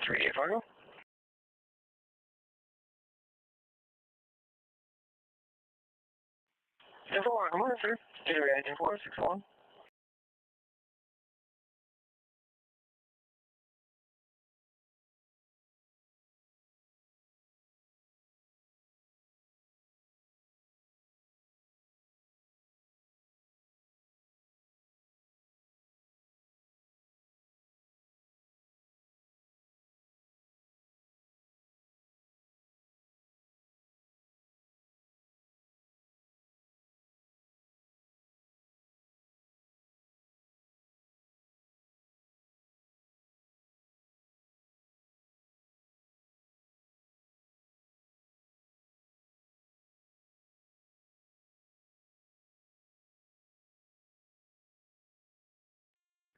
138 Fargo. Info, good morning, sir. Radeon 461.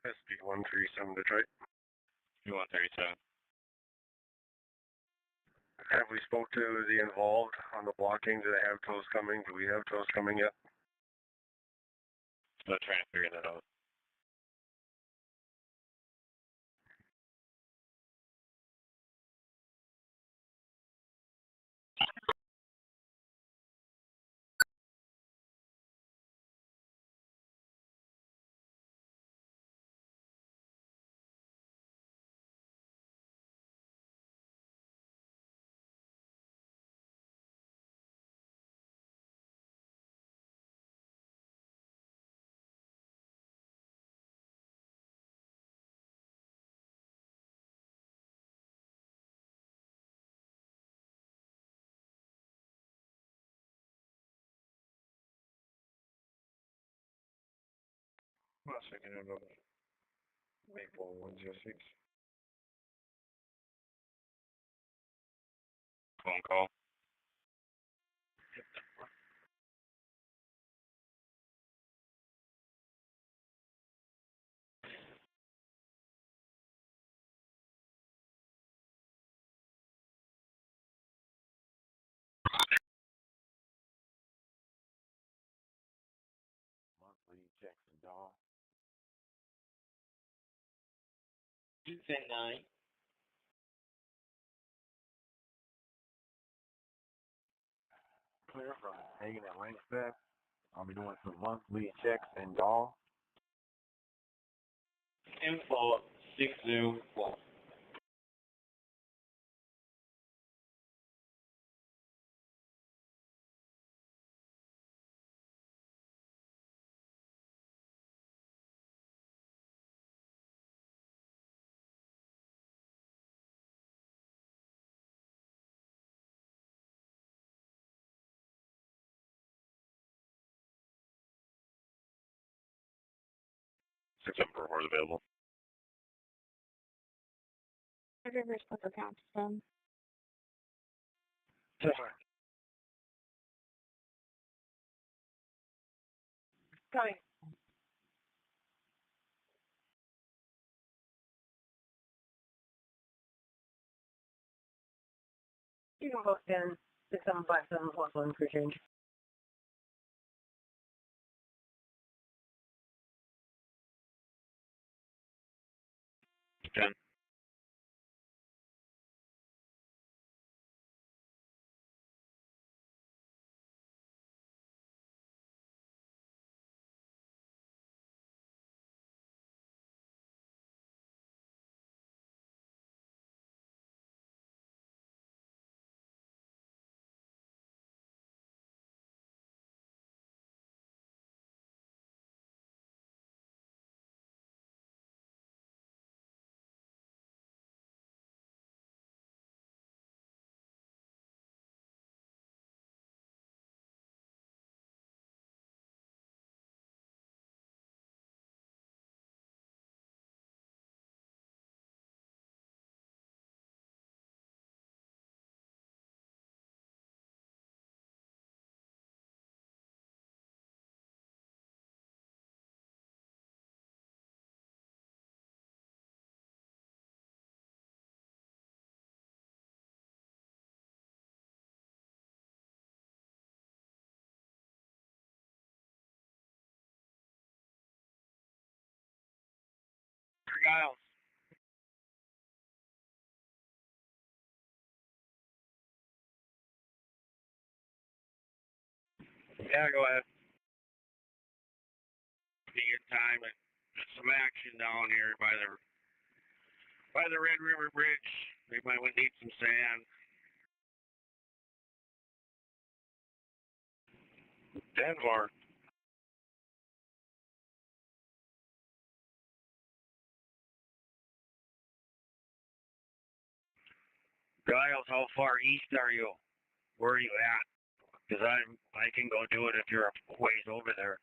SP137 Detroit. SP137. Have we spoke to the involved on the blocking? Do they have tows coming? Do we have tows coming yet? Still trying to figure that out. One second, another. Maple 106. Phone call. Monthly checks and DAW. 210-9. Clear from Hagen at Langston. I'll be doing some monthly checks and DAW. Info 604. Report available. Reverse clicker count system. Different. Coming. You can both in 6757 plus 1 for change. Ten. Dial. Yeah, go ahead. Good time and some action down here by the Red River Bridge. We might need some sand. Denver. Giles, how far east are you? Where are you at? Because I can go do it if you're a ways over there.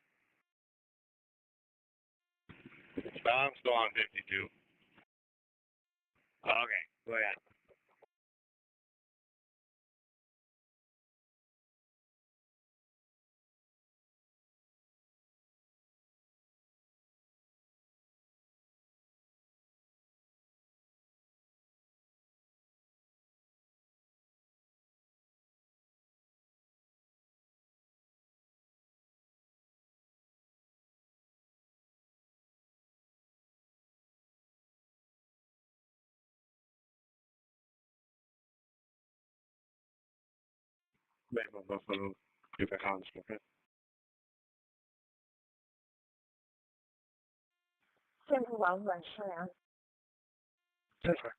I'm still on 52. Okay, go ahead. Maybe I'll Buffalo. Keep it on, okay? Central Wildlife Plan. That's fine.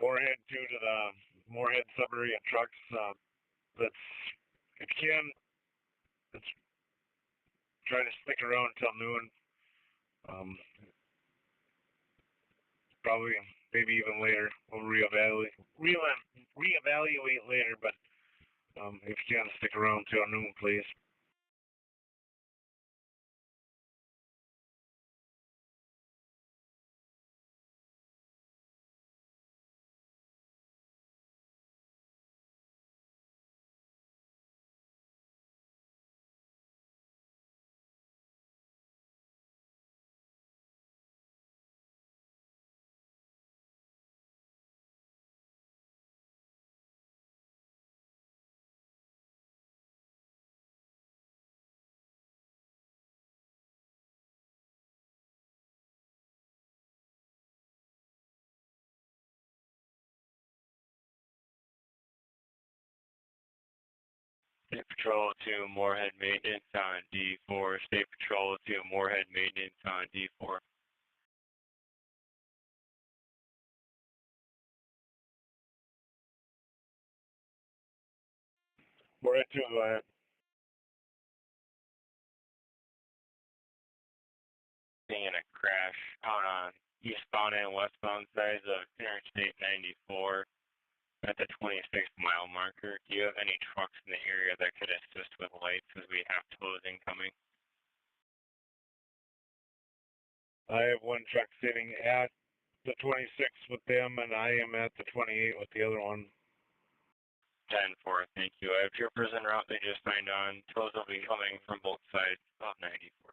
Moorhead 2 to the Moorhead submarine trucks. Let's, if you can, let's try to stick around until noon. Probably, maybe even later. We'll reevaluate later, but if you can, stick around till noon, please. State Patrol to Moorhead Maintenance on D4. State Patrol to Moorhead Maintenance on D4. Moorhead 2, go ahead. Seeing a crash out on eastbound and westbound sides of Interstate 94 at the 26-mile marker. Do you have any trucks in the area that could assist with lights as we have tows incoming? I have one truck sitting at the 26 with them, and I am at the 28 with the other one. 10-4, thank you. I have troopers en route. They just signed on. Tows will be coming from both sides of 94.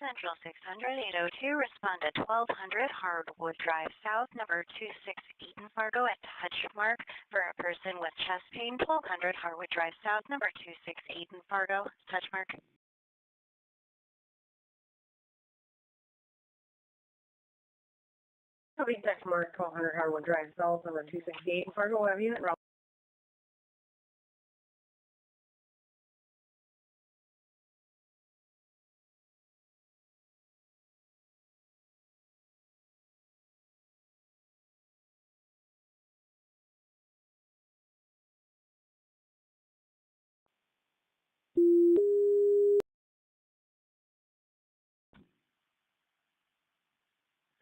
Central 600, 802, respond to 1200 Hardwood Drive South, number 268 in Fargo at Touchmark for a person with chest pain, 1200 Hardwood Drive South, number 268 in Fargo, Touchmark. Copy text mark 1200 Hardwood Drive South, number 268 in Fargo. We'll have unit route.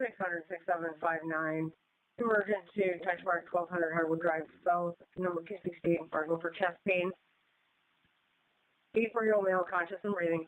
Six hundred 6759. Emergent to text mark 1200 Hardwood Drive South, number 268 in Fargo for chest pain. 8-year-old male, conscious and breathing.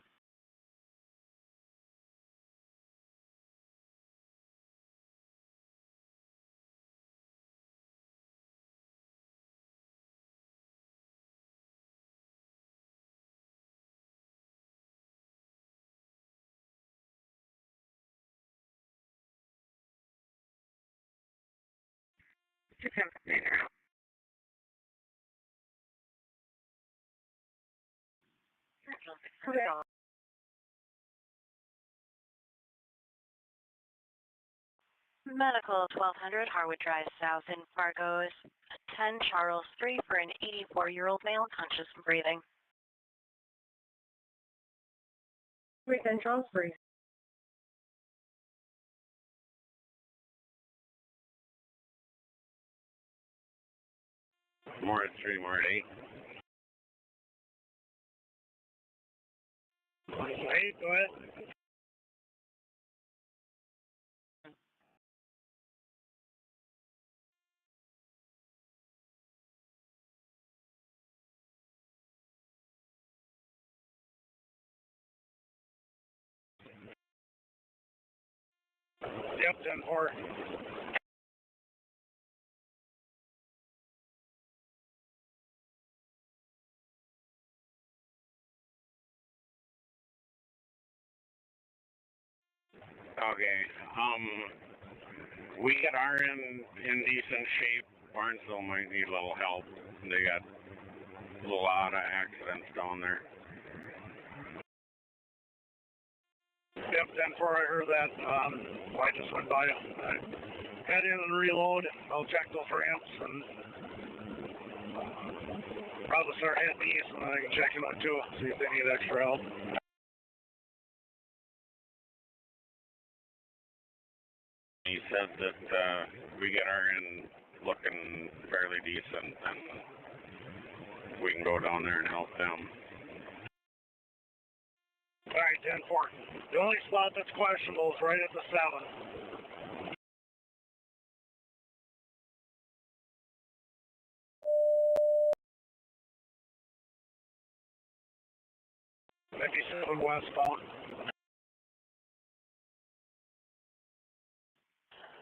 Medical 1200 Harwood Drive South in Fargo is 10 Charles 3 for an 84-year-old male, conscious and breathing. 10 Charles 3. Moorhead 3, Moorhead 8. 8, go ahead. Yep, 10-4. Okay, we got our in decent shape. Barnesville might need a little help. They got a lot of accidents down there. Yep, 10-4, I heard that. I just went by. I head in and reload. I'll check those ramps and probably start heading east, and then I can check them out too, see if they need extra help. He said that we get our in looking fairly decent, and we can go down there and help them. All right, 10-4. The only spot that's questionable is right at the 7. Westbound.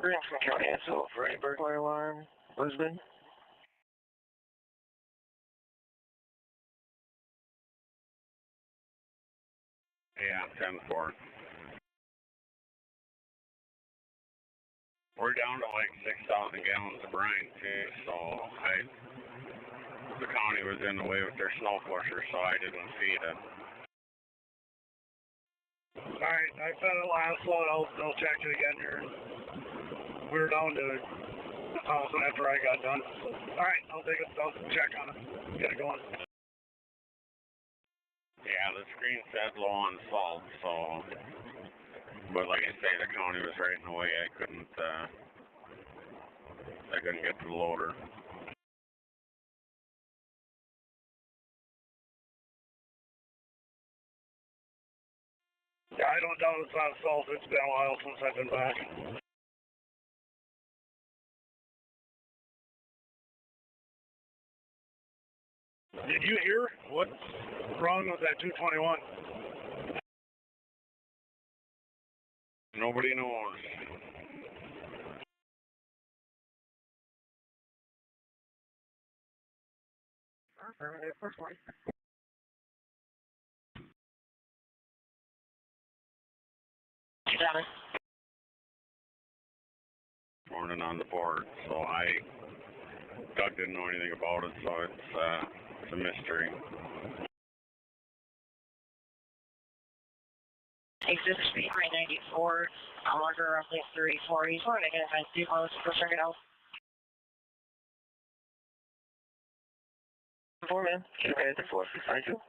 Ransom County SO for a burglar alarm. Lisbon. Yeah, 10-4. We're down to like 6,000 gallons of brine too, so the county was in the way with their snow pusher, so I didn't feed it. Alright, I fed it last load. I'll check it again here. We were down to 1,000 after I got done. Alright, I'll check on it. Get it going. Yeah, the screen said low on salt, so, but like I say, the county was right in the way. I couldn't get to the loader. Yeah, I don't doubt it's not salt. It's been a while since I've been back. Did you hear what's wrong with that 221? Nobody knows. Affirmative, first one. Morning on the board, so Doug didn't know anything about it, so it's a mystery. ASUS 394, marker roughly 340. Just wanted to get a nice deep on this for check it out. 4 man, okay, at the 4, 692.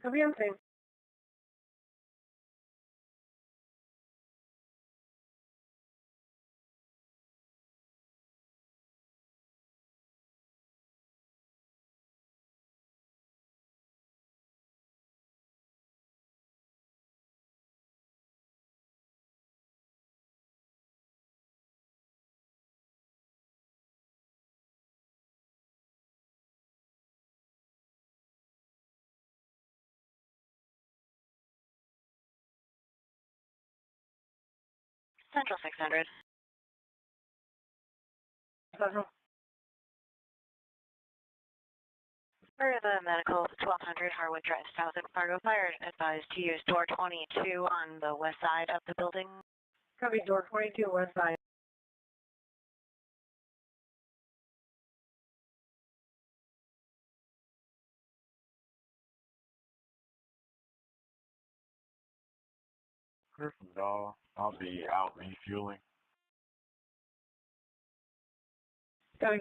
Copy on same. Central 600. Central. For the medical, 1200 Harwood Drive South in Fargo. Fire advised to use door 22 on the west side of the building. Copy door 22 west side. I'll be out refueling. Copy.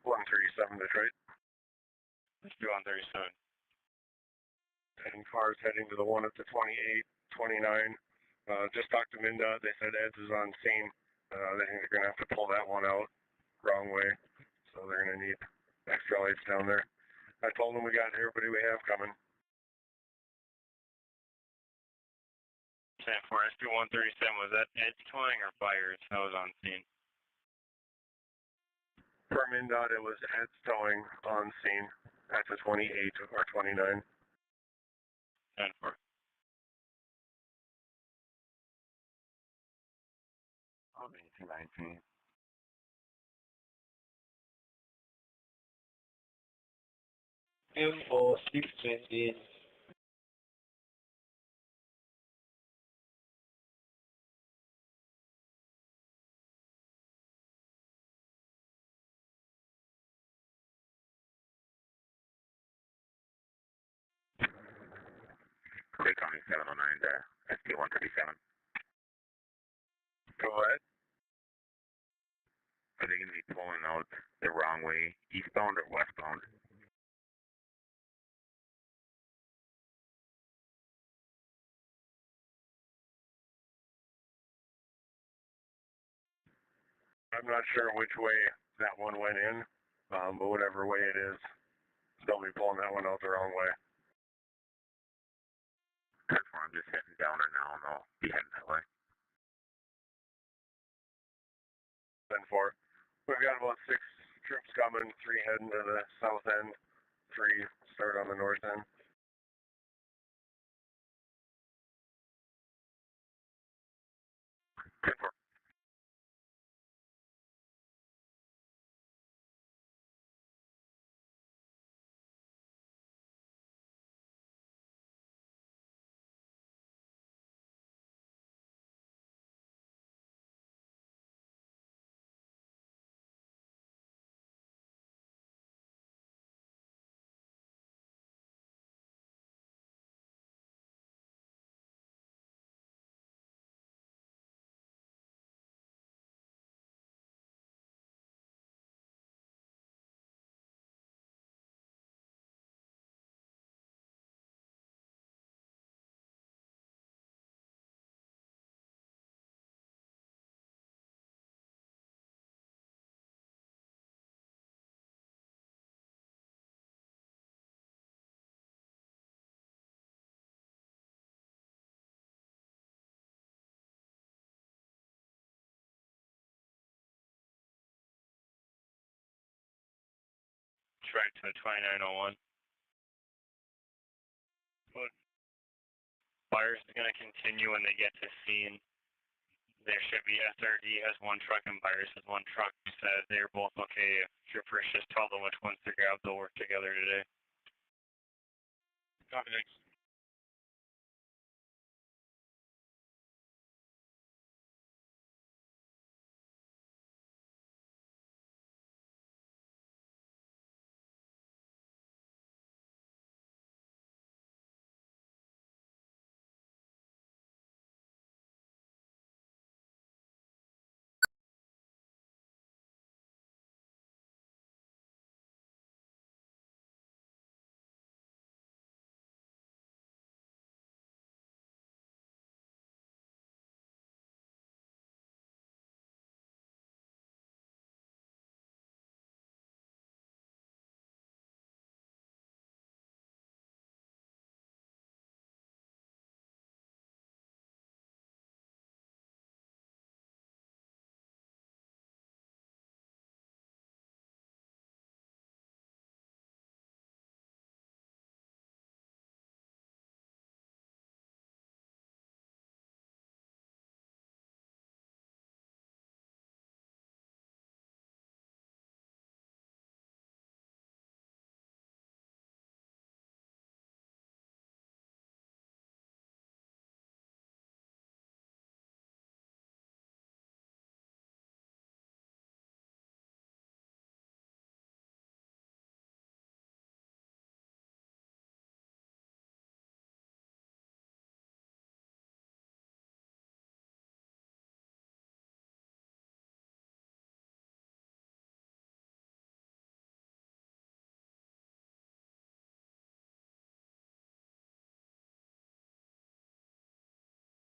137 Detroit. Let's do 137. And cars heading to the one at the 2829. Just talked to MnDOT. They said Ed's is on scene. They think they're going to have to pull that one out wrong way. So they're going to need extra lights down there. I told them we got everybody we have coming. 10-4, SB 137, was that Ed's towing or Byers that was on scene? For MnDOT, it was Ed's towing on scene at the 28 or 29. 10-4. I'll be 219. Info 620. Quick on 709 there, SB 137. Go ahead. Are they going to be pulling out the wrong way, eastbound or westbound? I'm not sure which way that one went in, but whatever way it is, they'll be pulling that one out the wrong way. That's where I'm just heading down there now, and I'll be heading that way. 10-4. We've got about 6 troops coming, 3 heading to the south end, 3 start on the north end. Right to the 2901. But Byers is going to continue when they get to scene. There should be SRD has 1 truck and Byers has 1 truck. He said they're both okay. If Trooper just tell them which ones to grab, they'll work together today. Copy, next.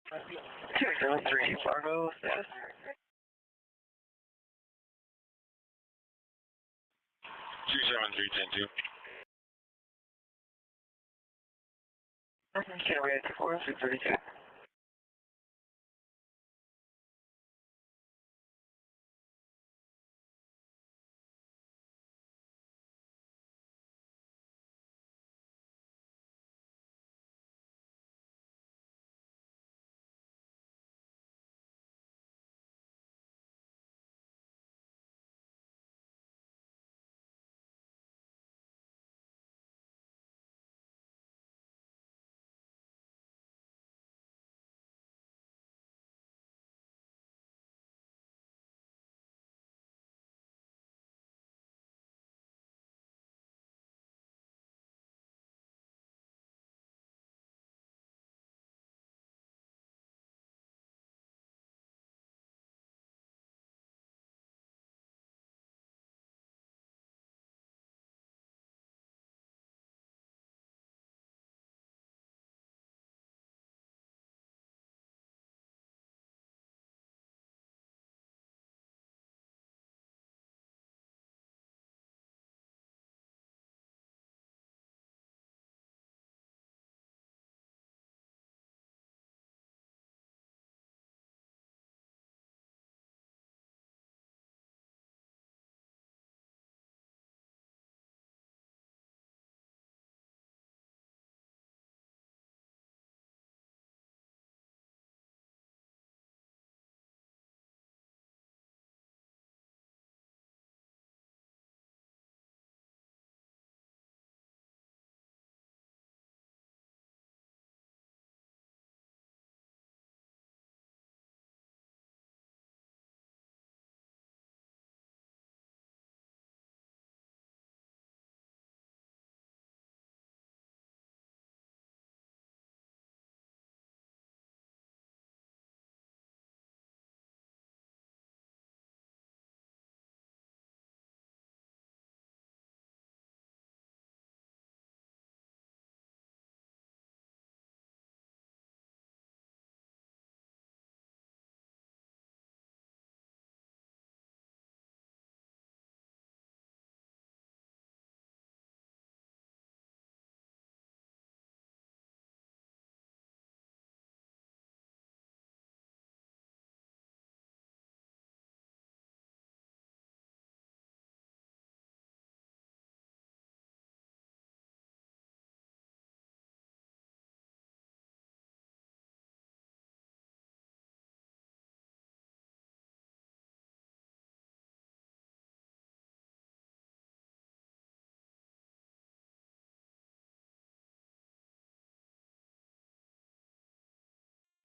273 Fargo, status. 273, 10-2. Canterbury 84, 632.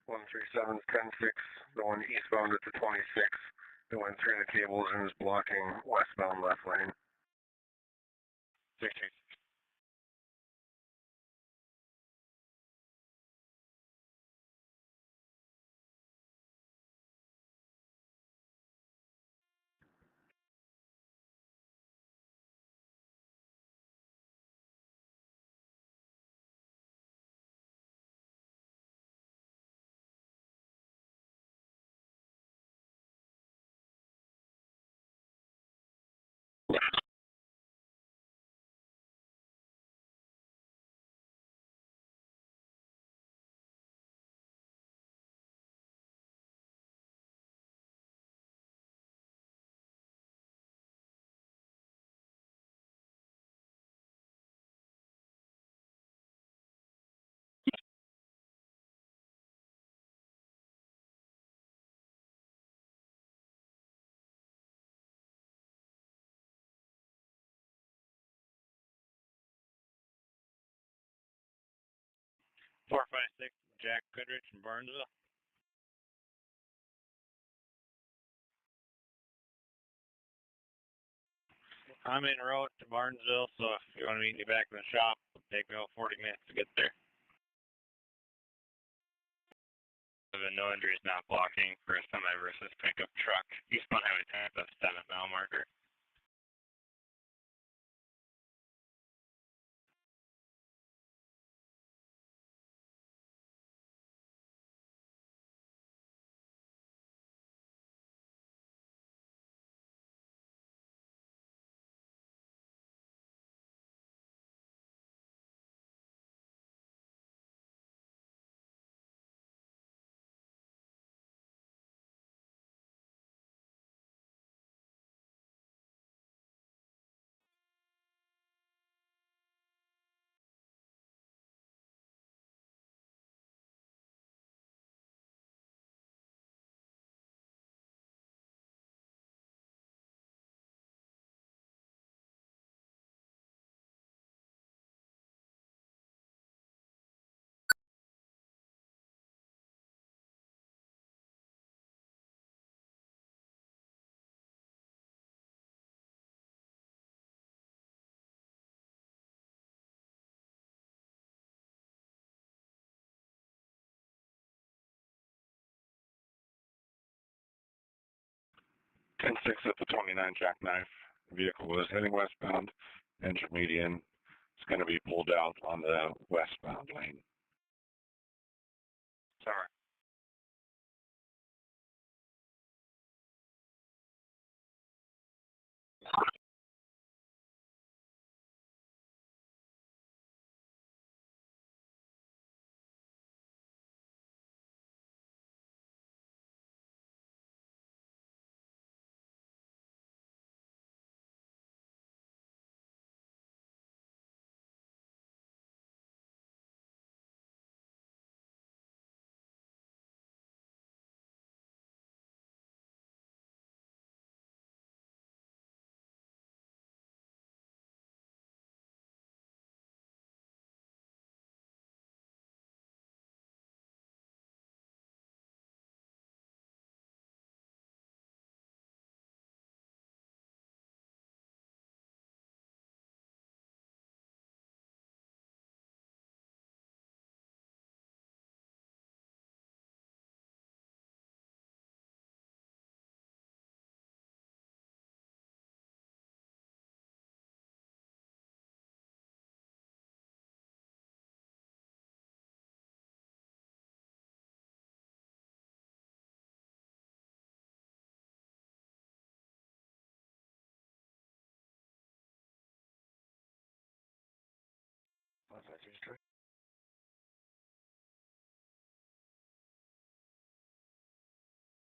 One three seven 10-6, the one eastbound at the 26. It went through the cables and is blocking westbound left lane. 6-6. Four, 5, 6, Jack Goodrich in Barnesville. I'm en route to Barnesville, so if you want to meet me back in the shop, it'll take me about 40 minutes to get there. The no injuries not blocking for a semi versus pickup truck. Eastbound Highway 10 at the 7-mile marker. 10-6 at the 29 jackknife. Vehicle was heading westbound. Engine median. It's going to be pulled out on the westbound lane. Sorry.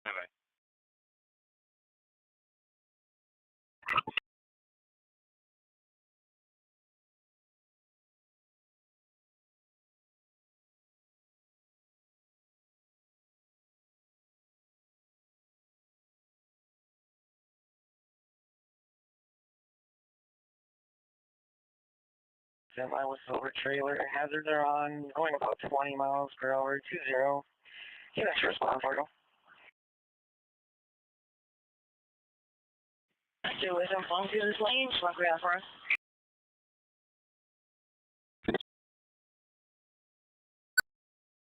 Bye-bye. Semi with silver trailer, hazards are on, going about 20 miles per hour, 20. Give us a response, Fargo. Stay with him, flung through this lane, look out for us.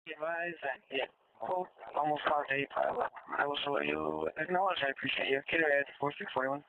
Advise that, yeah, quote, almost 5 to 8 pilot. I will salute you, acknowledge, I appreciate you. Kid Red, 4641.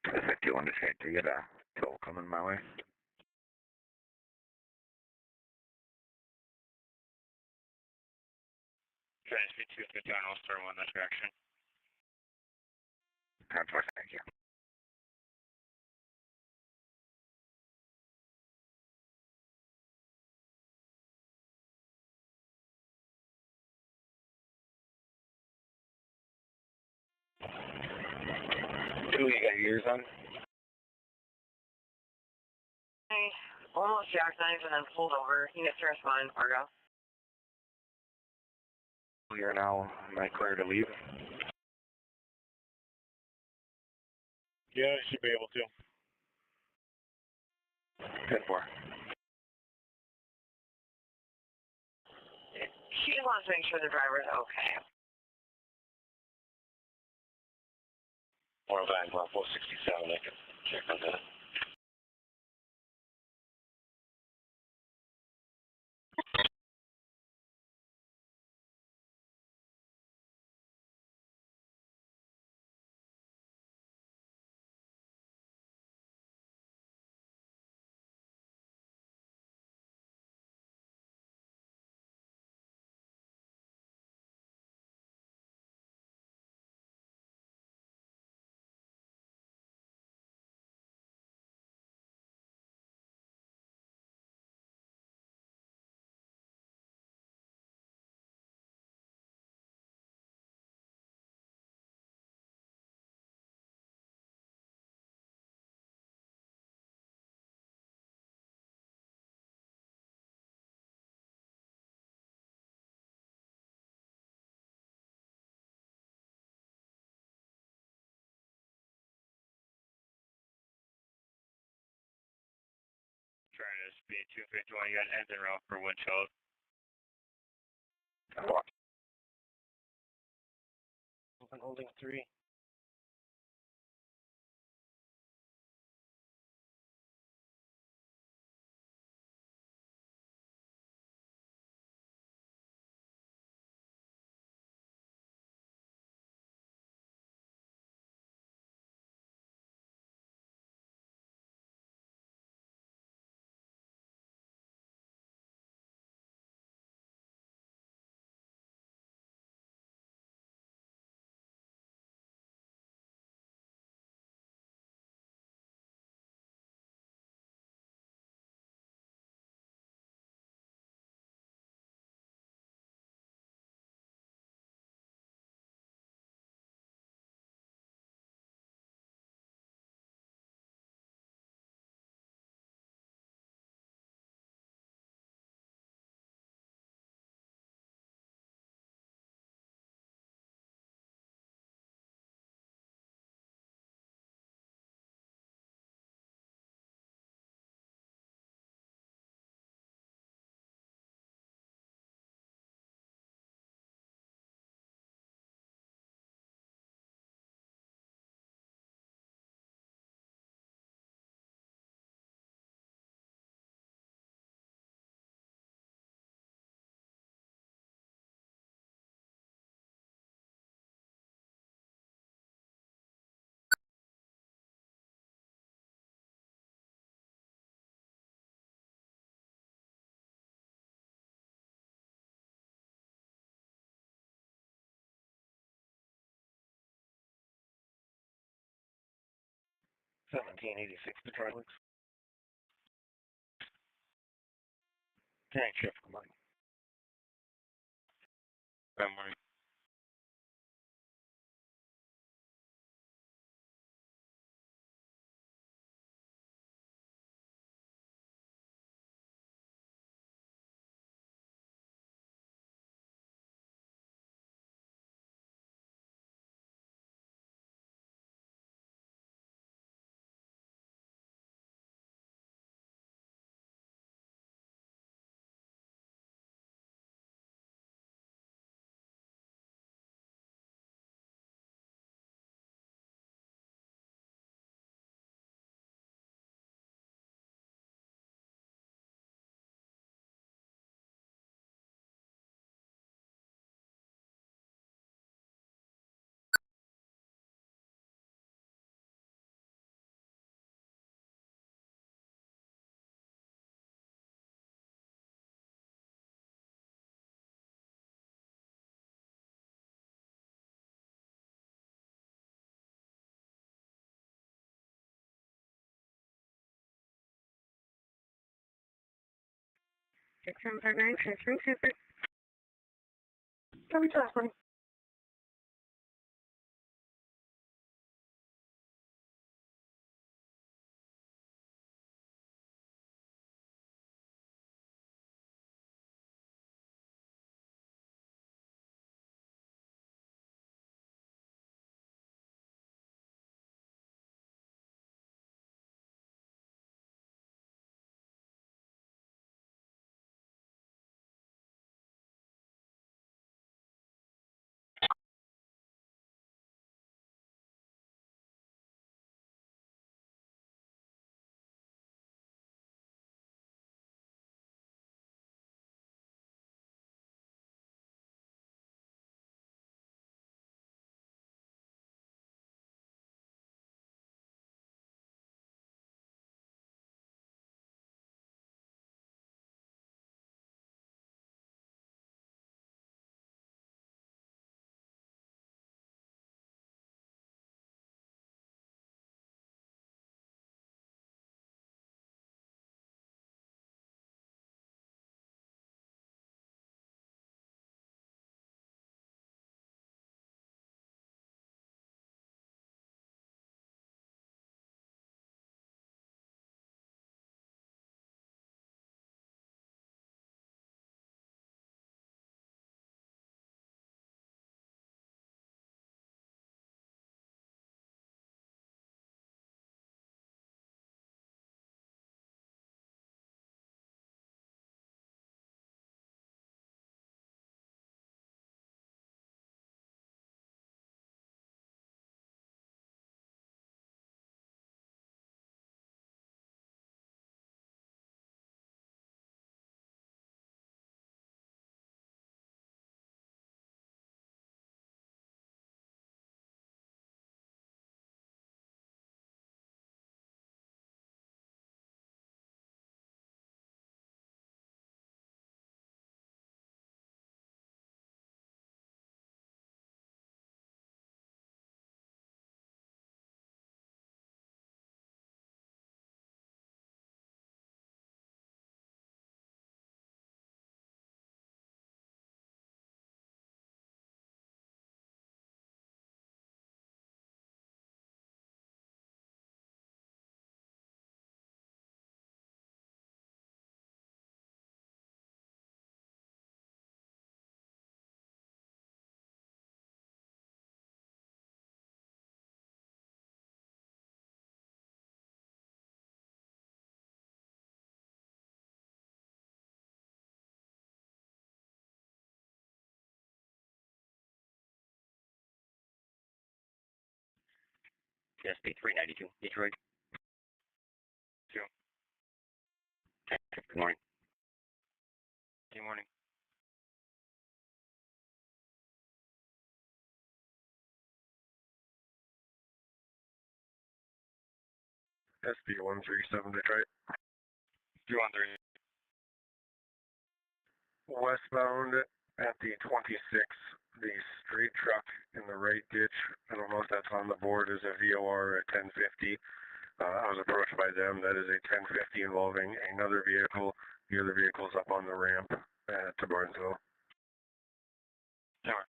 To the 51 to say, do you get a tow coming my way? Trying to speak to 59, I'll start one that direction. Contour, thank you. Two, you got yours on? Hey, almost jackknife and then pulled over. He gets to respond, Fargo. We are now, am I clear to leave? Yeah, you should be able to. 10-4. She just wants to make sure the driver's okay. Or back, 467, I can check on that. speed 251, you got engine route for wind chills. Open holding 3. $17.86 to Trilux. Tank shift combined. Memory. Six 759, transferring super. Cover to last one. SP 392, Detroit. 2. Good morning. Good morning. SB 137 Detroit. 213. Westbound at the 26, the straight truck in the right ditch. I don't know if that's on the board as a VOR at 1050. I was approached by them. That is a 1050 involving another vehicle. The other vehicle's up on the ramp to Barnesville. Tower.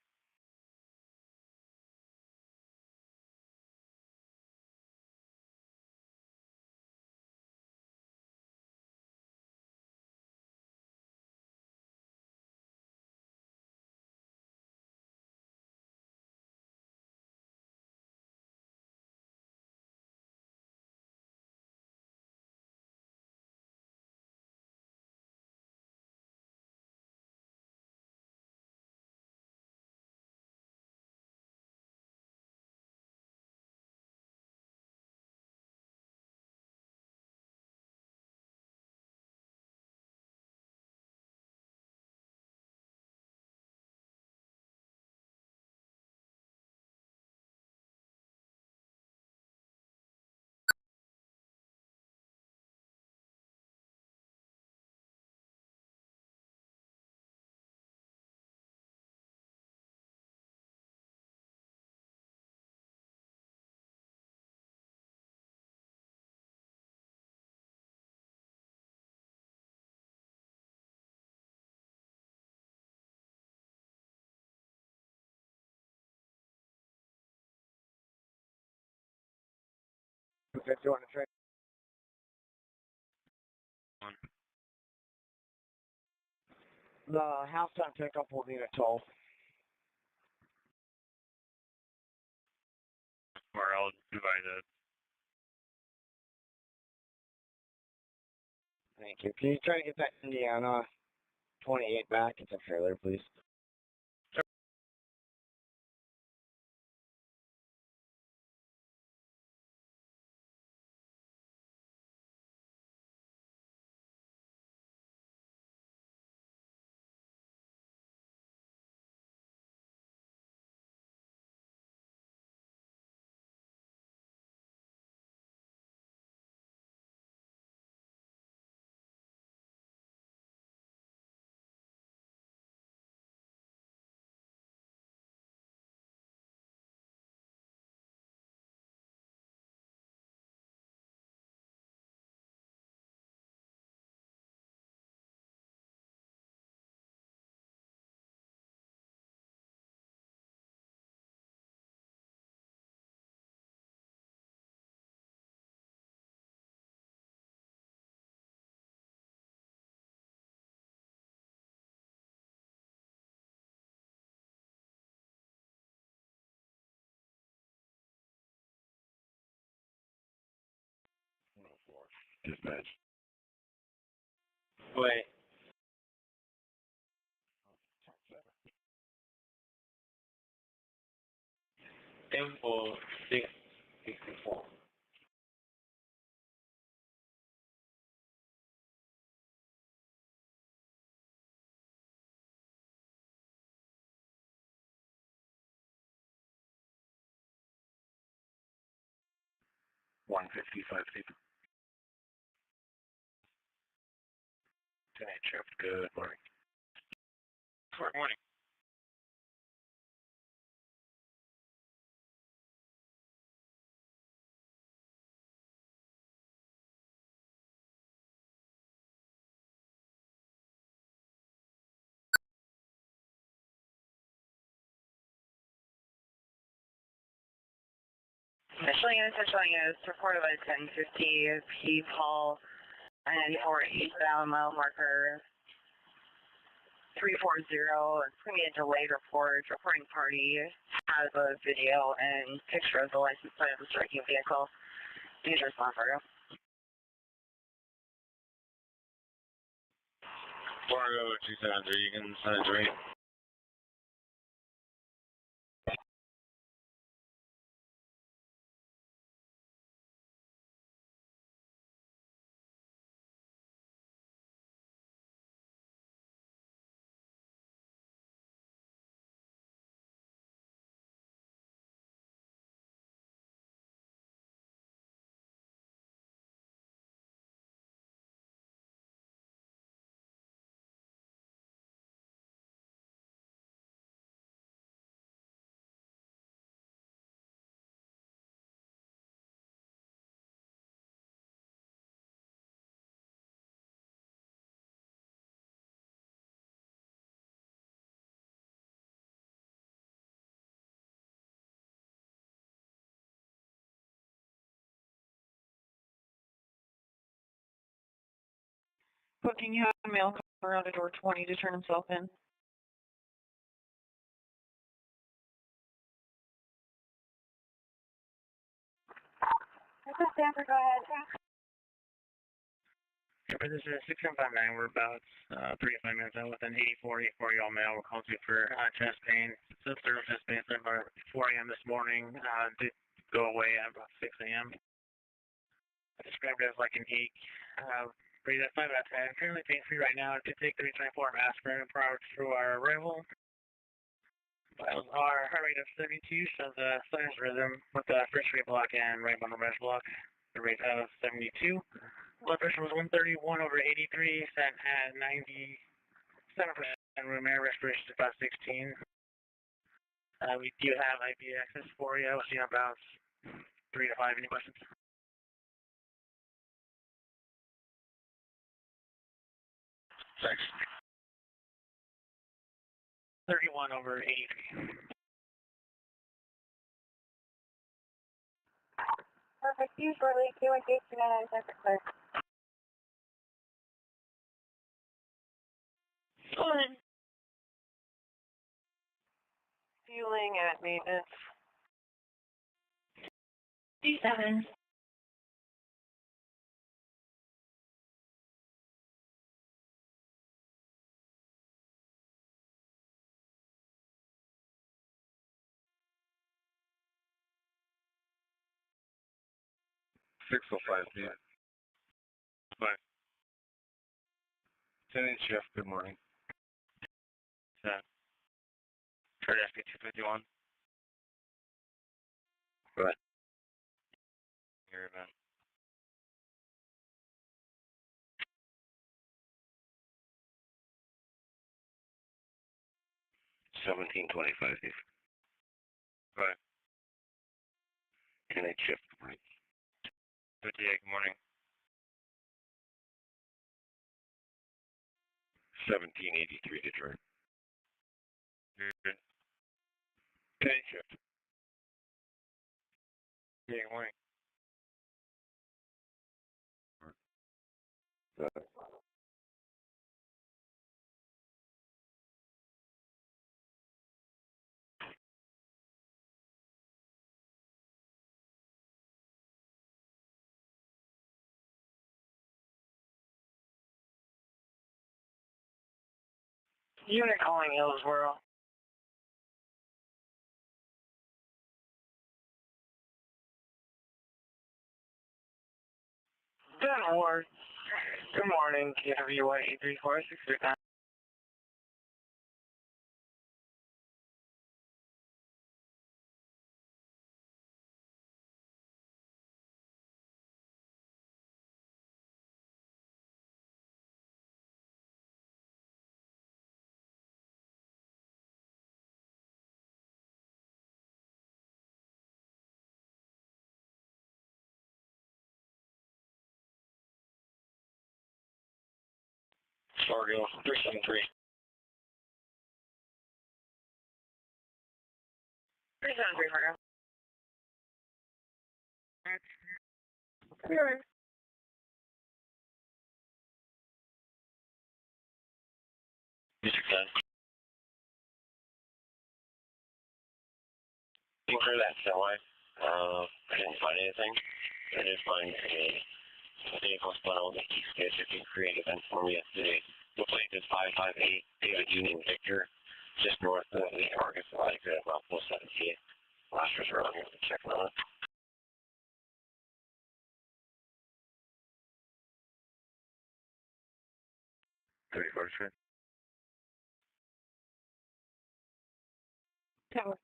Okay, do you want to try? 1. The halftime pickup will need a tow. Or I'll divide it. Thank you. Can you try to get that Indiana 28 back? It's a trailer, please. Dispatch. Wait. Info 664. Tonight shift. Good morning. Good morning. Officially is reported by 1050 people and for eastbound mile marker 340. It's going to be a delayed report. Reporting party has a video and picture of the license plate of the striking vehicle. Please respond, Fargo. Fargo 273, you can send it to me. Booking, you have a male caller out of door 20 to turn himself in. Okay, Stanford, go ahead. This is 6759. We're about 35 minutes out with an 84-year-old male. We're calling you for chest pain. Substermal chest pain started about 4 a.m. this morning. Did go away at about 6 a.m. I described it as like an ache. Rated at 5 out of 10. Currently pain-free right now. It did take 324 aspirin prior to our arrival. Our heart rate of 72 shows a sinus rhythm with a first rate block and right bundle mesh block. The rate of 72. Blood pressure was 131/83, set at 97% room air. Respiration is about 16. We do have IP access for you. We'll see you in about 3 to 5. Any questions? 6. 31/83. Perfect. You shortly. Q1K29 Stanford, clear. Fueling at maintenance. D7. Yeah. Bye. 10-inch shift, good morning. Chart SP251. Go ahead. Your event. $17.25, Steve. Go ahead. 10-inch shift, good morning. 58, good morning. 1783 Detroit. You're good. 10-inch shift. Yeah, good morning. Unit calling Hillsboro. Denward. Good morning, KWY 834-639. Fargo, 373. 373, Fargo. Clear. District 10. For that semi, I didn't find anything. I did find a vehicle spun out that keeps sketch if you create event for me yesterday. The plate is 558 David Union Victor, just north of the Argus, like about 478. Last was around here to check on it. 34th Street. Tower.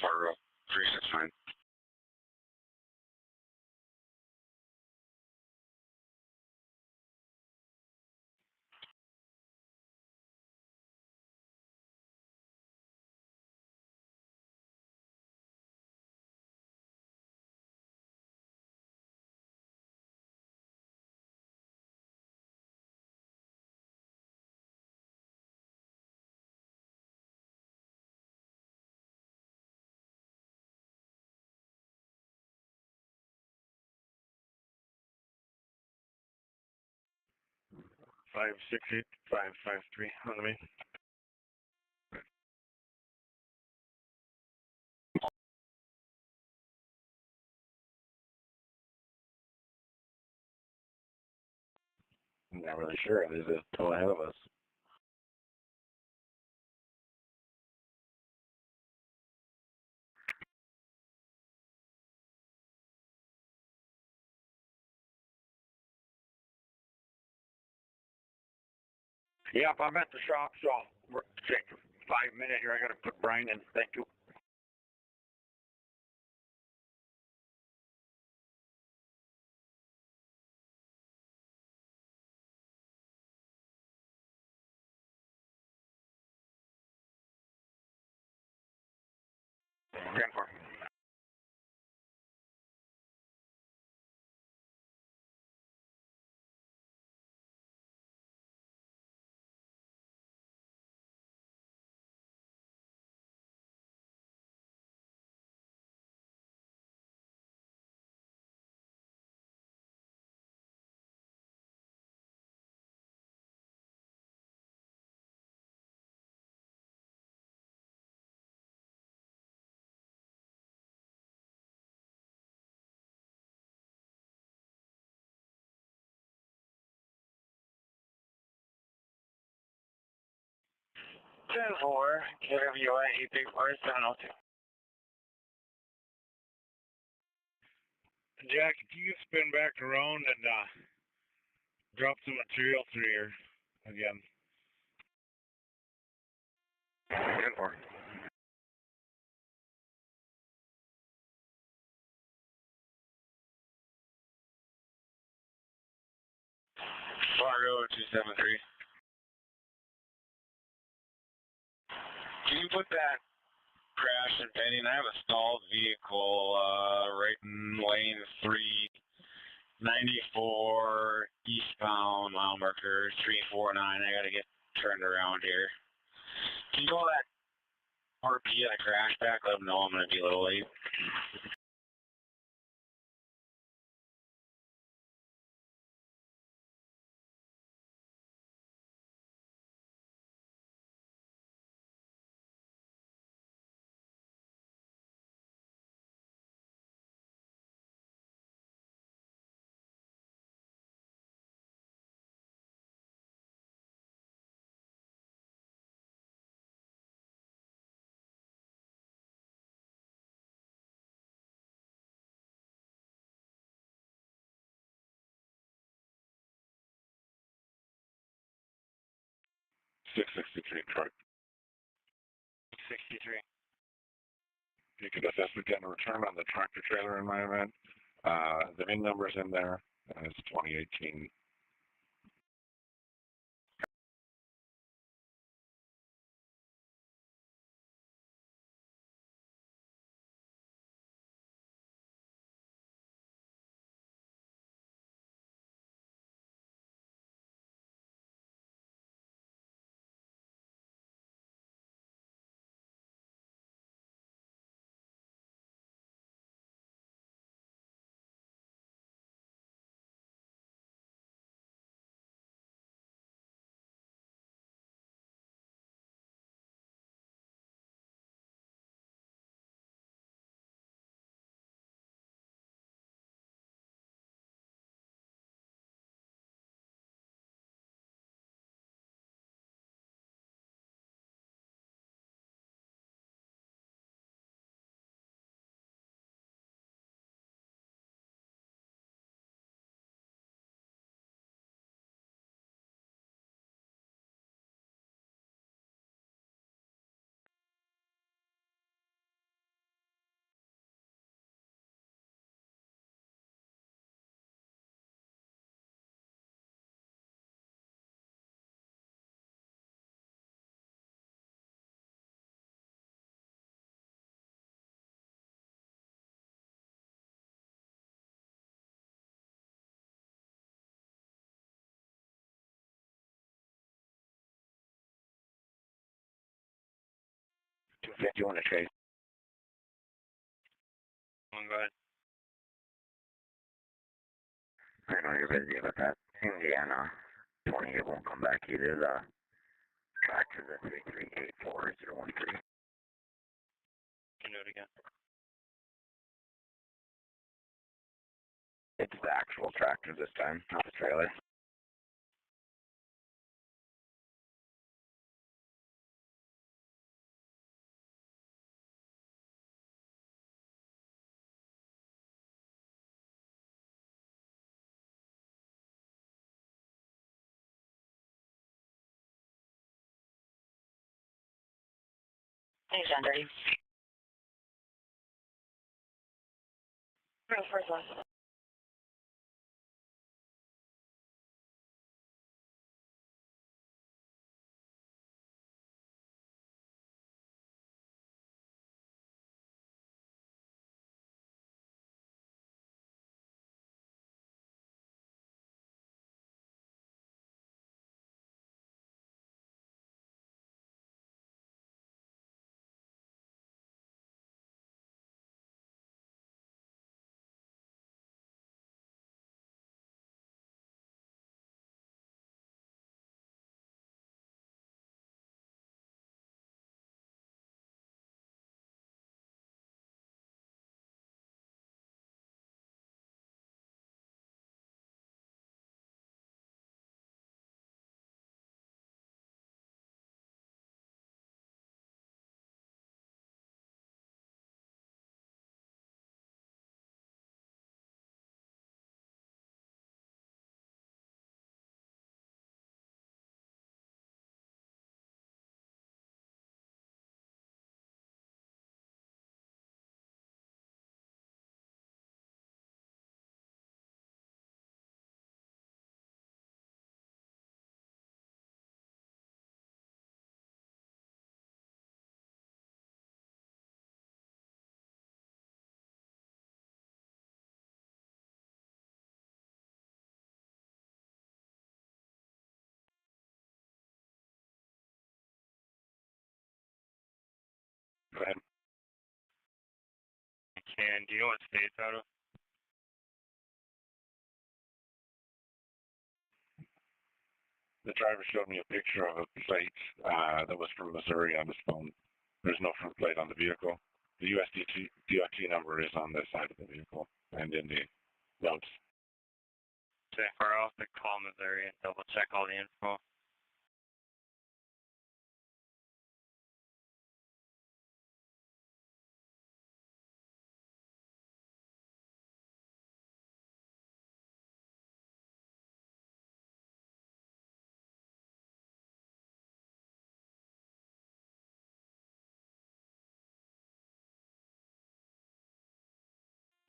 Fargo, 369. 568-553 on the main. I'm not really sure. There's a tow ahead of us. Yep, I'm at the shop, so we're take 5 minutes here. I gotta put Brian in. Thank you. Stand for. Ten four, KWI 834-702. Jack, if you could spin back around and drop some material through here again. 10-4. Fargo 273. Can you put that crash and pending? I have a stalled vehicle right in lane 394 eastbound, mile marker 349. I gotta get turned around here. Can you call that RP and a crash back? Let them know I'm gonna be a little late. Truck. 63. You can assess the kind of return on the tractor trailer in my event. The VIN number's in there, and it's 2018. You want to trade? Go ahead. I know you're busy with that. Indiana. 28 won't come back either. The track to the 3384013. Can you do it again? It's the actual tractor this time, not the trailer. Thanks, Andrew. First one. Go ahead. Do you know what state it's out of? The driver showed me a picture of a plate that was from Missouri on his phone. There's no front plate on the vehicle. The USDOT number is on the side of the vehicle and in the notes. Say, far off to call Missouri and double check all the info.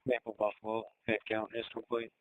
Maple Buffalo, head count is complete.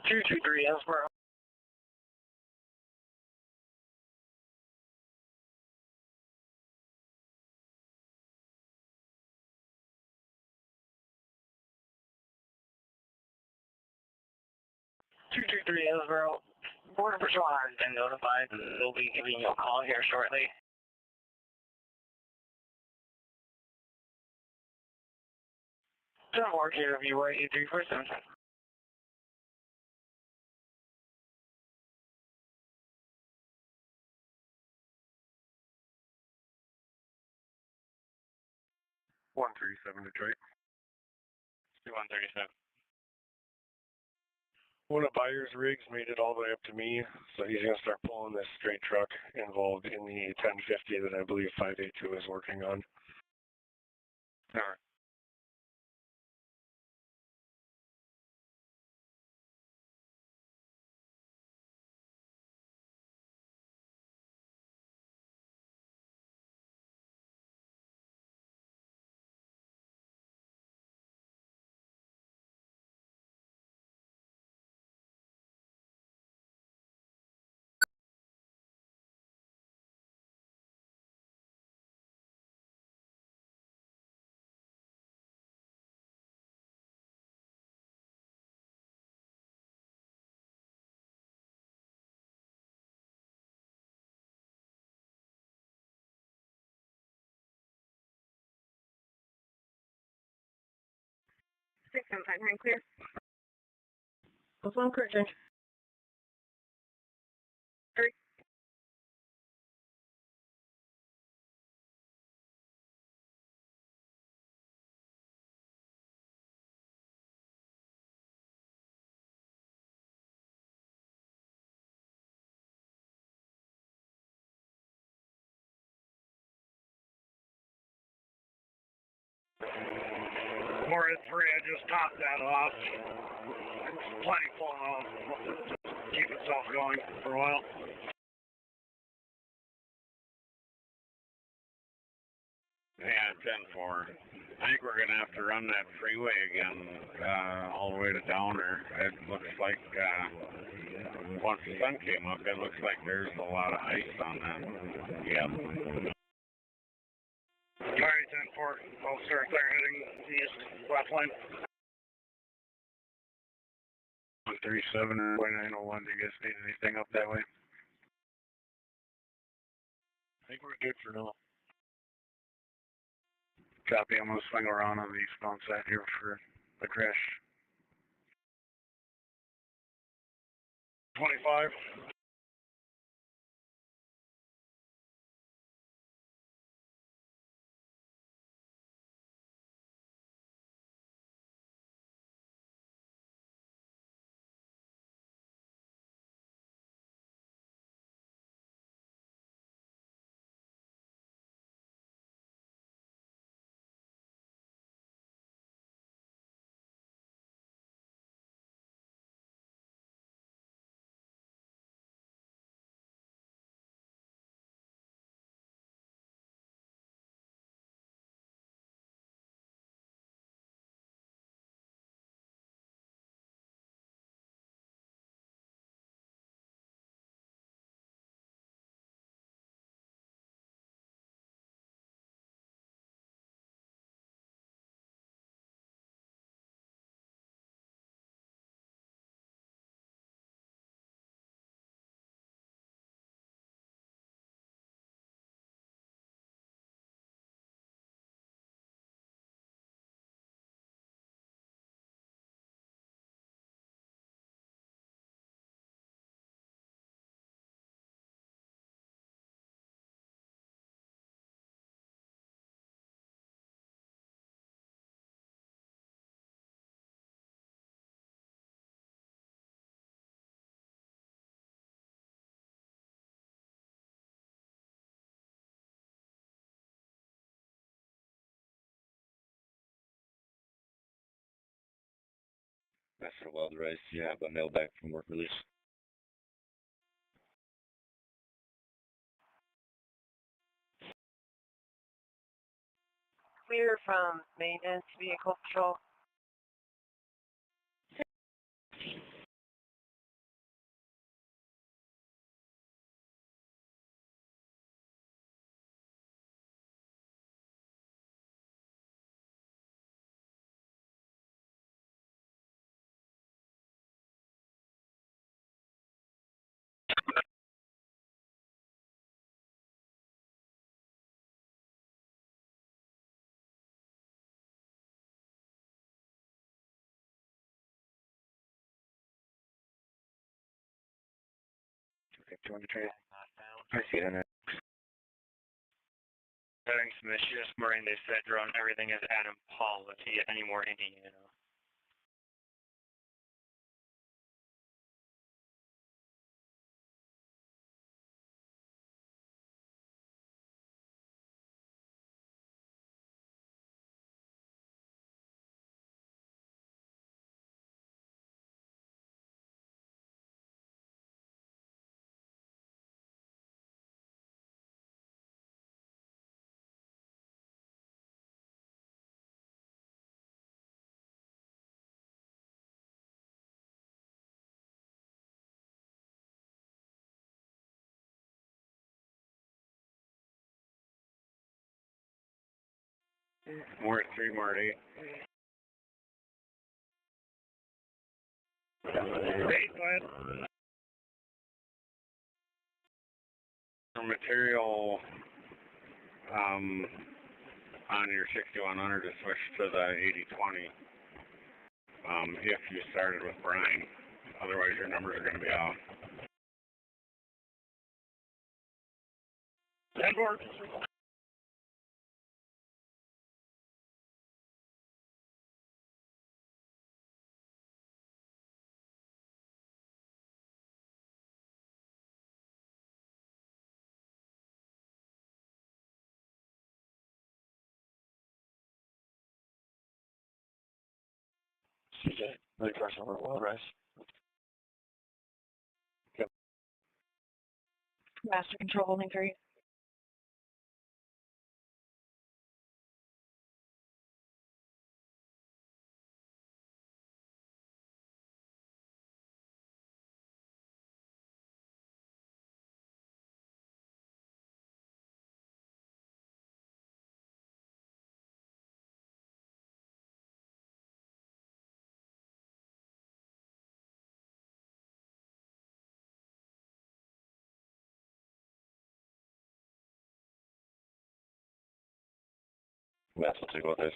Two two three Hillsborough. 223 Hillsborough. Border Patrol has been notified and they'll be giving you a call here shortly. Turn more care of you, 83 for Simpson. Detroit. 2137. One of buyer's rigs made it all the way up to me, so he's going to start pulling this straight truck involved in the 1050 that I believe 582 is working on. All right. 759 clear. What's on curtain? Moorhead 3, I just topped that off. It's plenty full now. Keep itself going for a while. Yeah, 10-4. I think we're going to have to run that freeway again all the way to Downer. It looks like once the sun came up, it looks like there's a lot of ice on that. Yeah. Alright, 10-4. I'll start there heading east, left lane. 137 or 901, do you guys need anything up that way? I think we're good for now. Copy, I'm going to swing around on the eastbound side here for the crash. 25. Master Welderize, you have a mail back from work release. Clear from maintenance vehicle patrol. Okay, 200 trade. I see it on there. Having some issues this morning, they said drone everything is Adam Paul if you get any more Indiana. Moorhead 3, Moorhead 8. Hey, go ahead. Material on your 6100 to switch to the 8020. if you started with brine. Otherwise, your numbers are going to be off. Edward. CJ, really press over well, Rice. Yep. Master control holding 3. Matt, we'll take a look at this.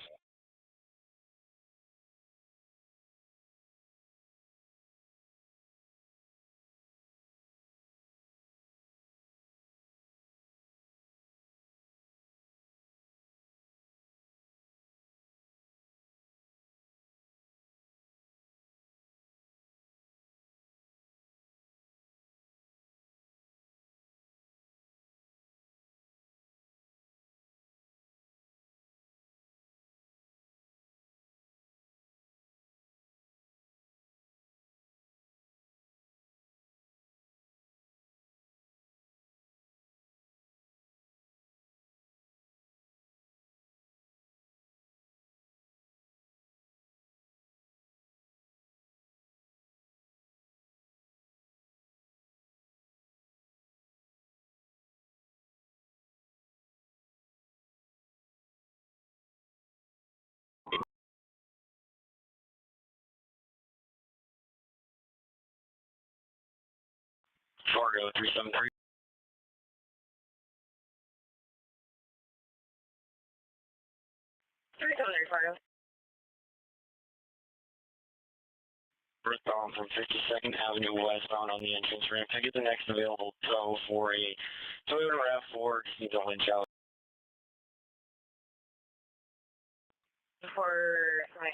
Fargo 373. Fargo. Earthbound from 52nd Avenue westbound on the entrance ramp. I get the next available tow for a Toyota RAV4. Just need to winch out. For my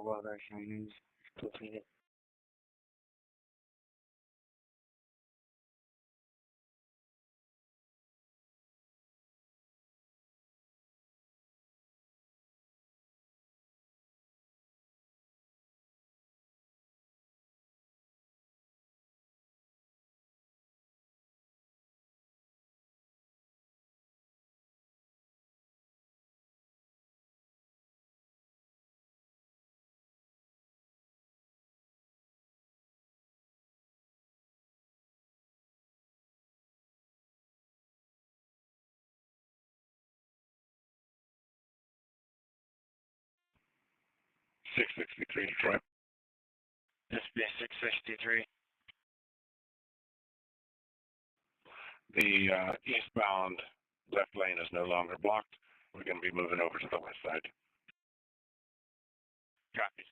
Weather Chinese completed. .663 Detroit. SB 663. The eastbound left lane is no longer blocked. We're going to be moving over to the west side. Copy.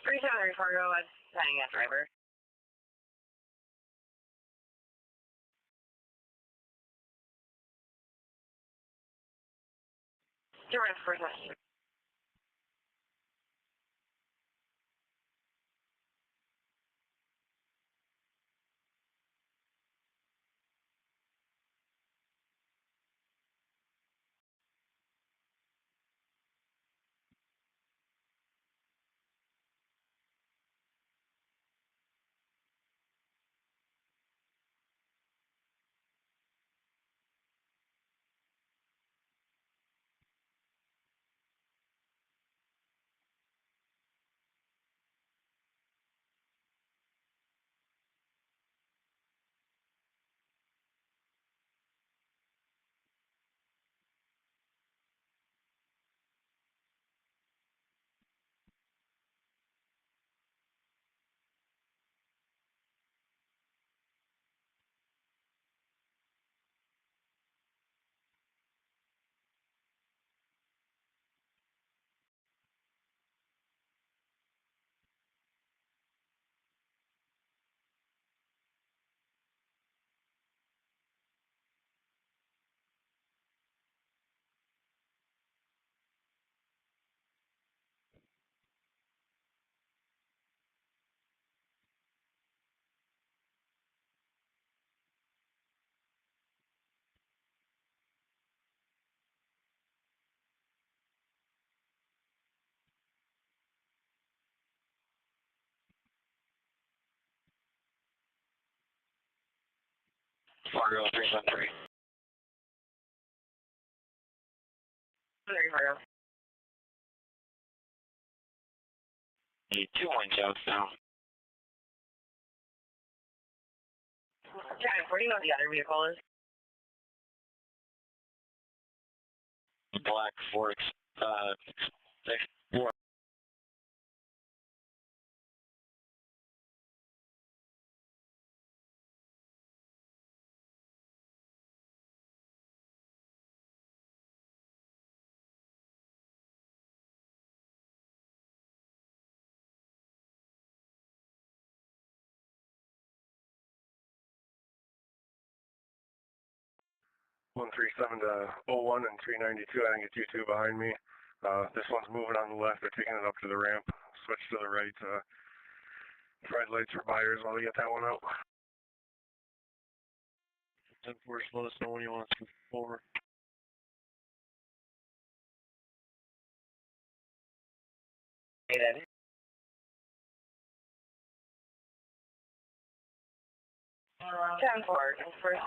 373 Fargo, I'm signing at driver. Direct first message. Fargo 373. 3 Fargo. 2-1 Joe south. 10, where do you know the other vehicle is? Black Forks, 6-4. One 137 to 01 and 392. I think it's you two behind me. This one's moving on the left. They're taking it up to the ramp. Switch to the right. Red lights for buyers while we get that one out. 10-4, let us know when you want us to move forward. Hey, then. 10-4, first.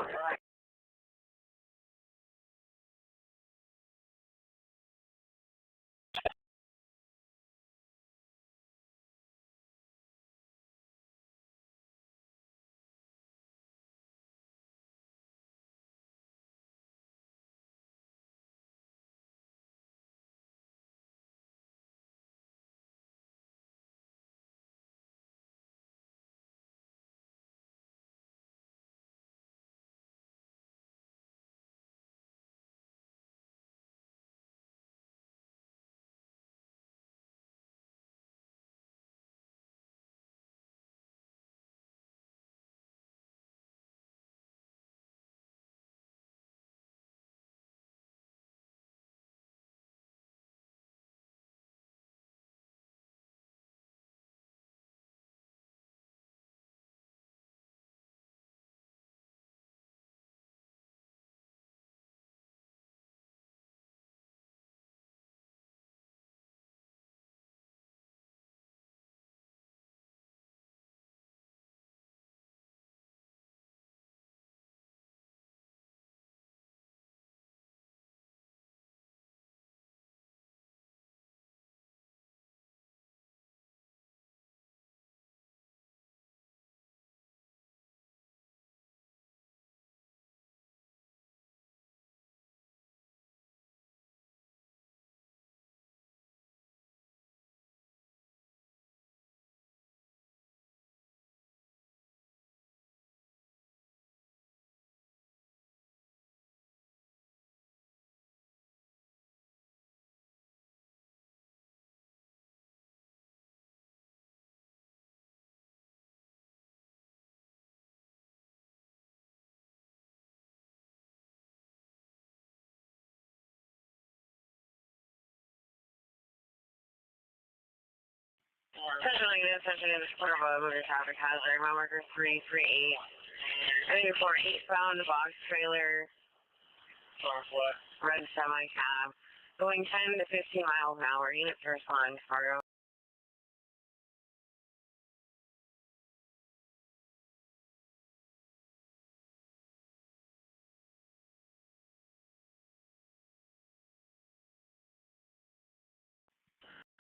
Attention units, clear of a moving traffic hazard. Mile marker 338. 94 eastbound box trailer. Red semi-cab. Going 10 to 15 miles an hour. Unit to respond, Fargo.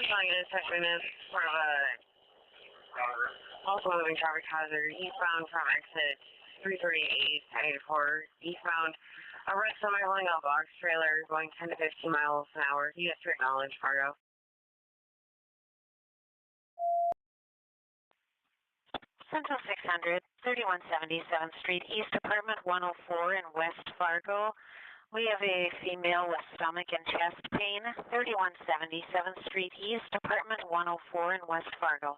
Attention units, clear of a also moving traffic hazard. Eastbound from exit 338, 94 eastbound. A red semi-rolling out box trailer going 10 to 15 miles an hour. Unit to acknowledge, Fargo. Central 600, 3177th Street East, Apartment 104 in West Fargo. We have a female with stomach and chest pain. 3177th Street East, Apartment 104 in West Fargo.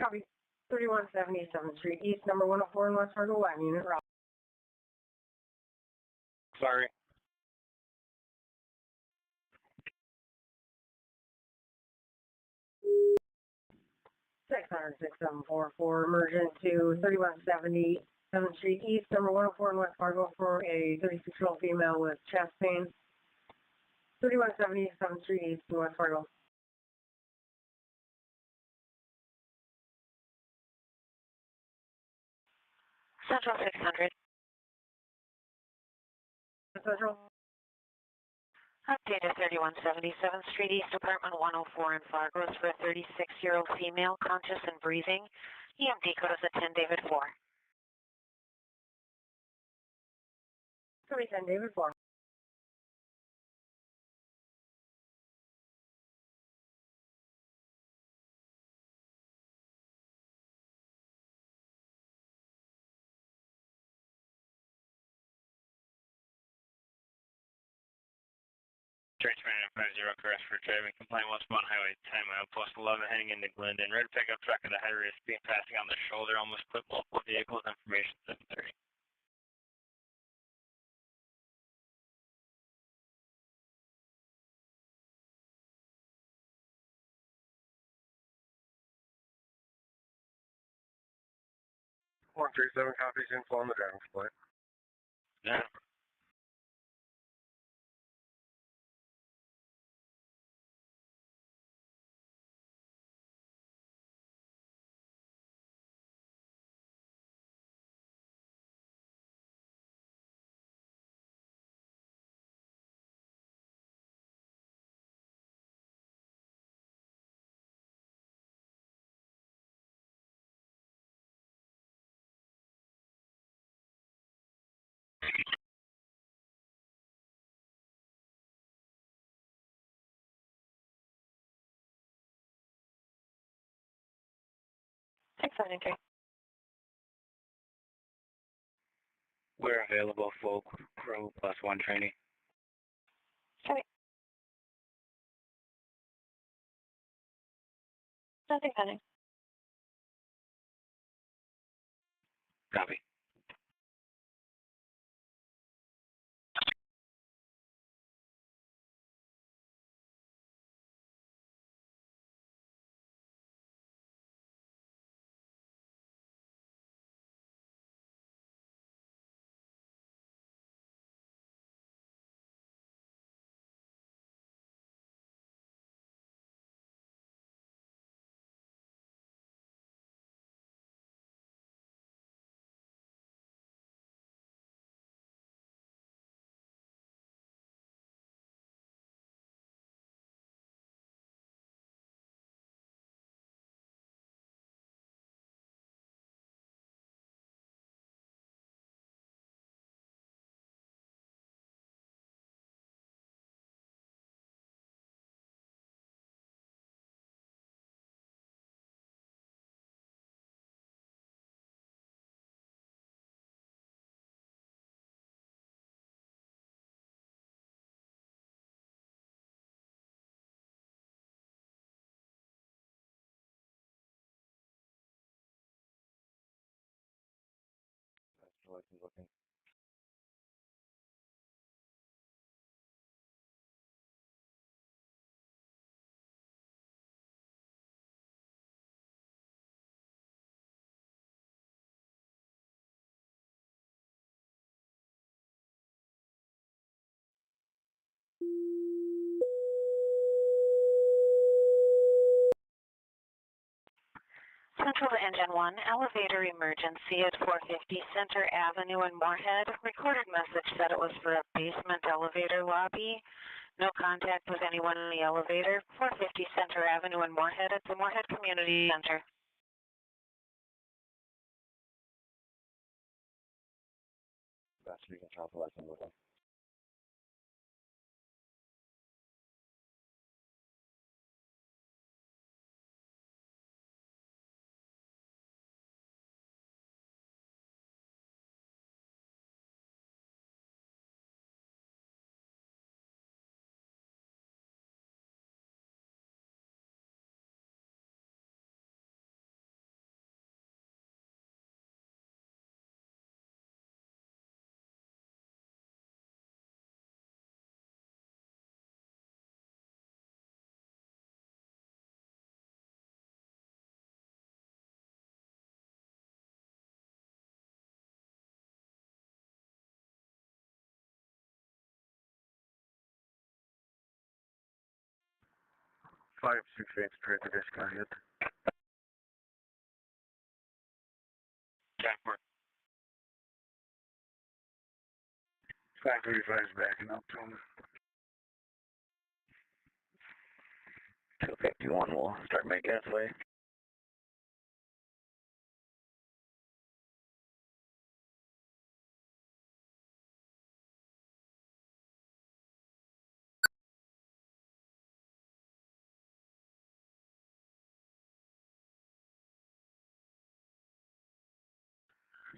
Copy. 3177th Street East, number 104 in West Fargo, West Unit Route. Sorry. Six 6744, emergent to 3177th Street East, number 104 in West Fargo for a 36-year-old female with chest pain. 3177th Street East in West Fargo. Central 600. Central. Updated 3177th Street East, Apartment 104 in Fargo is for a 36-year-old female, conscious and breathing. AMD code is at 10 David 4. Copy 10 David 4. Transparent 50, correct for driving compliant westbound highway, time mile plus 11 heading into Glendon. Red pickup truck at a high risk, speed passing on the shoulder, almost clipped multiple vehicles, information 730. One 37 copies info on the driving split. Yeah. We're available, full crew plus one trainee. Sorry. Nothing pending. Copy. Looking. Central to Engine 1, elevator emergency at 450 Center Avenue in Moorhead. Recorded message said it was for a basement elevator lobby. No contact with anyone in the elevator. 450 Center Avenue in Moorhead at the Moorhead Community Center. That's you can drop a lesson with them. Five, 6, 8, straight to this guy hit. 535 is backing up to him. 251 will start making its way.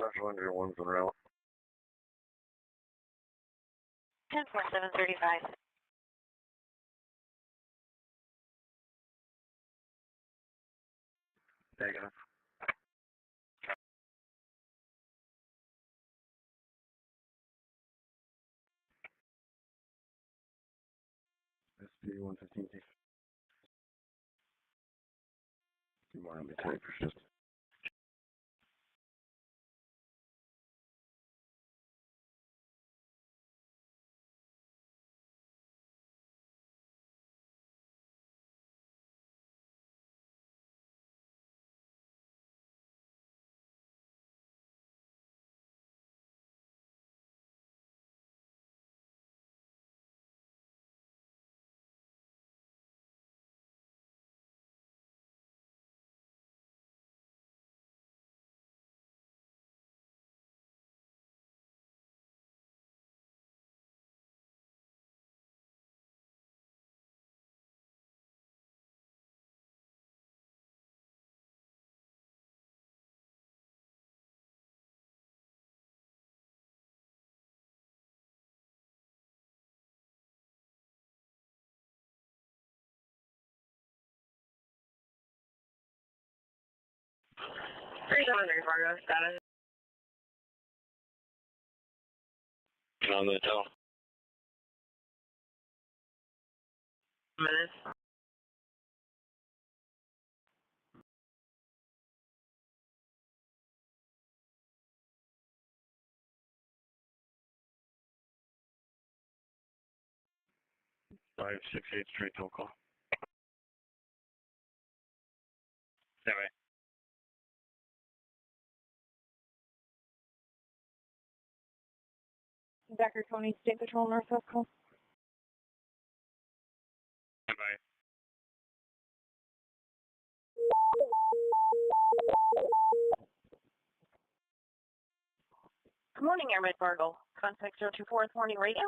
Special Engineer 1's en route. 10-4735. Negative. SP 115. You want to be tight for just. Fargo, status. On the tell. Minutes. Five, 6, 8, straight till call. That way. Decker County State Patrol, Northwest call. Bye. Good morning, Airman Fargo. Contact 024 with morning radio.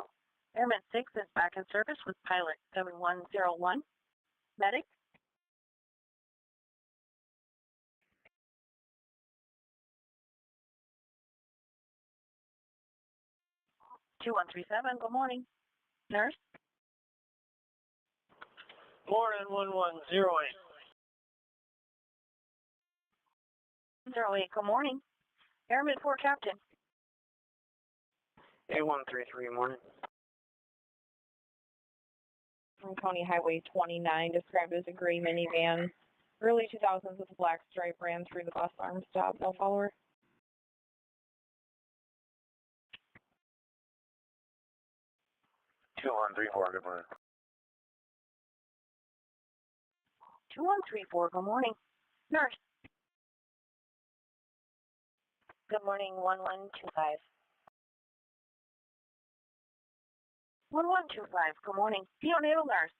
Airman 6 is back in service with pilot 7101. Medic. 2137, good morning. Nurse? Morning, 1108. 08, good morning. Airman 4 Captain. A133, morning. From County Highway 29, described as a gray minivan. Early 2000s with a black stripe, ran through the bus arm stop. No follower. 2134, good morning. 2134, good morning. Nurse? Good morning, 1125. 1125, good morning. Fiona Edelgars.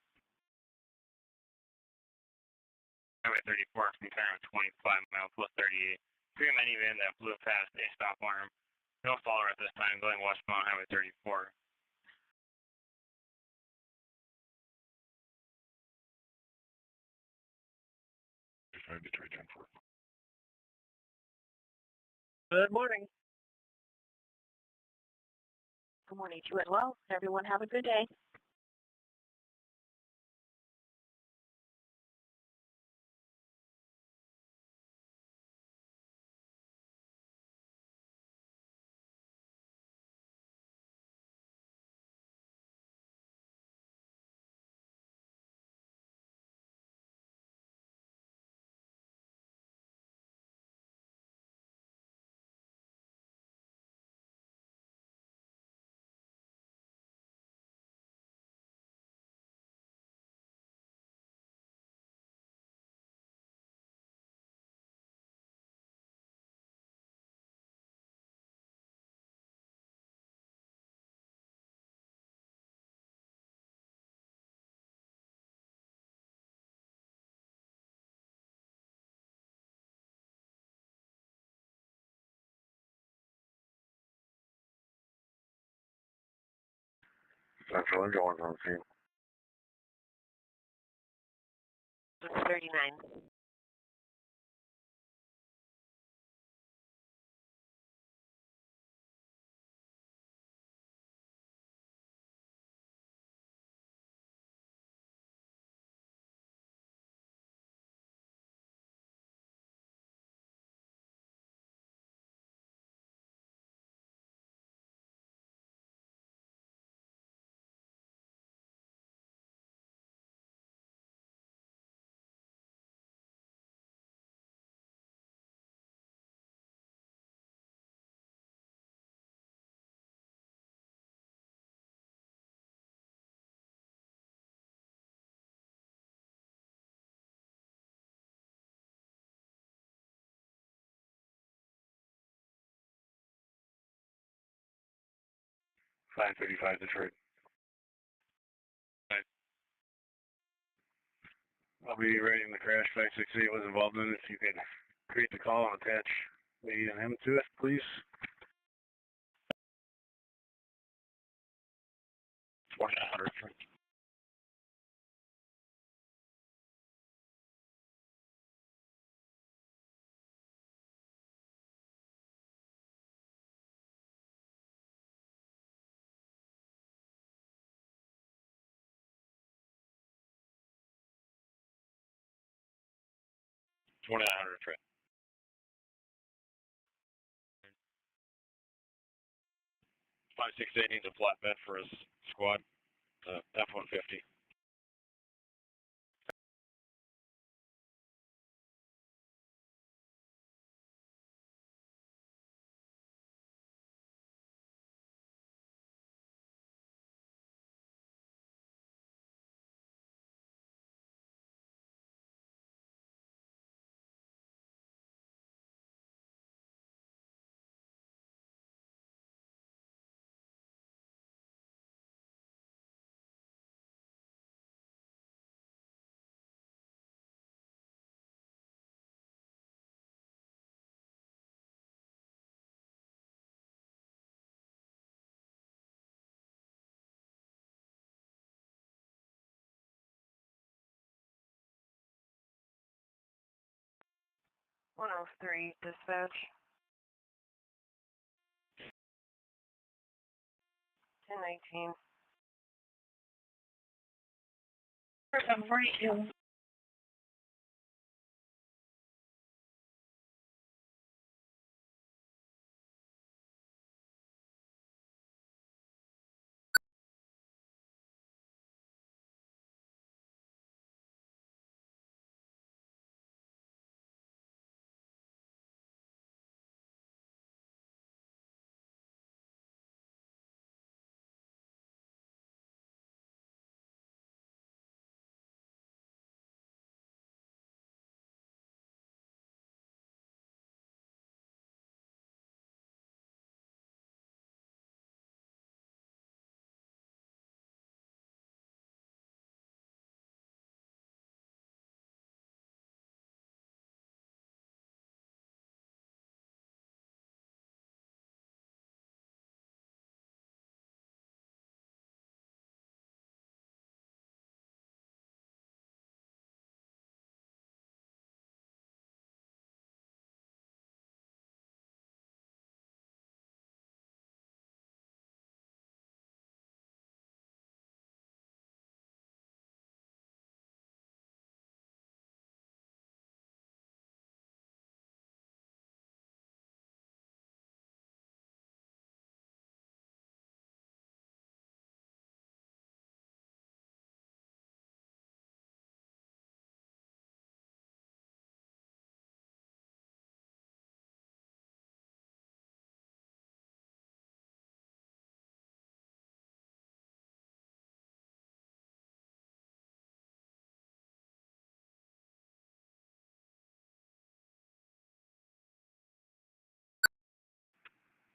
Highway 34 from time 25 miles plus 38. Three minivan that blew past a stop arm. No follower at this time, going westbound Highway 34. Good morning. Good morning to you as well. Everyone have a good day. Central Indoors on scene. 39. Detroit. I'll be writing the crash 568 was involved in it. If you could create the call and attach me and him to it, please. 2900. Trent. 568 needs a flatbed for his squad, F-150. One oh three dispatch. 1019. 742.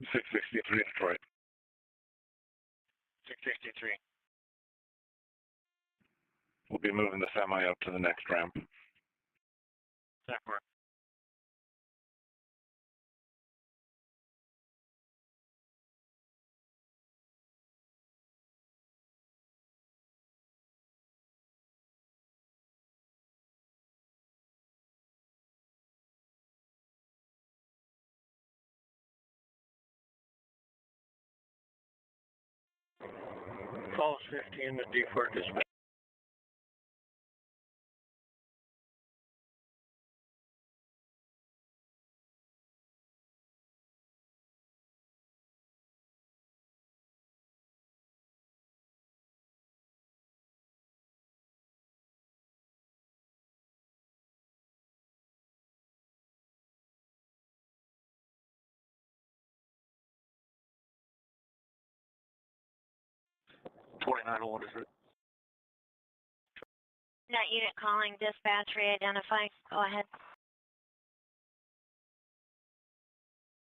663 Detroit. 663. We'll be moving the semi up to the next ramp. 10-4. Falls 15, the default is back. What is it? Net unit calling, dispatch, re-identify. Go ahead.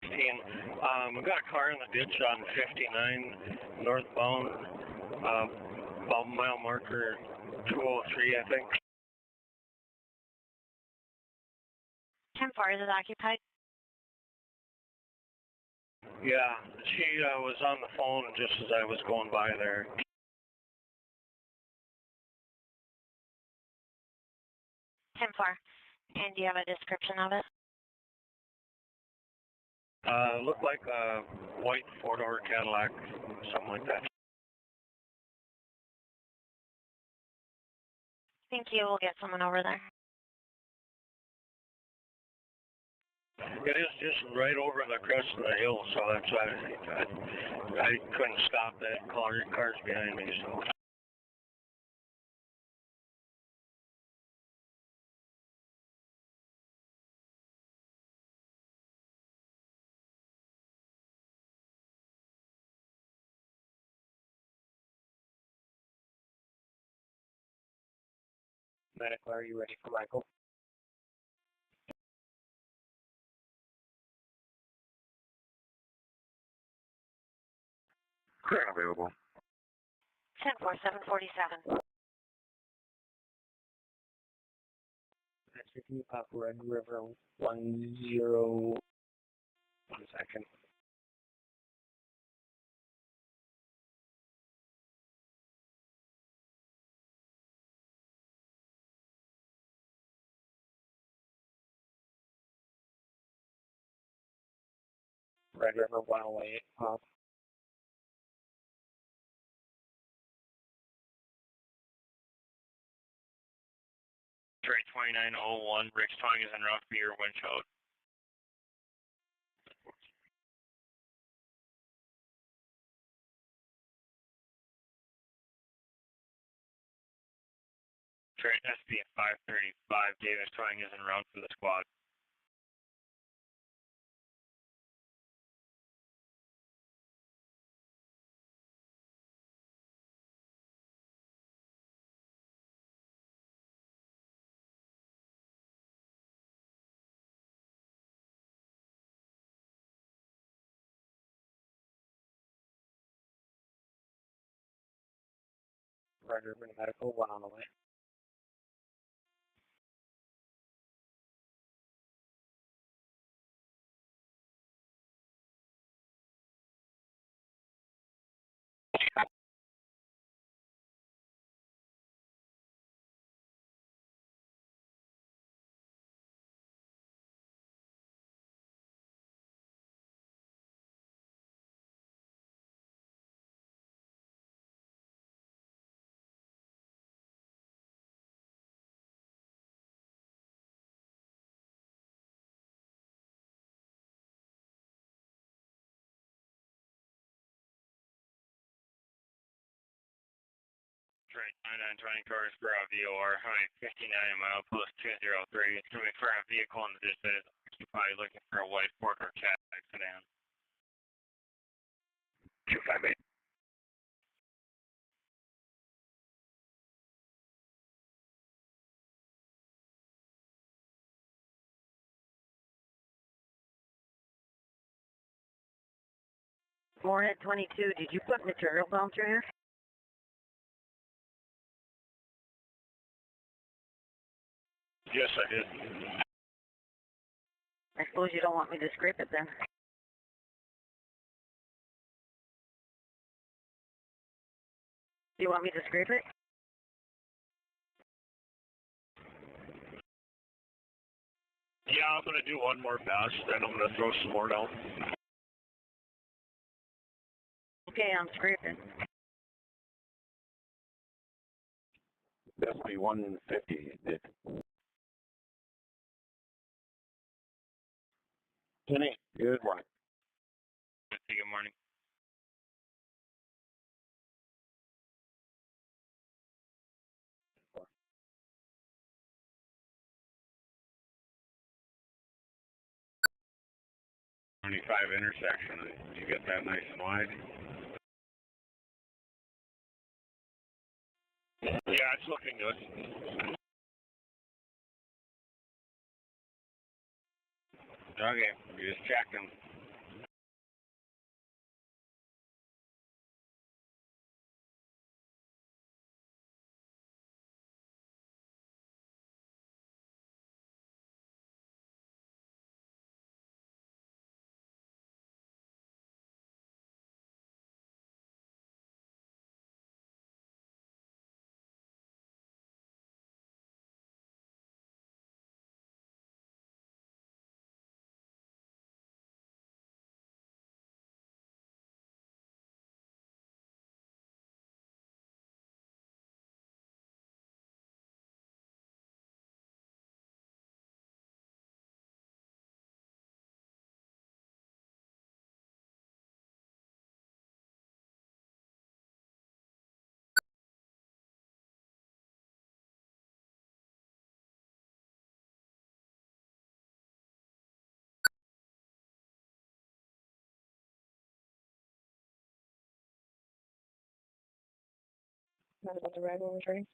15. We've got a car in the ditch on 59 northbound, about mile marker 203, I think. 10-4, is it occupied? Yeah, she was on the phone just as I was going by there. 10-4. And do you have a description of it? Looked like a white four-door Cadillac, something like that. Thank you. We'll get someone over there. It is just right over the crest of the hill, so that's why I couldn't stop that cars behind me, so. Medical, are you ready for Michael? Current available. 10-4, 747. Actually, can you pop Red River 10? 1 second. Red River 108, pop. Trade 2901, Rick's tongue is en route for your windshield. Trade SP 535, Davis tongue is en route for the squad. Red River Medical 1 on the way. Trade 9920 cars for a VOR, height 59 mile plus 203. It's coming for a vehicle in the distance, occupied looking for a white four-door Cadillac sedan. 258. Moorhead 22, did you put material down through here? Yes, I did. I suppose you don't want me to scrape it then. Do you want me to scrape it? Yeah, I'm going to do one more pass, then I'm going to throw some more down. Okay, I'm scraping. Must be 150, Dick. Kenny, good morning. Good morning. Intersection. Did you get that nice and wide? Yeah, it's looking good. Okay, just checking. Not about the red one returning.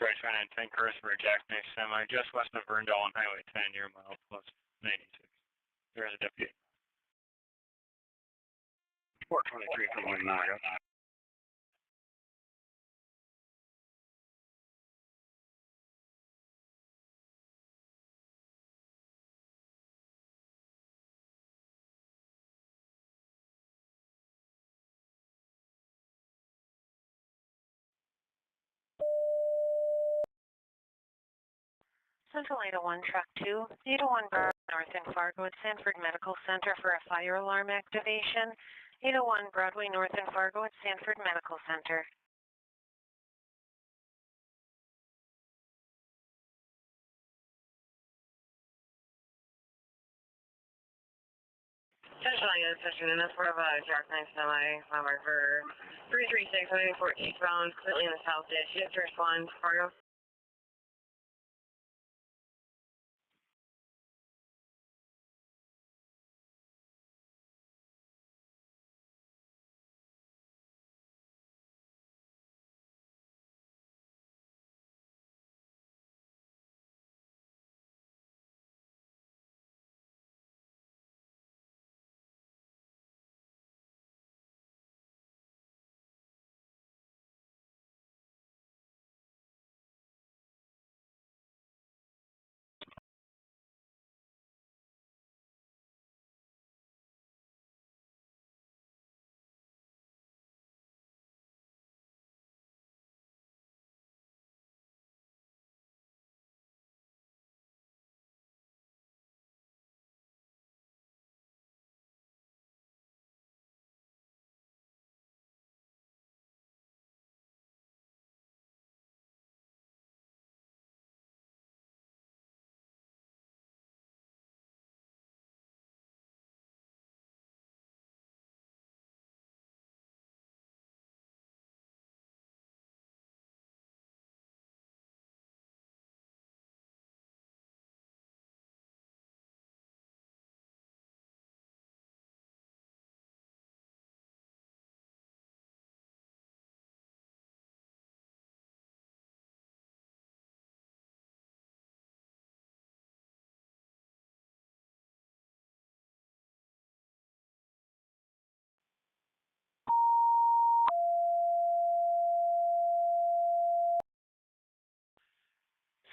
Try trying 10 cars for a jackknife semi just west of Verndale on Highway 10 near mile plus 96. There's a deputy. 423 from Winnaga. Central 801 Truck 2, 801 Broadway North in Fargo at Sanford Medical Center for a fire alarm activation. 801 Broadway North in Fargo at Sanford Medical Center. Central intersection in this part of a jackknife semi, for 336, 94 eastbound, completely in the south ditch. You have to respond, Fargo.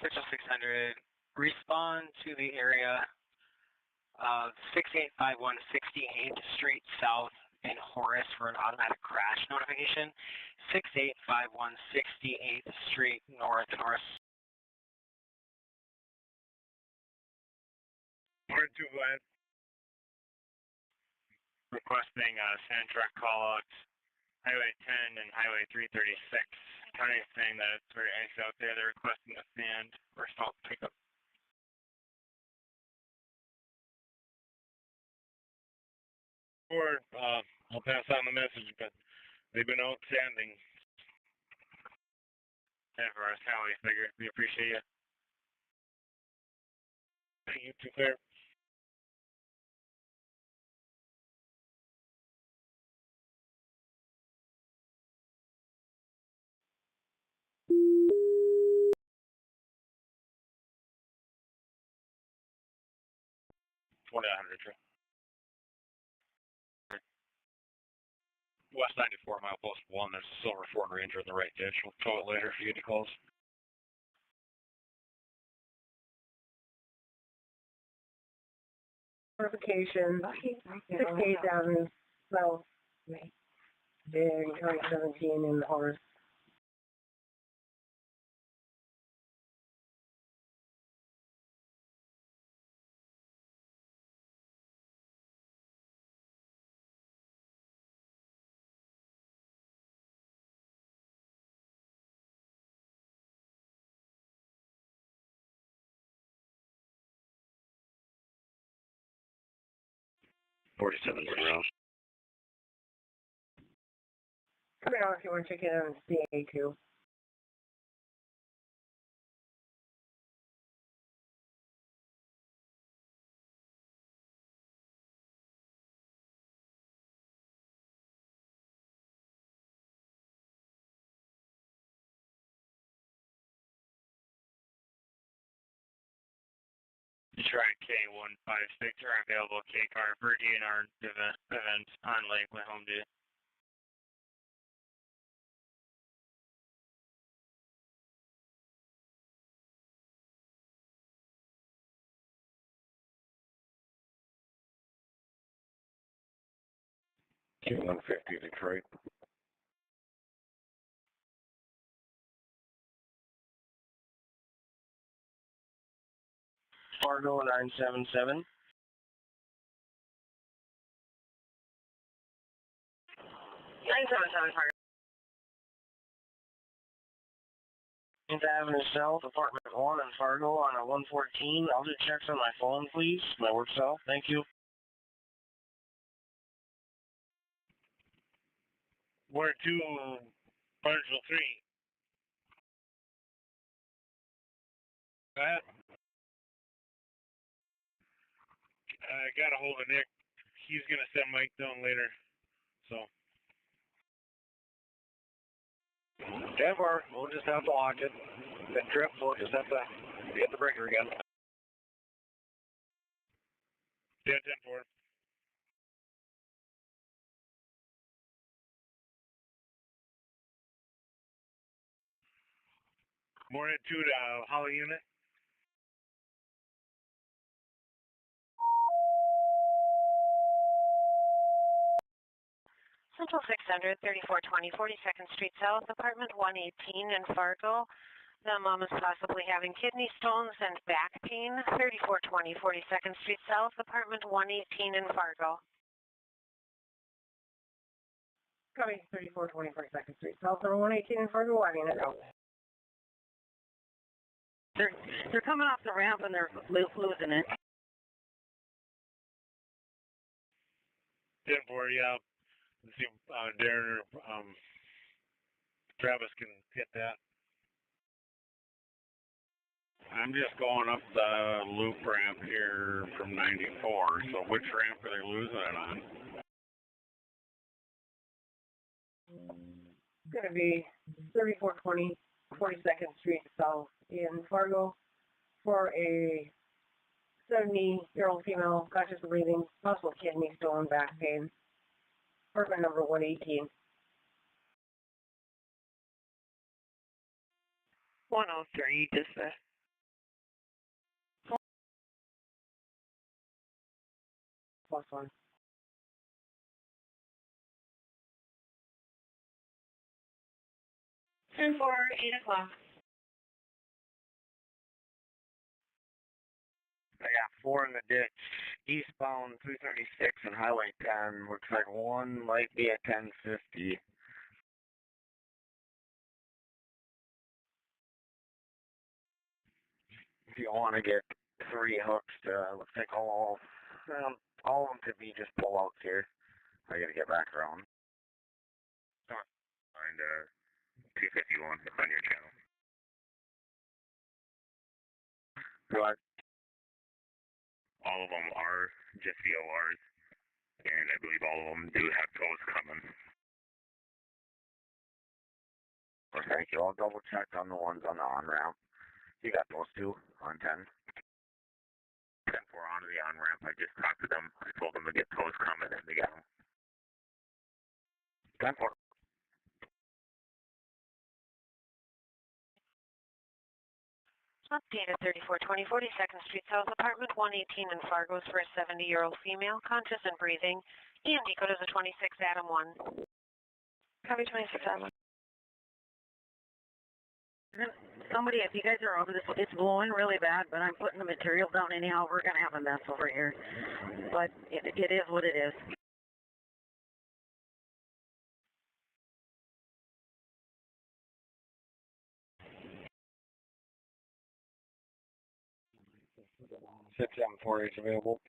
Central 600, respond to the area of 6851 68th Street South in Horace for an automatic crash notification. 6851 68th Street North in Horace. Part 2, go ahead. Requesting sand truck callouts, Highway 10 and Highway 336. County is saying that it's very ice out there. They're requesting a sand or salt pickup. Or, I'll pass on the message, but they've been outstanding. And for us, how we figure. We appreciate you. Thank you, too clear. West 94, mile post 1, there's a silver Ford Ranger in the right ditch. We'll tow it later if you get any calls. Notification, 68th Avenue South, in County 17 in Horace. Come out if you want to check it out on CA2. Detroit K156 are available. K-car for DNR event on Lakeland Home Day. K150 Detroit. Fargo 977. 977 Fargo. Avenue South, apartment 1 in Fargo on a 114. I'll do checks on my phone, please. My work cell. Thank you. Ward 2, Barnesville 3. Go ahead. I got a hold of Nick. He's going to send Mike down later. So. Denver, we'll just have to lock it. That trip, we'll just have to hit the breaker again. 10-10-4. Moorhead 2 to Holly unit. Central 600, 3420, 42nd Street South, apartment 118 in Fargo. The mom is possibly having kidney stones and back pain. 3420, 42nd Street South, apartment 118 in Fargo. Copy, 3420 42nd Street South, number 118 in Fargo, wagging it out. They're coming off the ramp and they're losing it. 10-4, yeah. Let's see if Darren or Travis can hit that. I'm just going up the loop ramp here from 94, so which ramp are they losing it on? It's going to be 3420 42nd Street South in Fargo for a 70-year-old female, conscious breathing, possible kidney stone, back pain. Apartment number 118. 103, dispatch. +1. And for 8 o'clock. I got 4 in the ditch, eastbound 336 and Highway 10. Looks like one might be a 1050. If you want to get 3 hooks to, looks like all of them could be just pullouts here. I gotta get back around. Find 251 on your channel. What? All of them are just VORs, and I believe all of them do have tows coming. Well, thank you. I'll double check on the ones on the on-ramp. You got those 2 on 10? 10-4 onto the on-ramp. I just talked to them. I told them to get tows coming, and they got them. 10-4. Updated 3420 42nd Street South, apartment 118 in Fargo is for a 70-year-old female, conscious and breathing. AMD code is a 26 Adam 1. Copy 26 Adam 1. Somebody, if you guys are over this, it's blowing really bad, but I'm putting the material down anyhow. We're going to have a mess over here. But it is what it is. Six M4H available.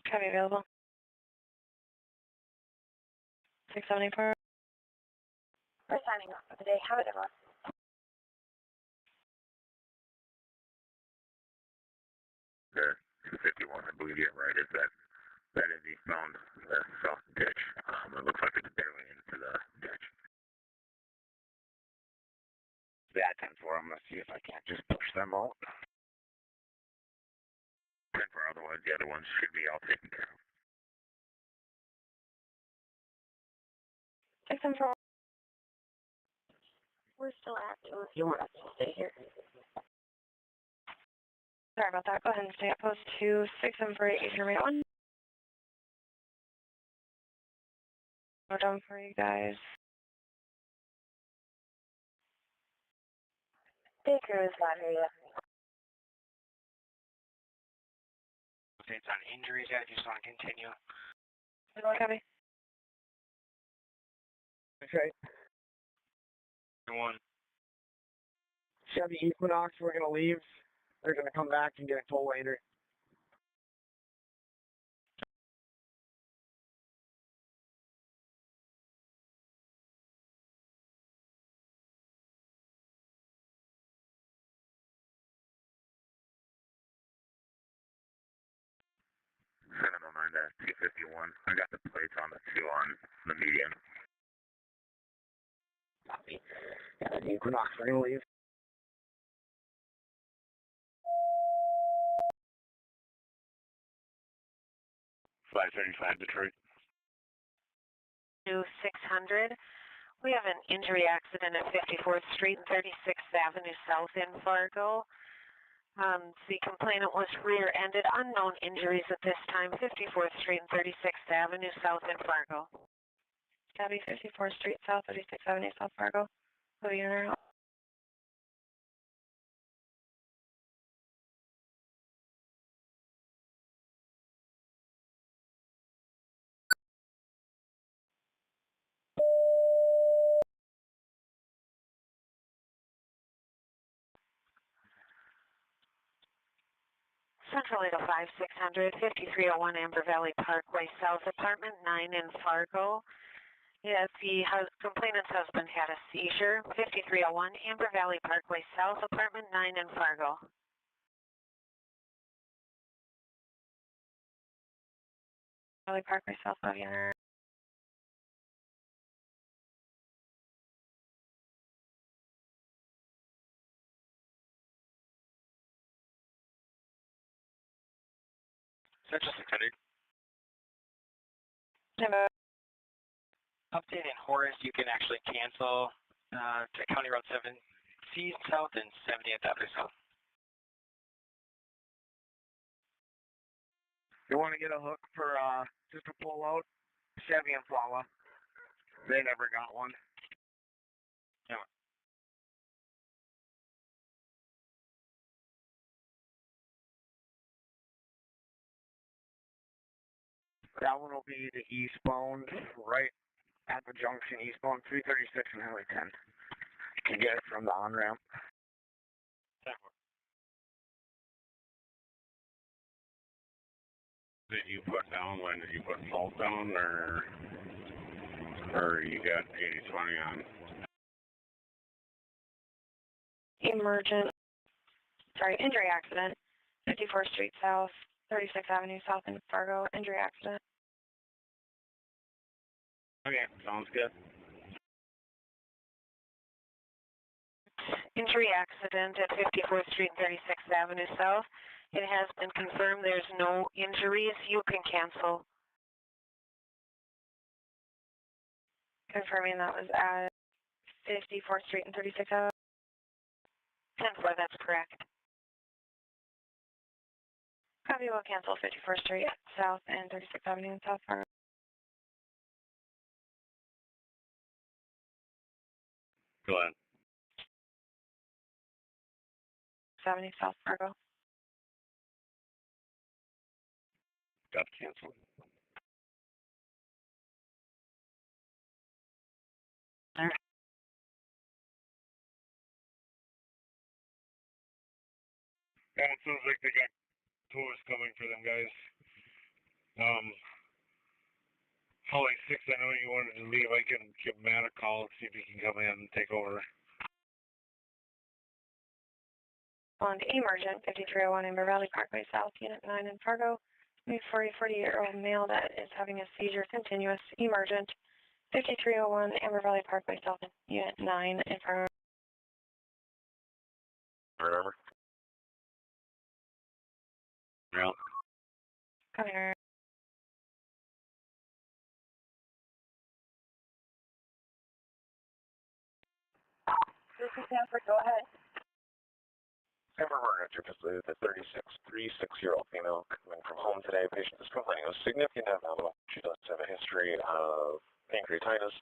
Copy available. 674. We're signing off for the day. Have a good one. The 251, I believe you're right, is that is eastbound the south ditch. It looks like it's barely into the ditch. Yeah, 10-4. I'm going to see if I can't just push them out. 10-4, otherwise the other ones should be all taken care of. 674. We're still active if you want us to stay here. Sorry about that. Go ahead and stay at post 2, 674, 8 remain on. Go down for you guys. Baker is not here yet. Updates on injuries yet? Just want to continue. Copy. Okay. 1. Chevy Equinox, we're going to leave. They're going to come back and get a tow later. Send them on that 251. I got the plates on the 2 on the median. Copy. Yeah, the Equinox, we're going to leave. Detroit. 600. We have an injury accident at 54th Street and 36th Avenue South in Fargo. The complainant was rear-ended. Unknown injuries at this time, 54th Street and 36th Avenue South in Fargo. Copy 54th Street South, 36th Avenue South Fargo. Go unit out. Central 805 600, 5301 Amber Valley Parkway South, apartment 9 in Fargo. Yes, the complainant's husband had a seizure. 5301 Amber Valley Parkway South, apartment 9 in Fargo. Valley Parkway South, go unit. Central 600. Hello. Update in Horace, you can actually cancel to County Road 7C South and 70th Avenue South. You want to get a hook for just a pull out? Chevy and Flala. They never got one. Yeah. That one will be the eastbound, right at the junction, eastbound 336 and Highway 10. You can get it from the on-ramp. Did you put down, when did you put salt down, or you got 80/20 on? Injury accident, 54th Street South, 36th Avenue South in Fargo, injury accident. Okay, sounds good. Injury accident at 54th Street, 36th Avenue South. It has been confirmed there's no injuries. You can cancel. Confirming that was at 54th Street and 36th Avenue. 10-4, that's correct. Copy, will cancel 54th Street South and 36th Avenue in South Fargo. Go ahead. Avenue South Fargo. Got canceled. Yeah, it sounds like they got tours coming for them guys. Holly 6, I know you wanted to leave. I can give Matt a call and see if he can come in and take over. On emergent, 5301 Amber Valley Parkway South, Unit 9 in Fargo. For a 40-year-old male that is having a seizure, continuous, emergent, 5301 Amber Valley Parkway South, Unit 9 in Fargo. Remember? Yeah. Come here. This is Stanford, go ahead. Amber Murder, facility with a 36,360-year-old female coming from home today. Patient is complaining of significant abdominal. She does have a history of pancreatitis.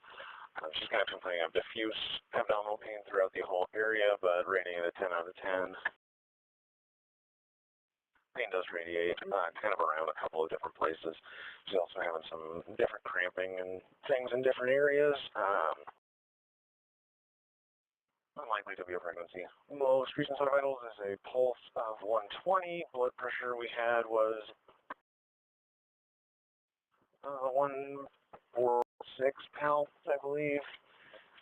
She's kind of complaining of diffuse abdominal pain throughout the whole area, but rating it a 10 out of 10. Pain does radiate kind of around a couple of different places. She's also having some different cramping and things in different areas. Unlikely to be a pregnancy. Most recent set of vitals is a pulse of 120. Blood pressure we had was 146 pals, I believe.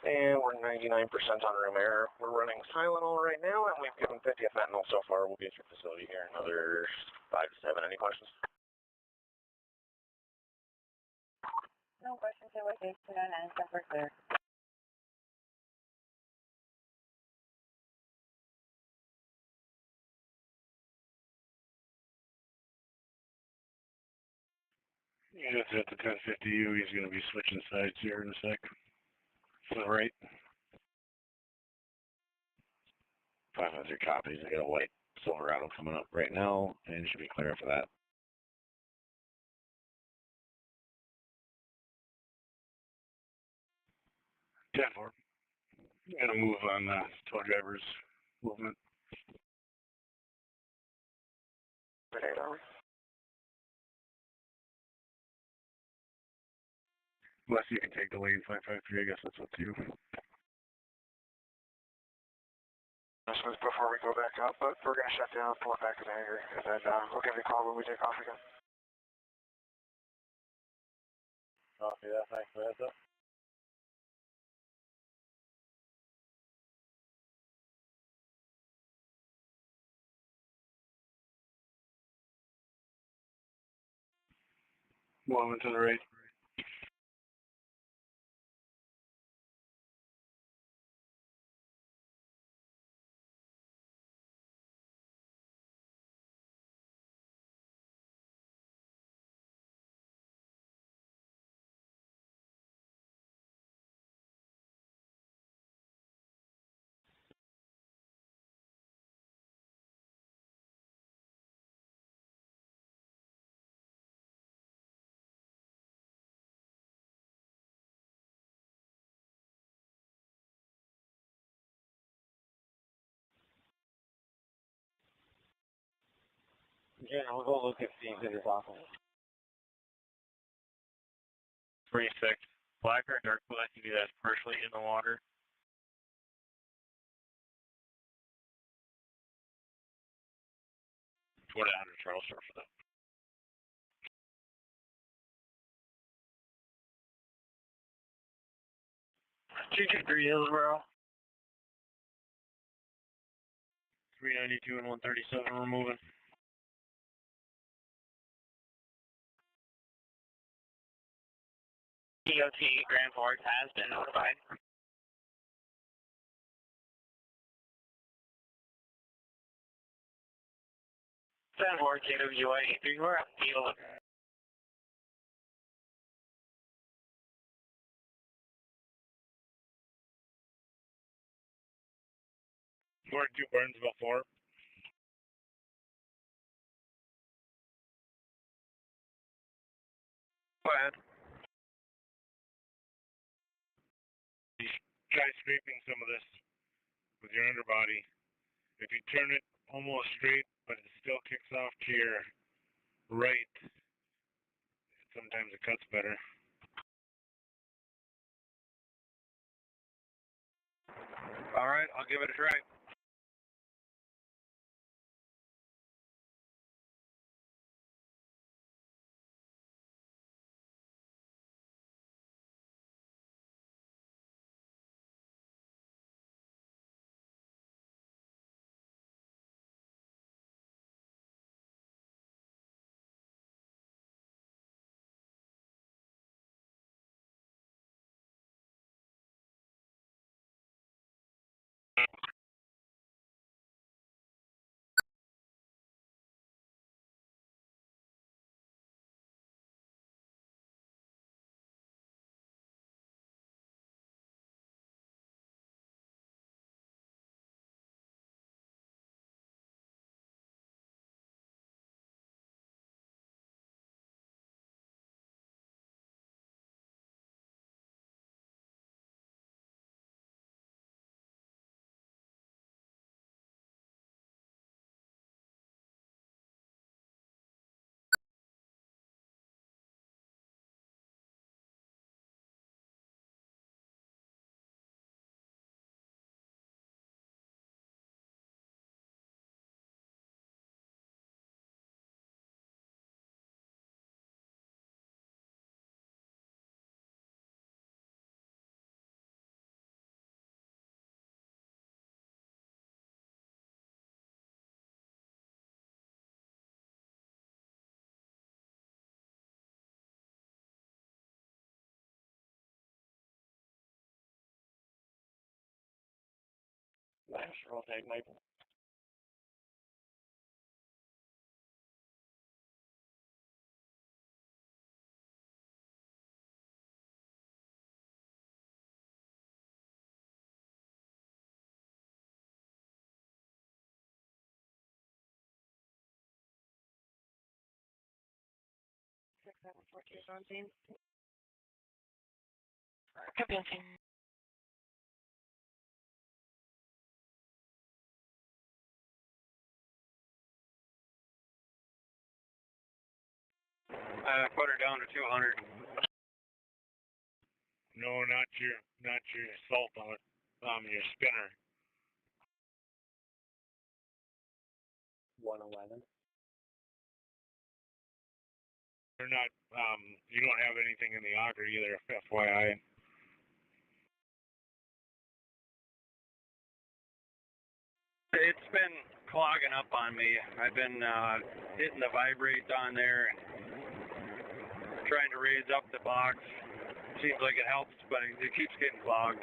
And we're 99% on room air. We're running Tylenol right now, and we've given 50 of fentanyl so far. We'll be at your facility here in another 5 to 7. Any questions? No questions. I would take 299 for clear. Yeah, it's at the 1050U. He's going to be switching sides here in a sec. To the right. 500 copies. I got a white Silverado coming up right now, and should be clear for that. Yeah, I'm going to move on tow driver's movement. Unless you can take the lane 553, I guess that's up to you. This was before we go back up, but we're going to shut down, pull it back to Niagara, and then we'll give you a call when we take off again. Copy that, thanks for the heads up. Moving to the right. Yeah, we'll go look if he's in his office. 36. Black or dark blue SUV that's partially in the water. What 100 Charles start for that? 223 Hillsboro. 392 and 137, we're moving. DOT Grand Forks has been notified. Grand Forks, KWA 83, we're up. Deal. We're 2 Burnsville 4. Go ahead. Try scraping some of this with your underbody. If you turn it almost straight, but it still kicks off to your right, sometimes it cuts better. All right, I'll give it a try. National Tag Maple. On scene. Copy on scene. Put her down to 200. No, not your salt on your spinner. 111. They're not, you don't have anything in the auger either, FYI. It's been clogging up on me. I've been hitting the vibrate on there and trying to raise up the box. Seems like it helps, but it keeps getting clogged.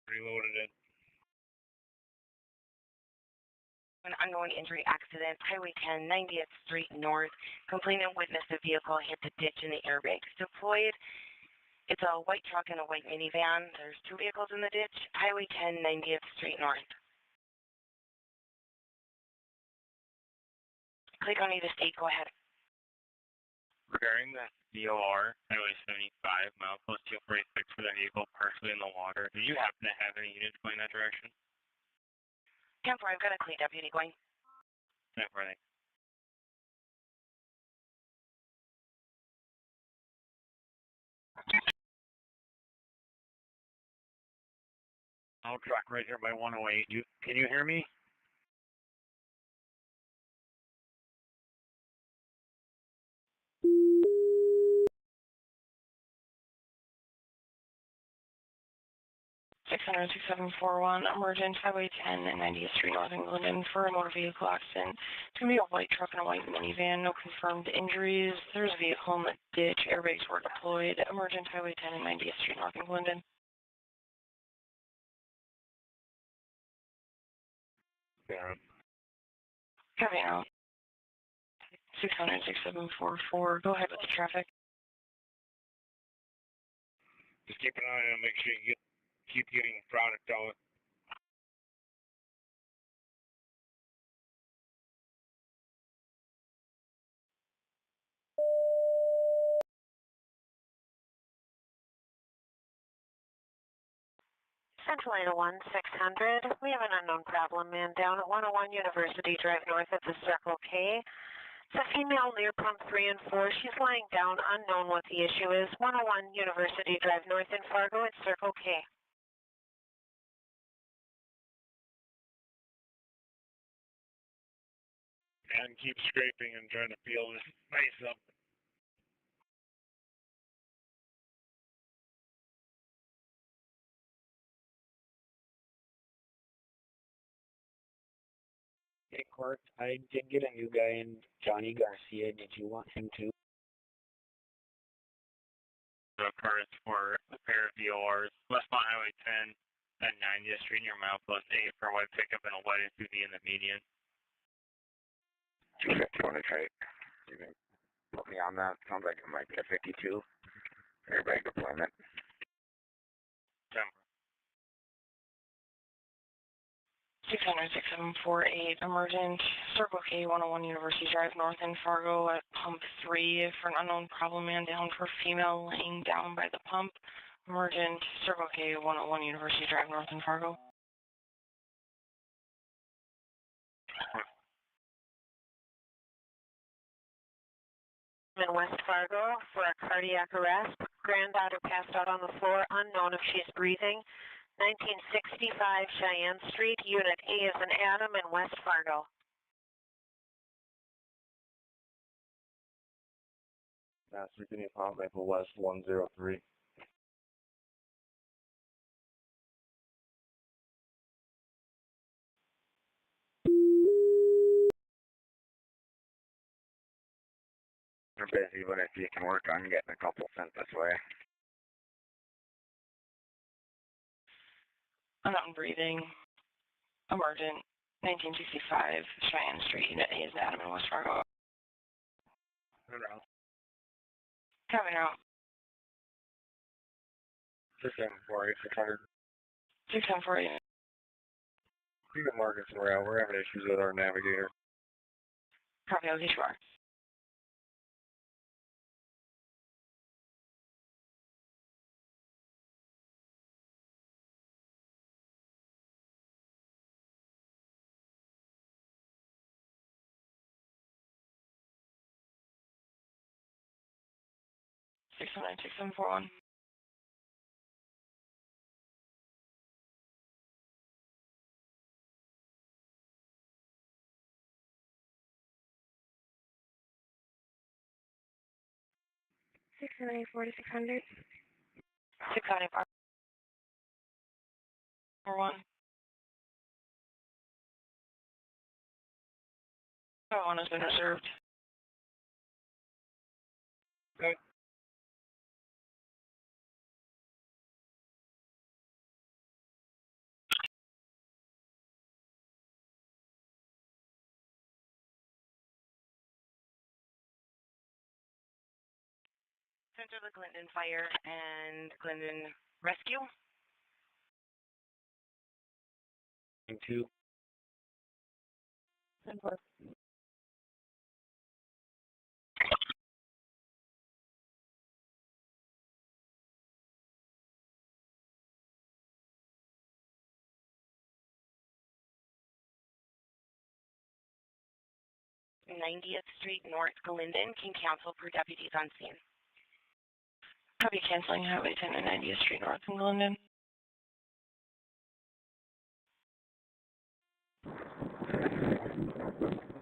Reloaded it. An ongoing injury accident, Highway 10, 90th Street North. Complainant witnessed a vehicle hit the ditch and the airbags deployed. It's a white truck and a white minivan. There's 2 vehicles in the ditch. Highway 10, 90th Street North. Click on either state, go ahead. Repairing the DOR, Highway 75, milepost 246 for the vehicle partially in the water. Do you happen to have any units going that direction? 10-4, I've got a clean deputy going. 10-4, thanks. I'll track right here by 108. Can you hear me? (600) 6741, emergent, Highway 10 and 90th Street, North England, for a motor vehicle accident. It's going to be a white truck and a white minivan, no confirmed injuries. There's a vehicle in the ditch, airbags were deployed. Emergent, Highway 10 and 90th Street, North England. Yeah. Copy out. 600 6744, go ahead with the traffic. Just keep an eye on it, make sure you keep getting product out. Central 801, 600. We have an unknown problem man down at 101 University Drive North at the Circle K. It's a female near pump 3 and 4. She's lying down, unknown what the issue is. 101 University Drive North in Fargo at Circle K. And keep scraping and trying to peel this ice up. Hey, Court, I did get a new guy in, Johnny Garcia. Did you want him too? The car is for a pair of DORs, westbound Highway 10 at 90th Street near milepost 8 for a white pickup and a white SUV in the median. 251 to try. You can put me on that. Sounds like it might be a 52. Airbag deployment. 600 6748, emergent, Circle K, 101 University Drive North in Fargo at pump 3 for an unknown problem man down for female laying down by the pump. Emergent, Circle K, 101 University Drive North in Fargo. In West Fargo for a cardiac arrest. Granddaughter passed out on the floor, unknown if she's breathing. 1965 Cheyenne Street, Unit A is an Adam in West Fargo. Virginia Pump, Maple West 103. We're busy, but if you can work on getting a couple sent this way. Unknown breathing, emergent, 1965 Cheyenne Street, Unit A is Adam in West Fargo. Coming out. 648, 600. 648. You can mark us around. We're having issues with our navigator. Copy, I'll get you are. Six 6741. Six 600. 675. 41. That one has been reserved. Okay. Center the Glendon Fire and Glendon Rescue. 2. 10-4. 90th Street North, Galinden, can cancel per deputies on scene. Copy, canceling Highway 10 and 90th Street North in Galinden.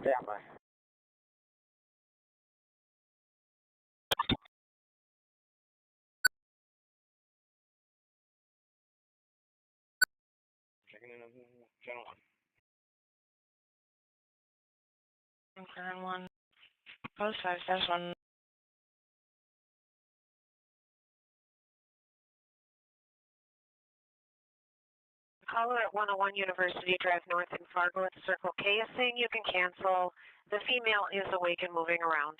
Yeah, bye. Checking in on channel 1. Clearing 1. Post 5-1. Caller at 101 University Drive North in Fargo at the Circle K is saying you can cancel. The female is awake and moving around.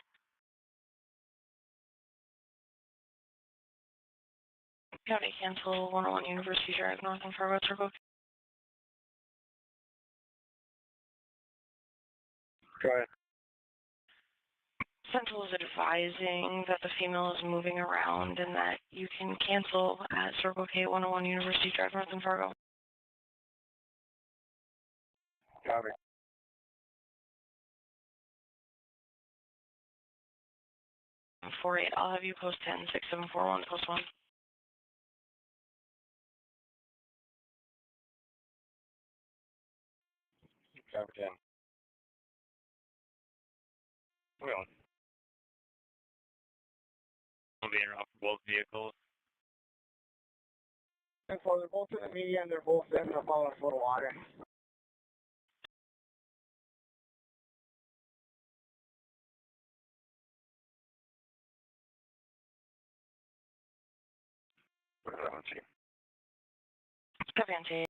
Copy, cancel 101 University Drive North in Fargo at Circle K. Go ahead. Central is advising that the female is moving around and that you can cancel at Circle K 101 University Drive North in Fargo. Copy. I'll have you post 10, 6741, post 1. Copy 10. We're on. Will be interrupted both vehicles. And so they're both in the median, they're both in about a foot of water. Copy on tape.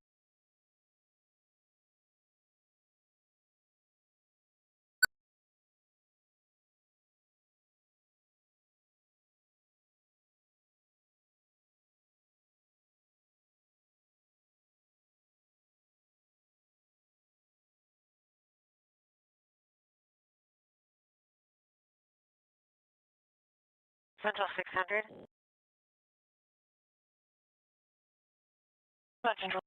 Central 600. Central.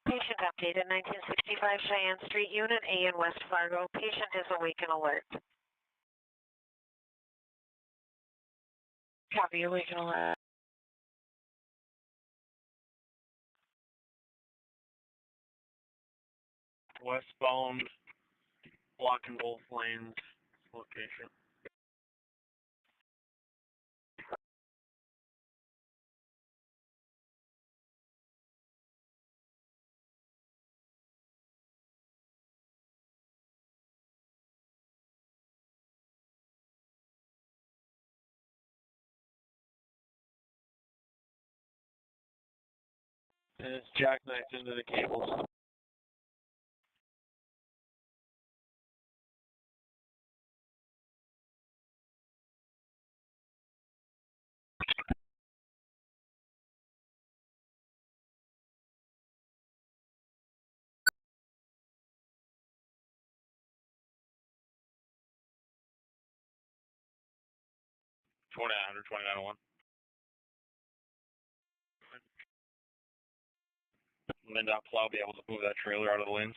Patient update at 1965 Cheyenne Street, Unit A in West Fargo. Patient is awake and alert. Copy, awake and alert. Westbound, blocking both lanes, location. And it's jackknifed into the cables. $2,900, $2,901. MnDOT plow be able to move that trailer out of the lanes.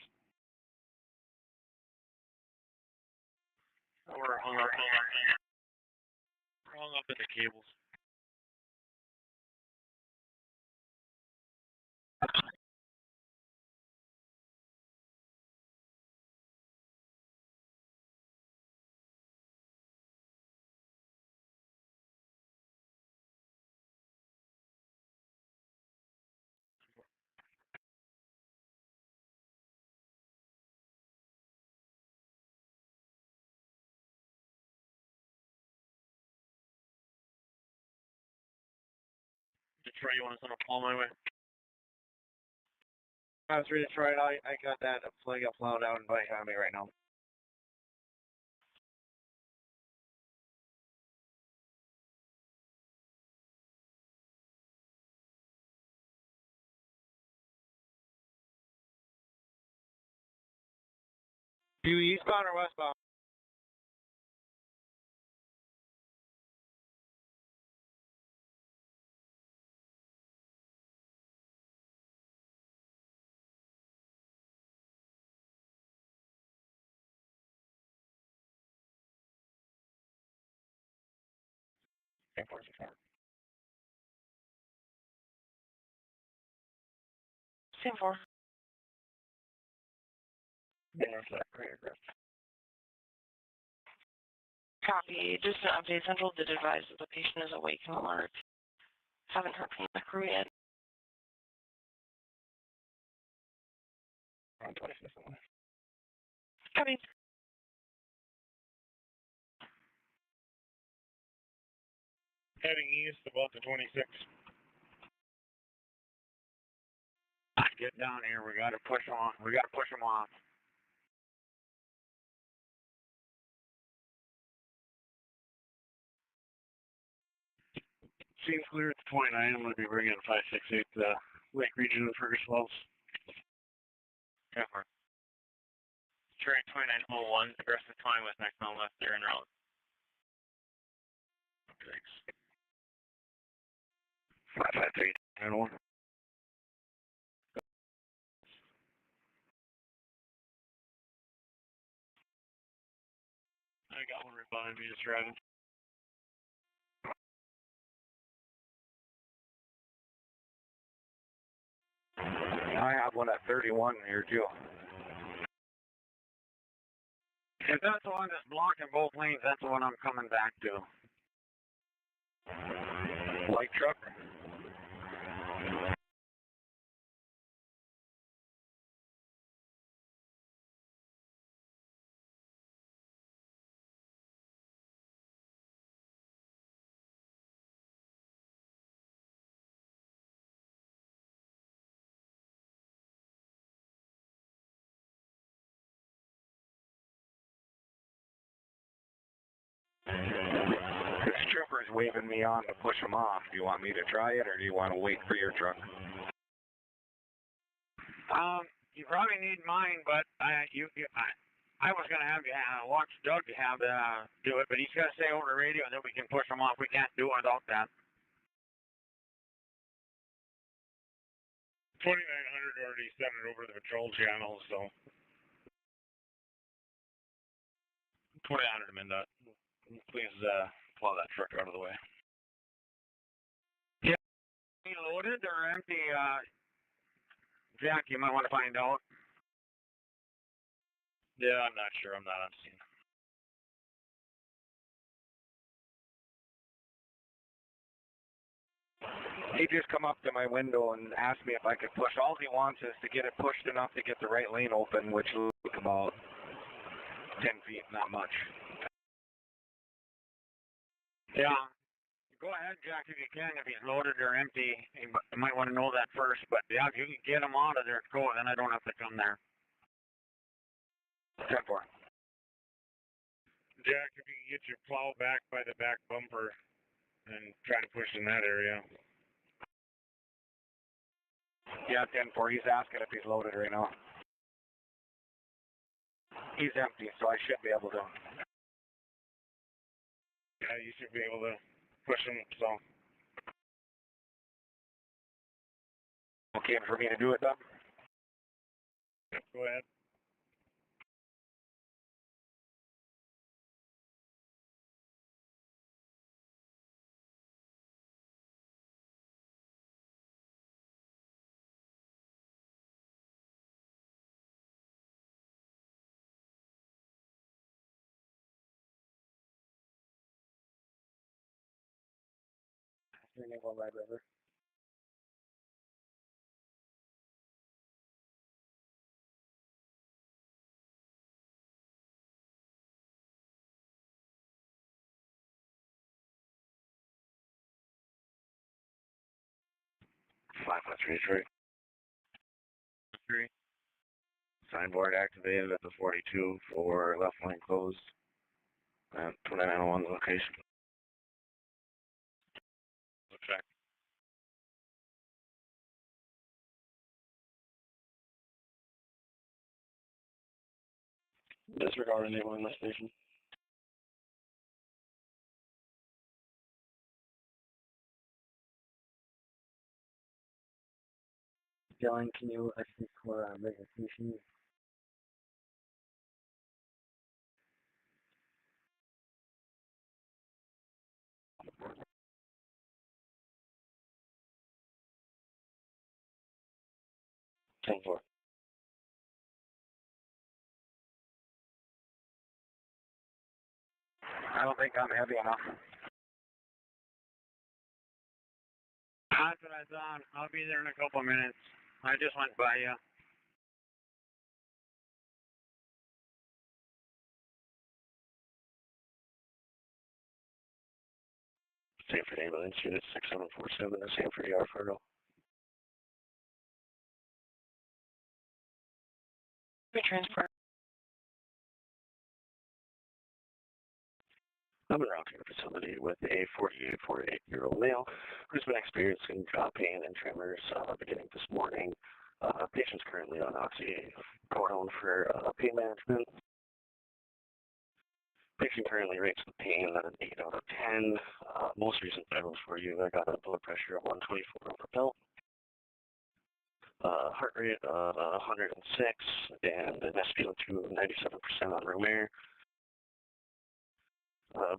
We're hung up in the cables. Detroit, you want to send a plow my way? I was ready to try it. I got that flag up plowed out and bike on me right now. You eastbound or westbound? Sim 4. Copy. Just an update. Central did advise that the patient is awake and alert. Haven't heard from the crew yet. Copy. Heading east about the 26. Get down here. We got to push on. We got to push them off. Seems clear at the 29. I'm going to be bringing 568 Lake Region and Fergus Wells. Yeah, Train 2901, aggressive 20 with next on left there en route. Thanks. 553 and 1. I got one right behind me just driving. I have one at 31 here too. If that's the one that's blocking both lanes, that's the one I'm coming back to. Light truck. This trooper is waving me on to push him off. Do you want me to try it, or do you want to wait for your truck? You probably need mine, but I was going to have you watch Doug have do it, but he's got to stay over the radio, and then we can push him off. We can't do it without that. 2900 already sent it over the patrol channel, so. 2900 MnDOT. Please plow that truck out of the way. Yeah, loaded or empty, Jack, you might want to find out. Yeah, I'm not sure. I'm not on scene. He just come up to my window and asked me if I could push. All he wants is to get it pushed enough to get the right lane open, which will take about 10 feet, not much. Yeah. Go ahead, Jack, if you can. If he's loaded or empty, you might want to know that first. But yeah, if you can get him out of there, go, then I don't have to come there. 10-4. Jack, if you can get your plow back by the back bumper and try to push in that area. Yeah, 10-4. He's asking if he's loaded right now. He's empty, so I should be able to. Yeah, you should be able to push him, so. Okay for me to do it, Doug? Yep, go ahead. Red River. Detroit. 3. Signboard activated at the 42 for left lane closed at 2901 location. Check. Disregard enabling the station. Dylan, can you assist for registration? 10-4. I don't think I'm heavy enough. That's what I thought. I'll be there in a couple of minutes. I just went by you. Sanford Ambulance Unit 6747, the Sanford ER Fargo. Transfer. I'm in a facility with a 48-year-old male who's been experiencing jaw pain and tremors beginning this morning. Patient's currently on oxycodone for pain management. Patient currently rates the pain at an 8 out of 10. Most recent vitals for you, I got a blood pressure of 124 over belt, heart rate of 106, and an SpO2 of 97% on room air.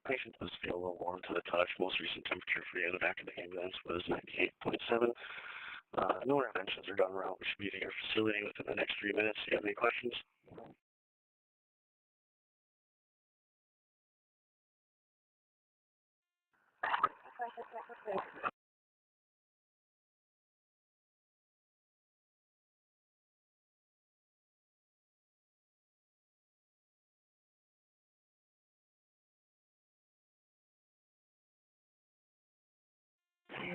Patient does feel a little warm to the touch. Most recent temperature for you in the back of the ambulance was 98.7. No interventions are done around. We should be at your facility within the next 3 minutes. Do you have any questions?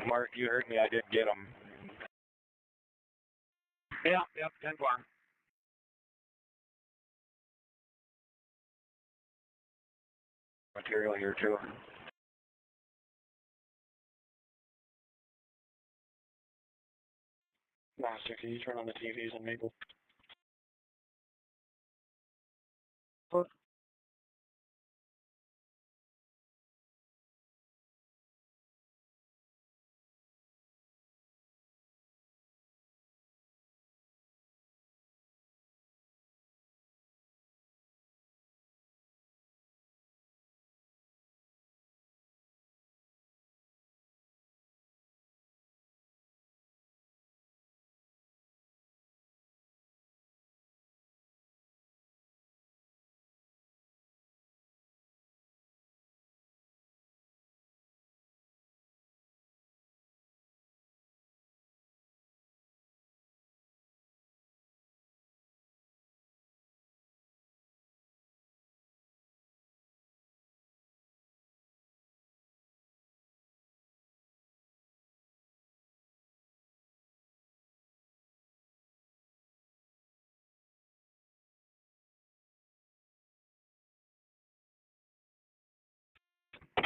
Mark, you heard me. I did get him. Yep, 10-4. Material here too. Master, can you turn on the TVs and Maple?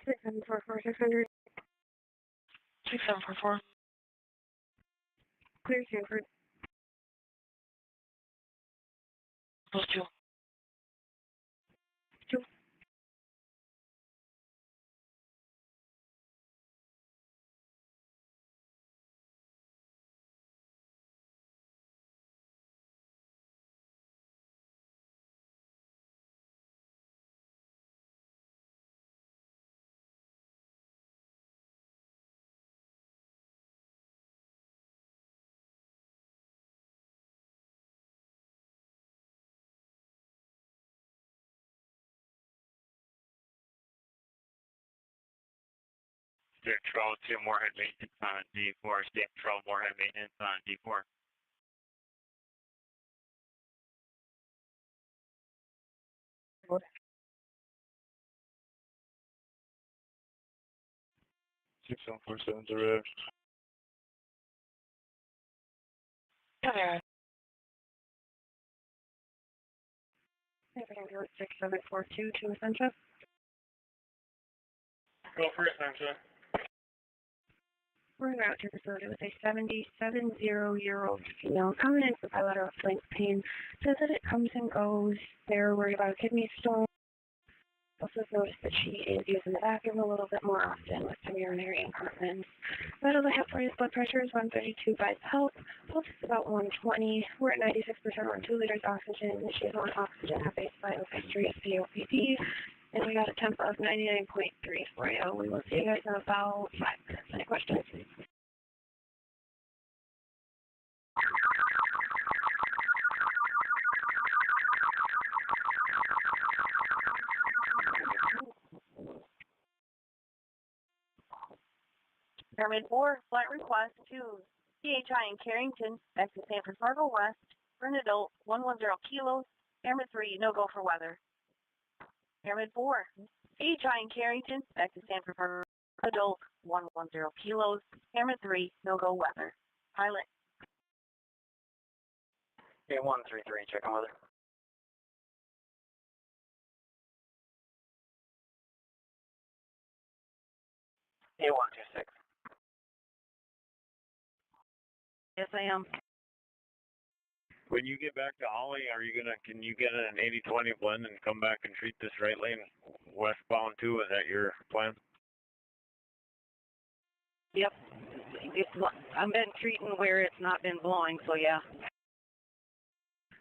Six 600. 6744. Clear Sanford. Those two. Two. State Patrol to Moorhead Maintenance on D4. State Patrol Moorhead Maintenance on D4. What? 6747 direct. Okay. 6742 to Essentia. Go for it, Essentia. We're en route to the facility with a 77-year-old female coming in for bilateral flank pain. Says that it comes and goes. They're worried about a kidney stone. Also noticed that she is using the bathroom a little bit more often with some urinary incontinence. Vitals I have for you, blood pressure is 132 by pulse. Pulse is about 120. We're at 96%, on 2 liters oxygen. She is on oxygen, have a vital history of COPD. And we got a temp of 99.3 for you. We will see you guys in about 5 minutes. Any questions? Airman 4, flight request to CHI in Carrington, back to Sanford Fargo West, for an adult, 110 kilos. Airman 3, no go for weather. Airman 4, CHI in Carrington, back to Sanford Fargo, adult, 110 kilos. Airman 3, no go weather. Pilot. A133, check on weather. A126. Yes, I am. When you get back to Ollie, can you get an 80-20 blend and come back and treat this right lane westbound too? Is that your plan? Yep. I've been treating where it's not been blowing, so yeah.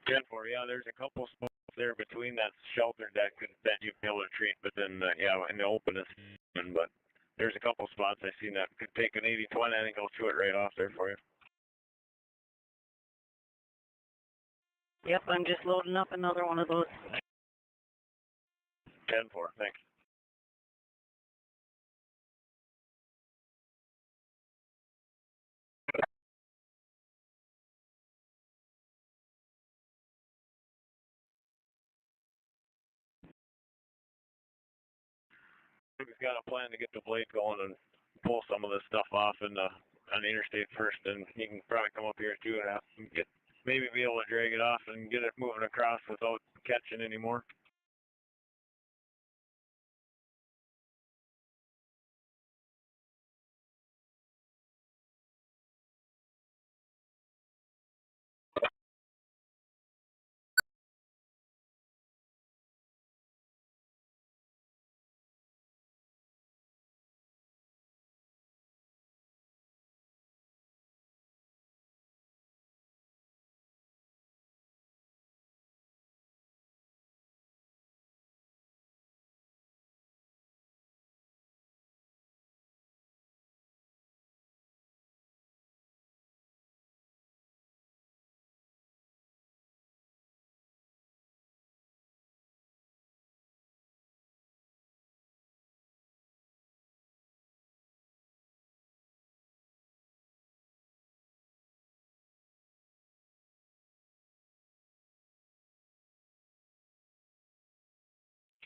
10-4, yeah, there's a couple spots there between that shelter that you'd be able to treat, but then, yeah, in the open it's but there's a couple spots I've seen that could take an 80-20, I think I'll chew it right off there for you. Yep, I'm just loading up another one of those. 10-4, thanks. We've got a plan to get the blade going and pull some of this stuff off on the interstate first, and you can probably come up here too and maybe be able to drag it off and get it moving across without catching anymore.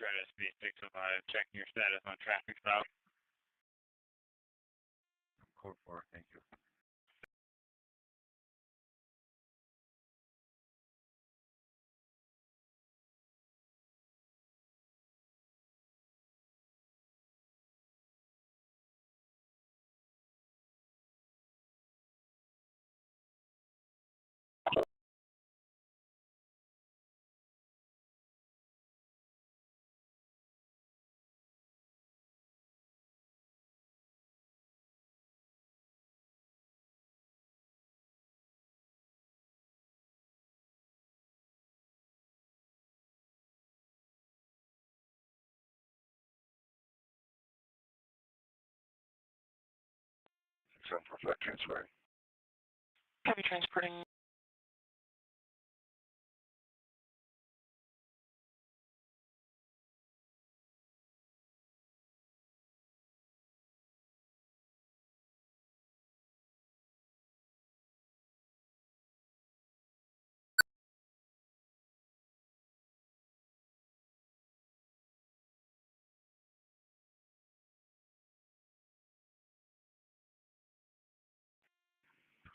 Try to speed 605, checking your status on traffic stop. Code 4, thank you. Central Flight Transfer. Copy transporting.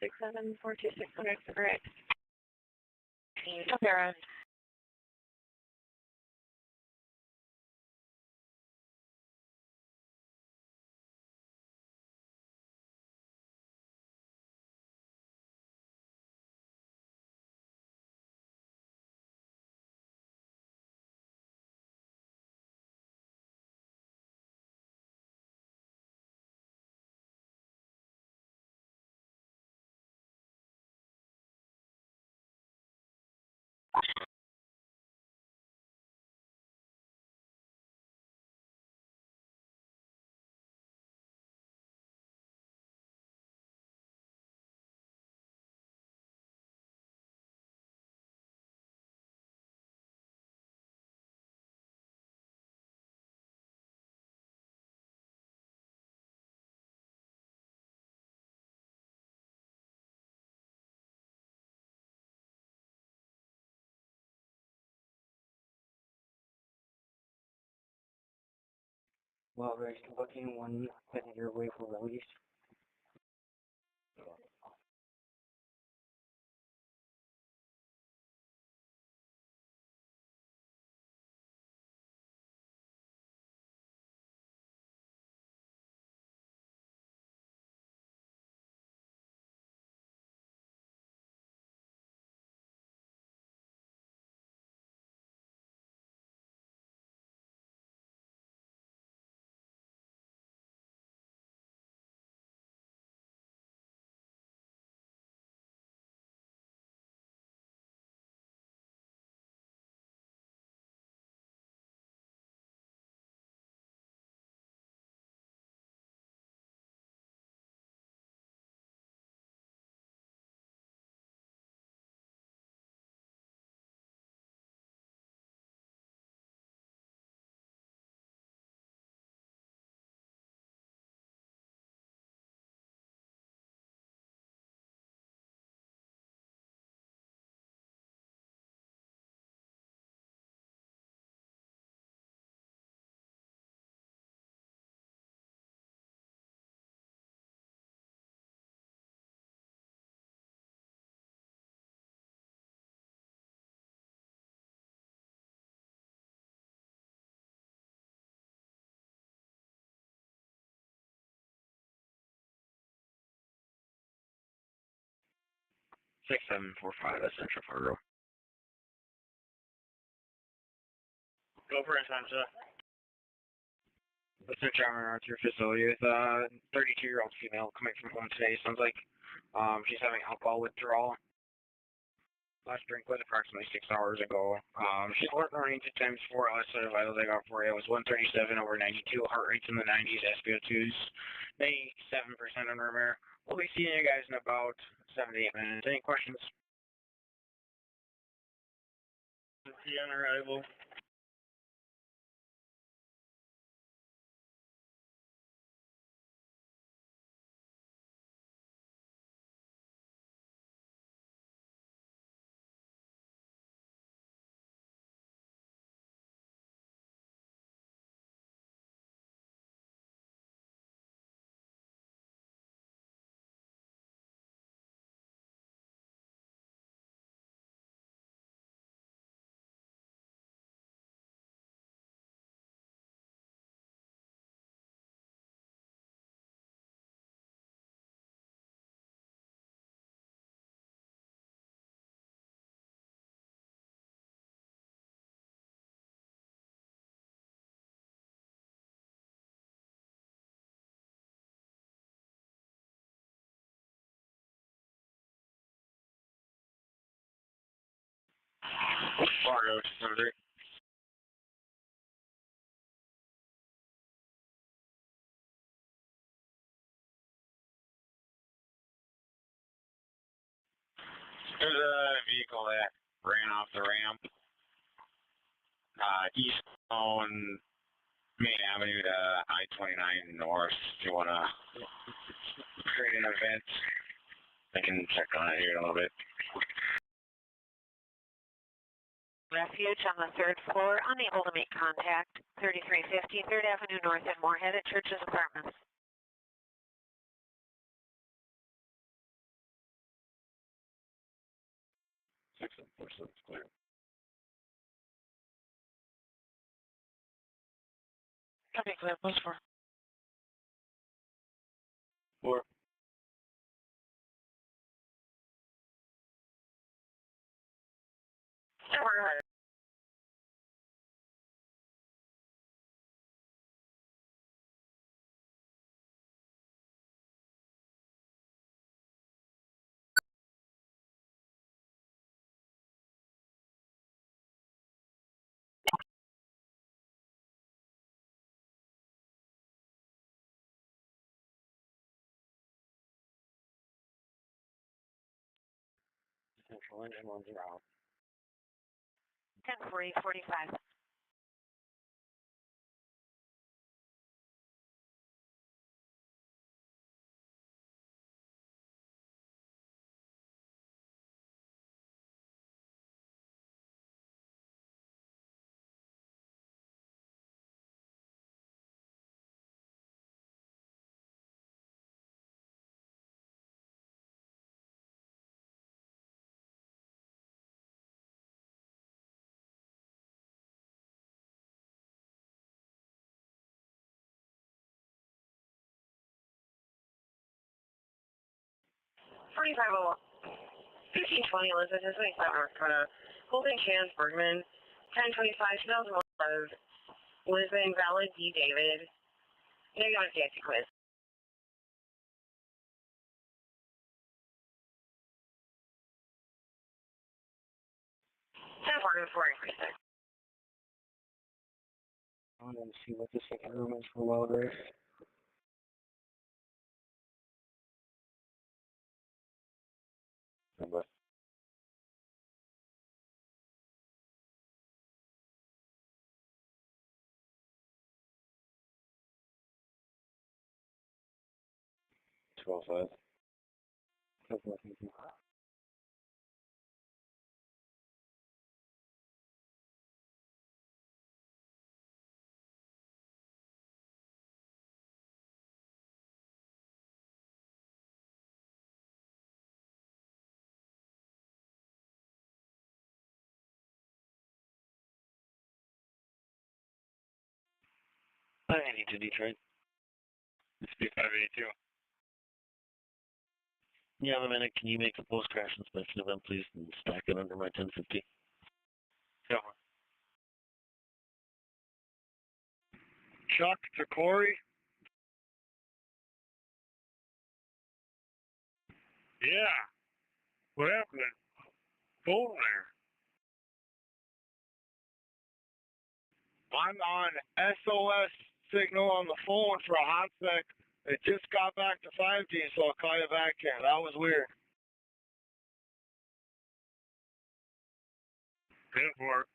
Six 7 4 2 6 correct. Copy around. Well, there's looking one headed your way for release. Six 745, that's Central Fargo. Go for it, Sansa. Let's search our to your facility with a 32-year-old female coming from home today. Sounds like she's having alcohol withdrawal. Last drink was approximately 6 hours ago. She's running 2 times 4 us, so the vitals I got for you was 137 over 92, heart rate's in the 90s, SpO2's 97% on her mirror. We'll be seeing you guys in about 7 to 8 minutes. Any questions? See you on arrival. Fargo, 603. There's a vehicle that ran off the ramp, east on Main Avenue to I-29 North. Do you want to create an event? I can check on it here in a little bit. Refuge on the 3rd floor, unable to make contact. 3350 3rd Avenue North in Moorhead at Church's Apartments. Clear. Copy, clear, post 4. 4. Central engine 10. 10:45. 1520, Elizabeth, 25 North Dakota. Holding Chance Bergman, 1025, 2011. Lisbon, Valid D. David. Negative taxi quiz. 1044 increase there. I want to see what the second room is for load race. Number. $12.05. I need to Detroit. SP582. Yeah, a minute. Can you make a post-crash inspection event, please, and stack it under my 1050? Yeah. Chuck to Corey. Yeah. What happened? Phone there. I'm on SOS signal on the phone for a hot sec. It just got back to 5G, so I'll call you back here. That was weird. Good work.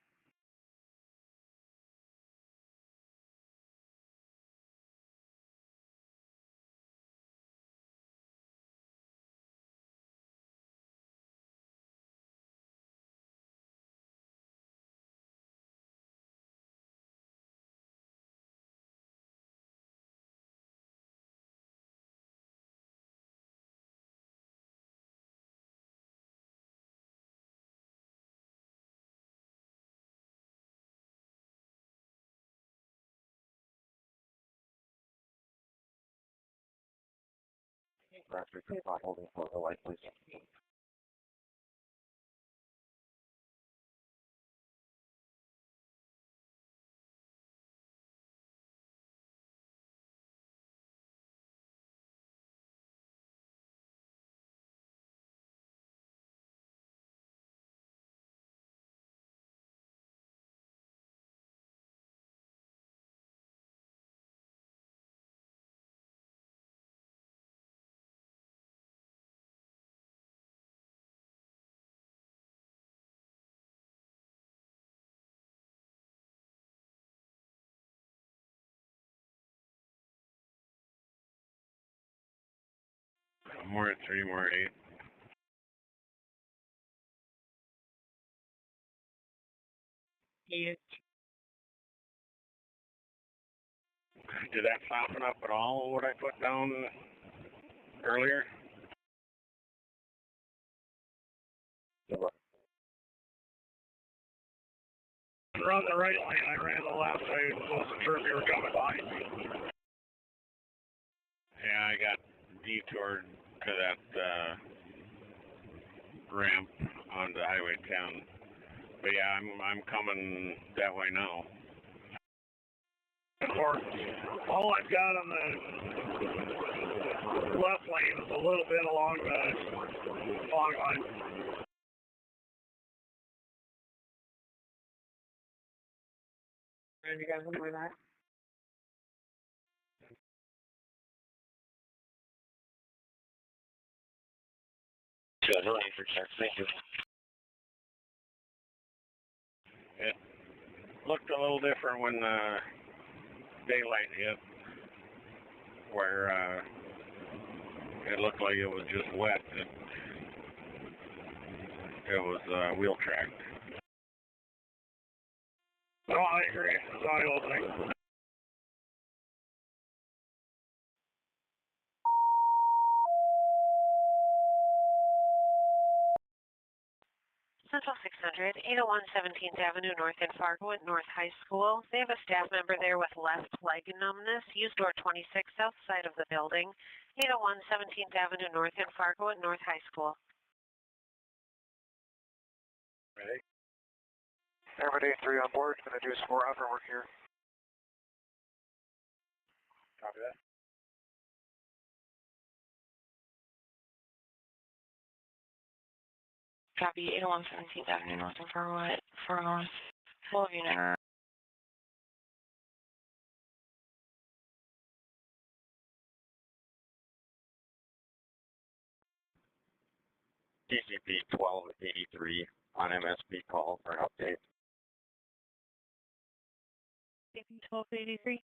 Raptor, not holding for the light, please. More at 3, more at 8. Did that soften up at all, what I put down earlier? You're on the right lane. I ran the left. I wasn't sure if you were coming behind me. Yeah, I got detoured to that ramp onto Highway 10. But yeah, I'm coming that way now. Or all I've got on the left lane is a little bit along the fog line. And you guys want to do that? Sure, no need for check. Thank you. It looked a little different when daylight hit, where it looked like it was just wet. It was wheel tracked. Oh, I agree. It's eye-opening. Central 6 801 17th Avenue North in Fargo at North High School. They have a staff member there with left leg numbness. Use door 26 south side of the building. 801 17th Avenue North in Fargo at North High School. Ready? Everybody 3 on board. Going to do some more upper work here. Copy that. Copy 801 17th Avenue North in Fargo at Fargo North. Full unit. TCP 1283 on MSP call for an update. TCP 1283.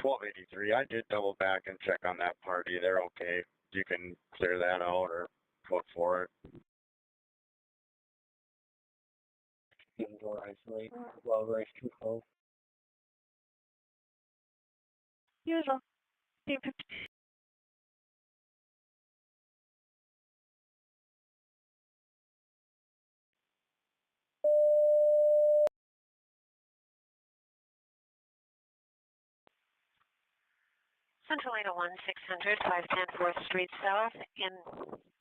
1283, I did double back and check on that party. They're okay. You can clear that out or look for it. Indoor isolate. Well, race control. Usual. Central 801 600 510 4th Street South in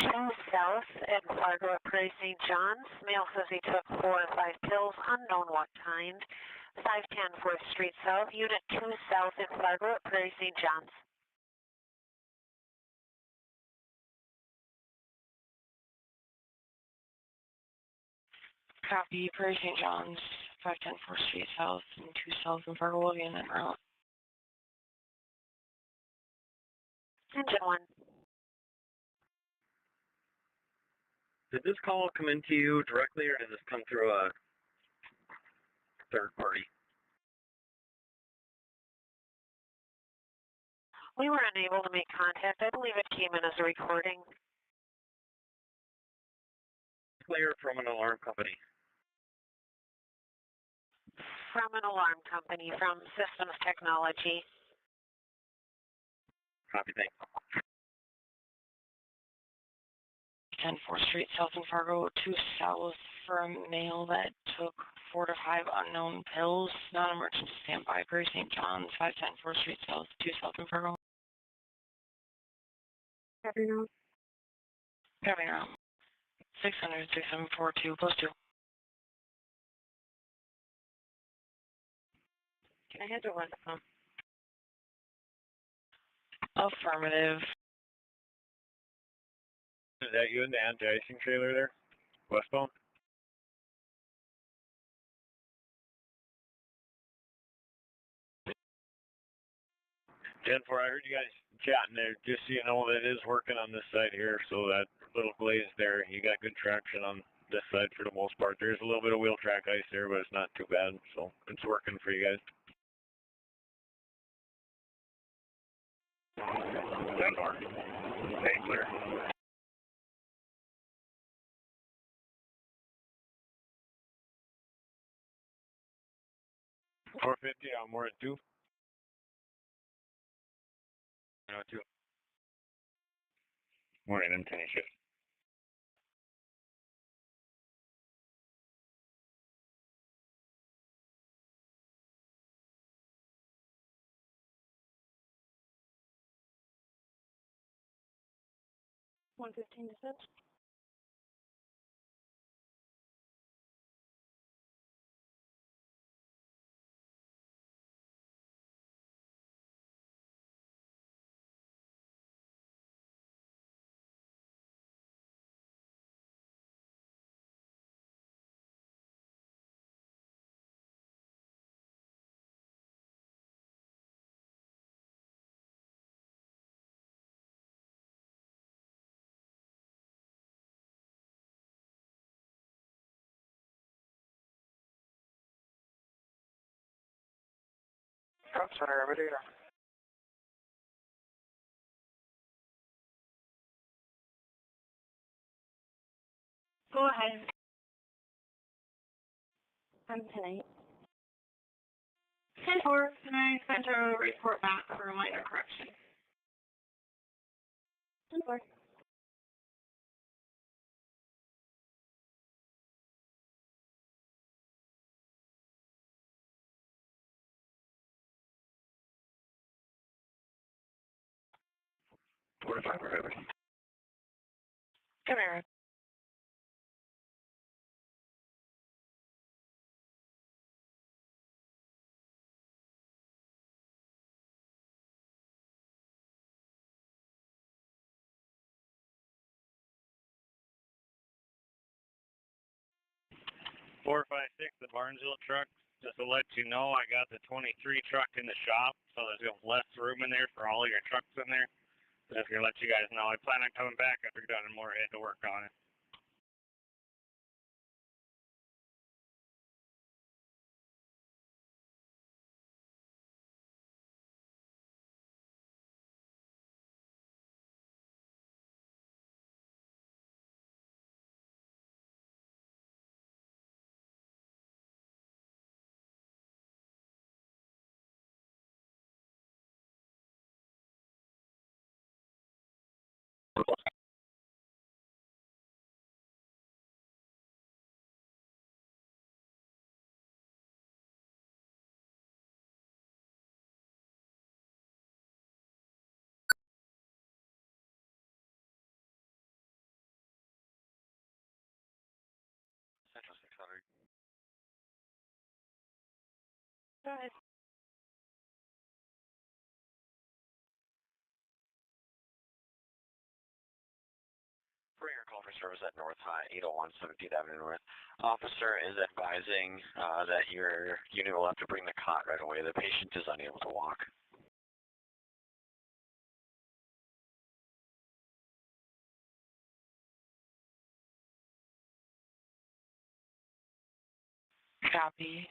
2 South at Fargo at Prairie St. John's. Male says he took 4 or 5 pills, unknown what kind. 510 4th Street South, Unit 2 South in Fargo at Prairie St. John's. Copy Prairie St. John's, 510 4th Street South and 2 South in Fargo will be in that route. Engine 1. Did this call come into you directly, or did this come through a third party? We were unable to make contact. I believe it came in as a recording. Clear from an alarm company. From an alarm company, from Systems Technology. Copy, thanks. 10 4th Street South in Fargo, 2 South for a male that took 4 to 5 unknown pills. Non-emergency standby, Prairie St. John's, 510 4th Street South, 2 South in Fargo. Copy now. Copy now. 600 6742, close 2. Can I handle one? Affirmative. Is that you in the anti-icing trailer there? Westbound? 10-4, I heard you guys chatting there. Just so you know, that is working on this side here, so that little glaze there, you got good traction on this side for the most part. There's a little bit of wheel track ice there, but it's not too bad, so it's working for you guys. 10-4. Hey, clear. $450 on Moorhead 2. 2. Morning, I'm 10 shift. $115 descent. Center, Radeon. Go ahead. I'm 10-8. 10-4, can I send a report back for a minor correction? 10-4. 45 prohibit. Come here. Four, 5, 6, the Barnesville truck. Just to let you know, I got the 23 truck in the shop, so there's less room in there for all your trucks in there. Just to let you guys know, I plan on coming back after we're done in Moorhead to work on it. Central 600. Go ahead. For your call for service at North High, 801 17th Avenue North. Officer is advising that your unit will have to bring the cot right away. The patient is unable to walk. Copy.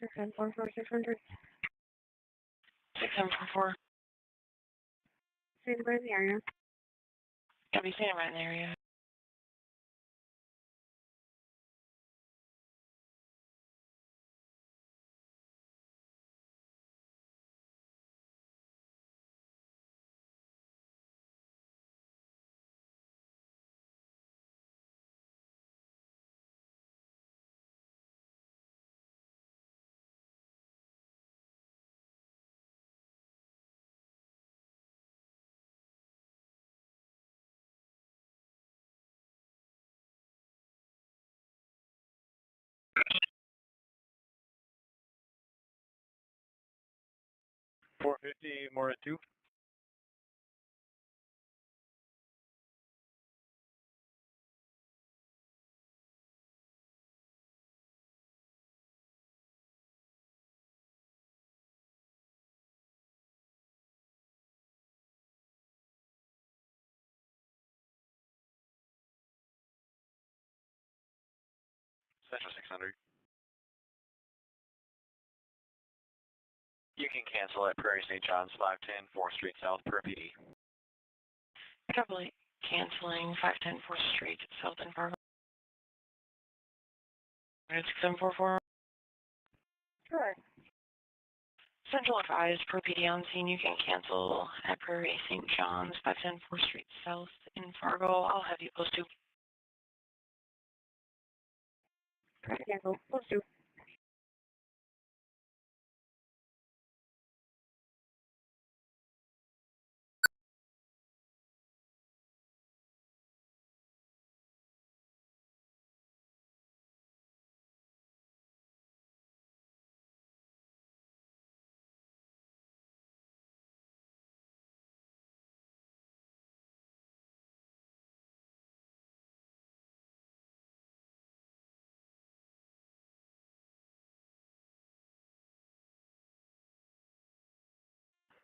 Six seven four four 600. 6744. Stand by in the area. Copy, stand by in the area. .450, Moorhead 2. Central 600. You can cancel at Prairie St. John's, 510 4th Street South per PD. Copy. Canceling 510 4th Street South in Fargo. 6744. Correct. Central advised per PD on scene. You can cancel at Prairie St. John's, 510 4th Street South in Fargo. I'll have you post 2. Cancel. Post 2.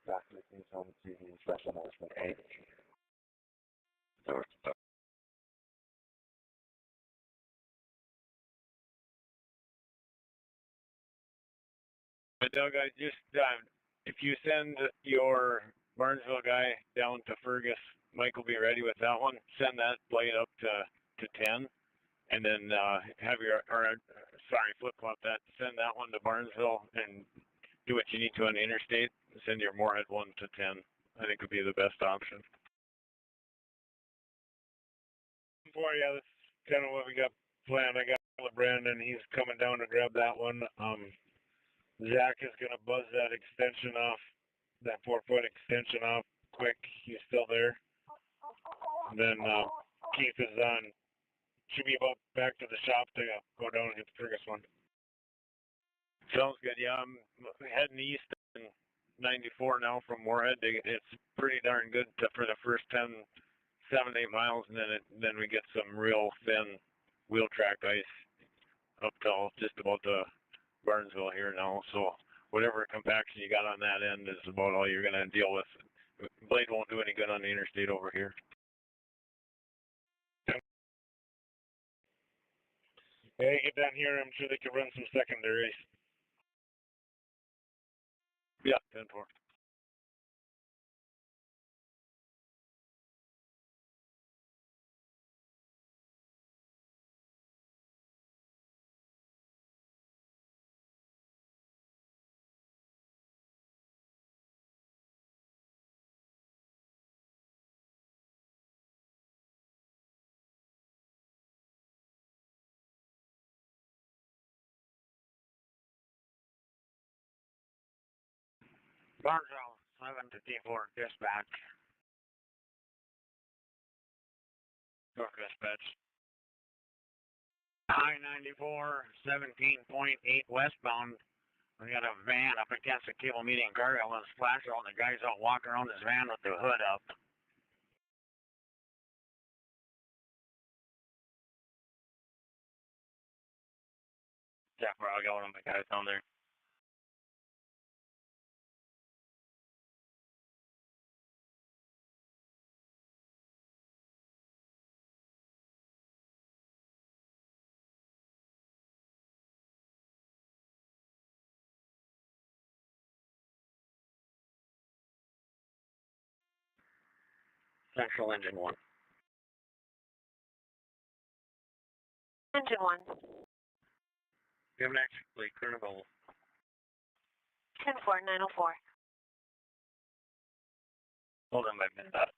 Back to the King's Home TV Special Announcement 8. But Doug, I just If you send your Barnesville guy down to Fergus, Mike will be ready with that one. Send that blade up to 10, and then flip-flop that. Send that one to Barnesville and do what you need to on the interstate. Send your Moorhead one to 10. I think would be the best option. Boy, yeah, that's kind of what we got planned. I got Brandon. He's coming down to grab that one. Zach is going to buzz that extension off, that 4-foot extension off quick. He's still there. And then Keith is on. Should be about back to the shop to go down and hit the Fergus one. Sounds good. Yeah, I'm heading east in 94 now from Moorhead. It's pretty darn good for the first 7-8 miles, and then we get some real thin wheel track ice up till just about to Barnesville here now. So whatever compaction you got on that end is about all you're going to deal with. Blade won't do any good on the interstate over here. Hey, get down here. I'm sure they can run some secondaries. Yeah, 10-4. Barnesville, 754, dispatch. North dispatch. I-94, 17.8 westbound. We got a van up against the cable median guardrail with a splash out, and the guy's out walking around his van with the hood up. Yeah, I got one of my guys down there. Central engine 1. Engine 1. You have an actually clear goal. 10-4, 904. Hold on, I missed that.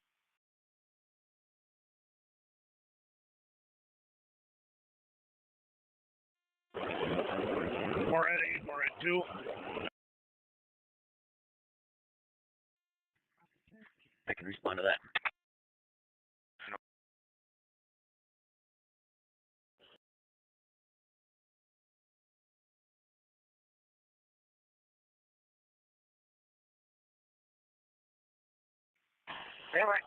Moorhead 8, Moorhead 2. I can respond to that. Anyway.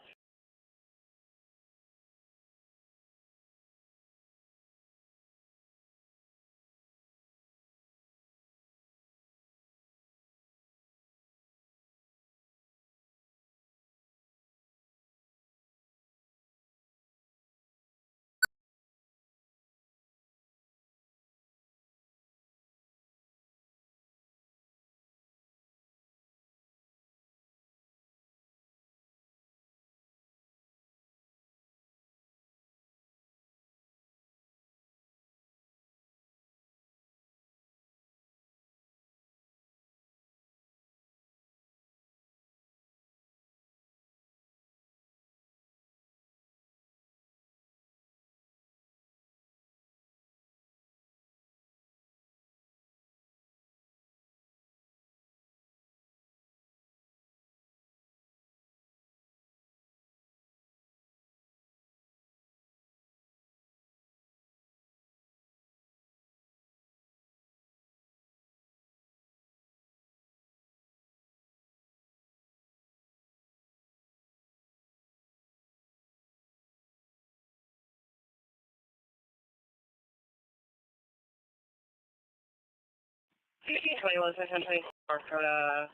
CC21 624 for the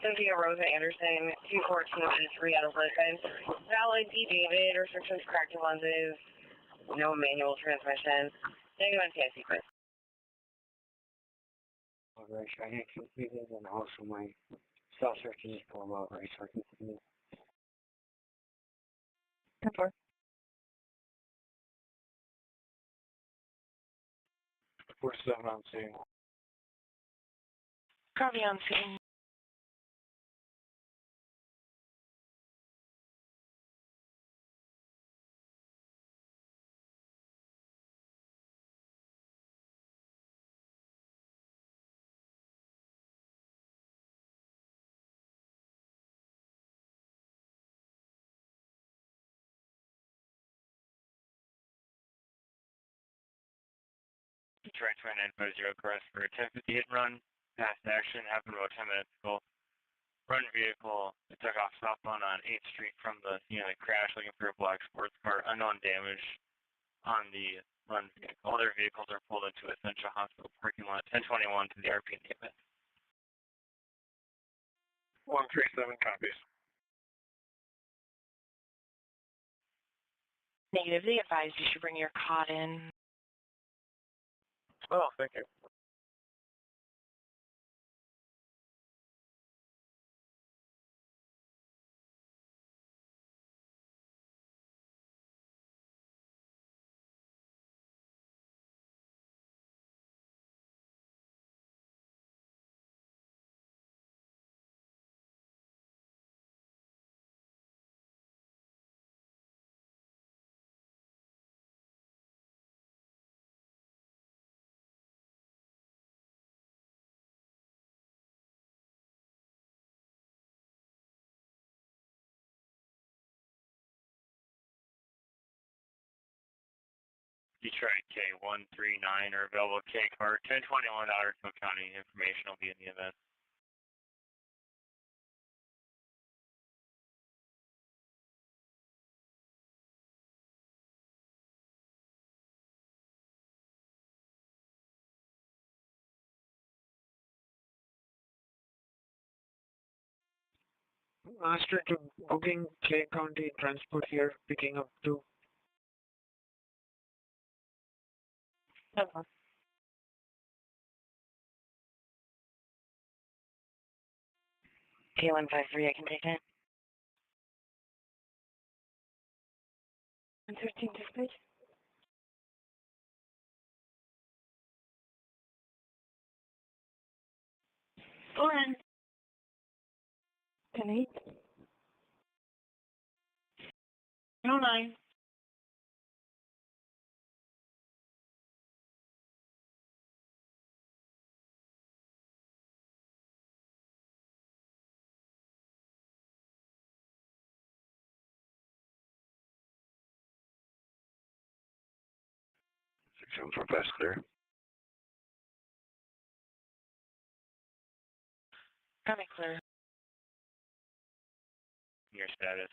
Cynthia Rosa Anderson, 214 and 3 out of Lisbon. Valid D. David, restrictions corrected lenses, no manual transmission. Negative NCI sequence. Alright, I had completed and also my South Shore, can you just go about right short and 10-4. We're 7 on scene. Copy on scene. Detroit 2950 cross for a 1050 hit and run. Fast action happened about 10 minutes ago. Run vehicle, it took off southbound on 8th Street from the scene of the crash looking for a black sports car. Unknown damage on the run vehicle. Other vehicles are pulled into Essential Hospital parking lot. 1021 to the RP statement. 137 copies. Negative. They advised you should bring your cot in. Oh, thank you. Detroit K139 or available K car 1021 to Cook County. Information will be in the event. Master to booking Clay County Transport here, picking up 2. K153, I can take it. 113 dispatch. Go in. 10-8. 09. Zoom for best clear. Coming clear. Your status.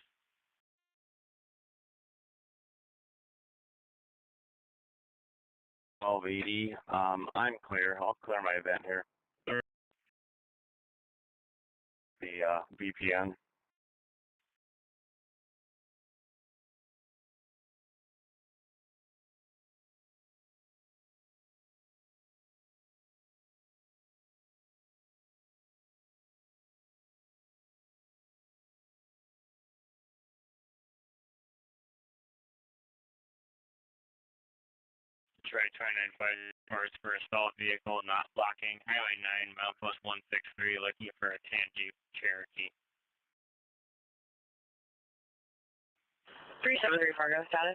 $1280. I'm clear. I'll clear my event here. The VPN. Detroit 295 parts for a stalled vehicle not blocking. Highway 9, milepost 163, looking for a tan Jeep Cherokee. 373 Fargo status.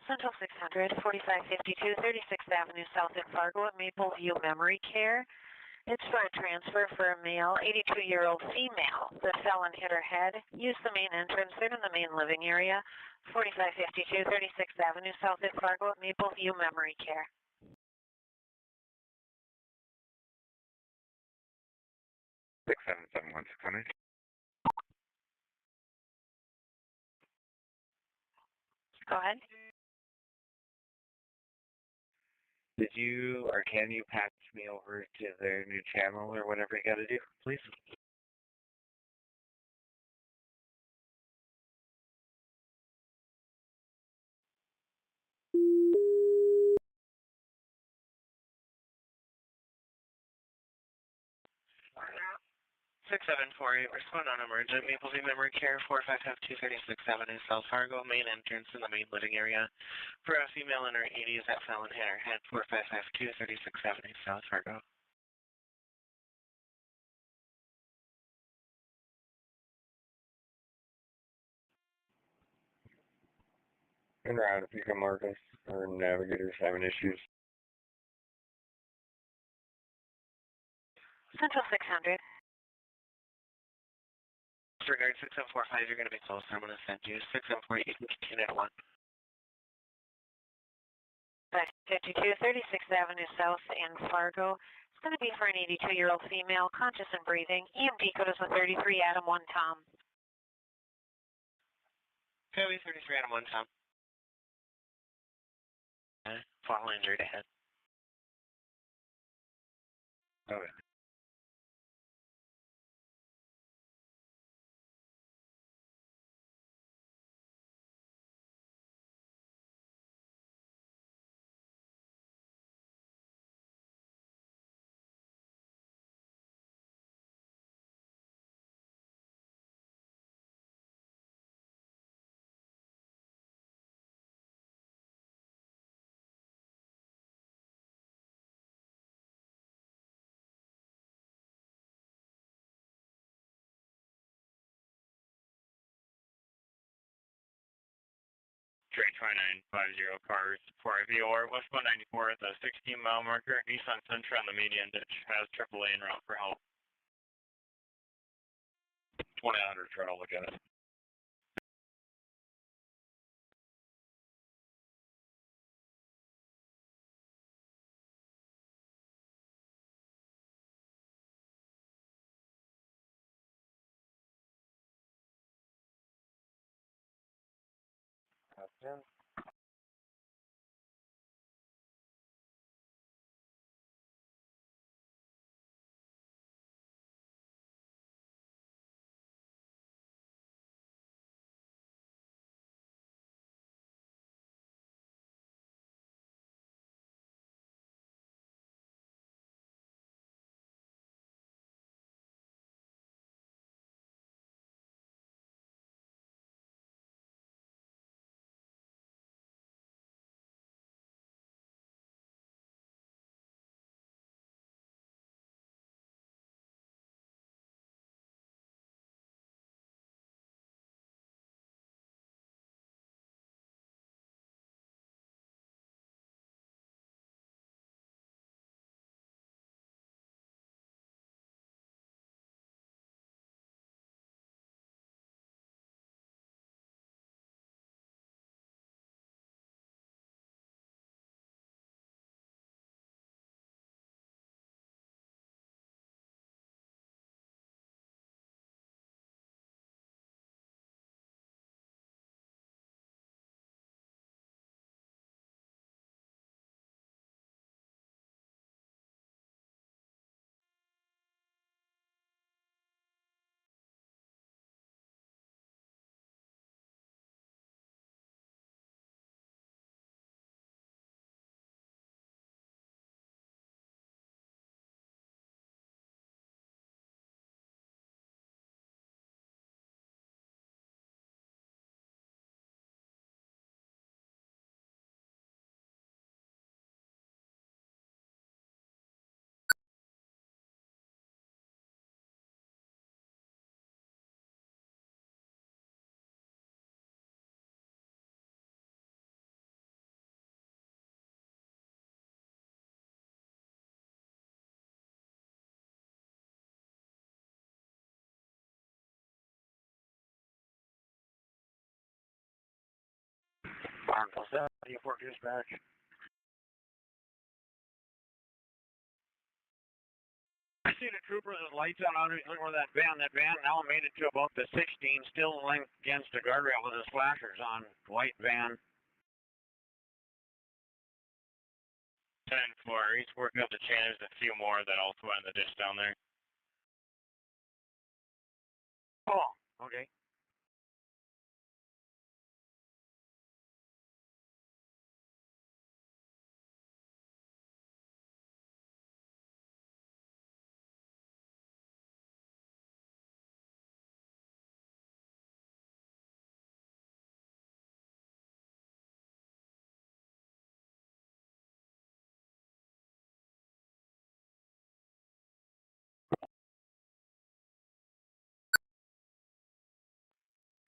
Central 600, 4552, 36th Avenue South in Fargo at Maple View Memory Care. It's for a transfer for a male, 82-year-old female that fell and hit her head. Use the main entrance. They're in the main living area. 4552, 36th Avenue South in Fargo at Maple View Memory Care. Six 771 600. Go ahead. Did you or can you patch me over to their new channel or whatever you got to do, please? Six 6748, respond on emergent. Maple View Memory Care, 4552 36th Avenue, South Fargo, main entrance in the main living area. For a female in her 80s at Fallon Hammerhead, 4552 36th Avenue, South Fargo. En route, if you can mark us, our navigator's having issues. Central 600. Disregard 6745, you're going to be close. I'm going to send you 6748, you can continue at 1. 52 36th Avenue South in Fargo. It's going to be for an 82-year-old female, conscious and breathing. AMD code is with 33 Adam 1 Tom. Copy 33 Adam 1 Tom. Fall injured ahead. Okay. Trade 2950 cars for a VOR, westbound 94 at the 16-mile marker, east on Central on the median ditch, has AAA en route for help. 2800, try to look at it. Captain. Fargo 74 dispatch. I seen a trooper with lights out on that van. That van now made it to about the 16, still linked against the guardrail with his flashers on. White van. 10-4. He's working up the chain. There's a few more that also on the dish down there. Oh, okay.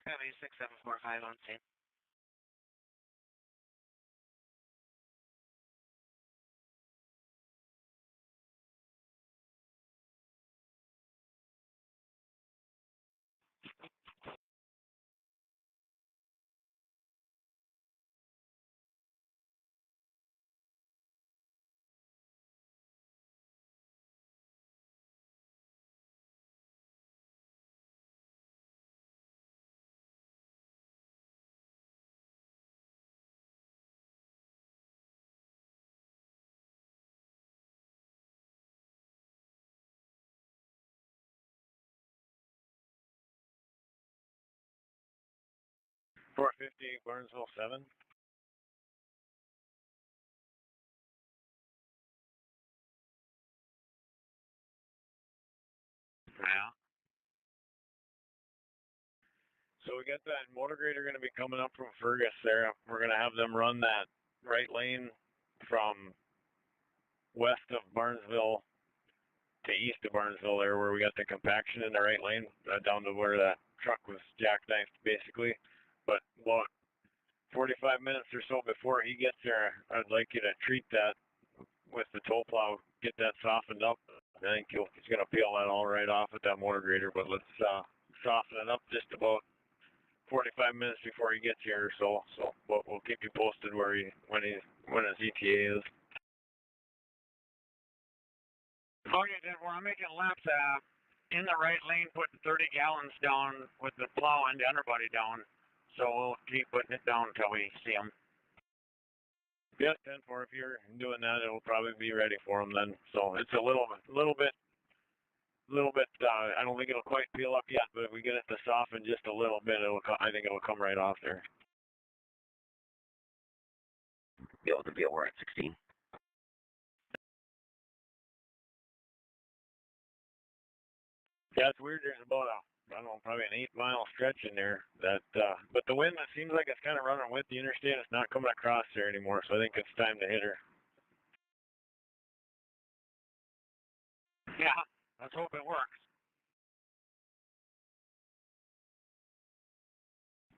Copy 6745 on scene. .450 Burnsville 7. Yeah. So we got that motor grader going to be coming up from Fergus there. We're going to have them run that right lane from west of Barnesville to east of Barnesville there where we got the compaction in the right lane down to where that truck was jackknifed basically. But about 45 minutes or so before he gets there, I'd like you to treat that with the tow plow, get that softened up. I think he's going to peel that all right off with that motor grader, but let's soften it up just about 45 minutes before he gets here or so. But we'll keep you posted when his ETA is. Okay, then I'm making laps in the right lane, putting 30 gallons down with the plow and the underbody down. So we'll keep putting it down until we see him. Yeah, 10-4. If you're doing that, it'll probably be ready for him then. So it's a little bit. I don't think it'll quite peel up yet, but if we get it to soften just a little bit, I think it'll come right off there. We're at 16. Yeah, it's weird. There's about probably an 8-mile stretch in there. But the wind, it seems like it's kind of running with the interstate. It's not coming across there anymore, so I think it's time to hit her. Yeah, let's hope it works.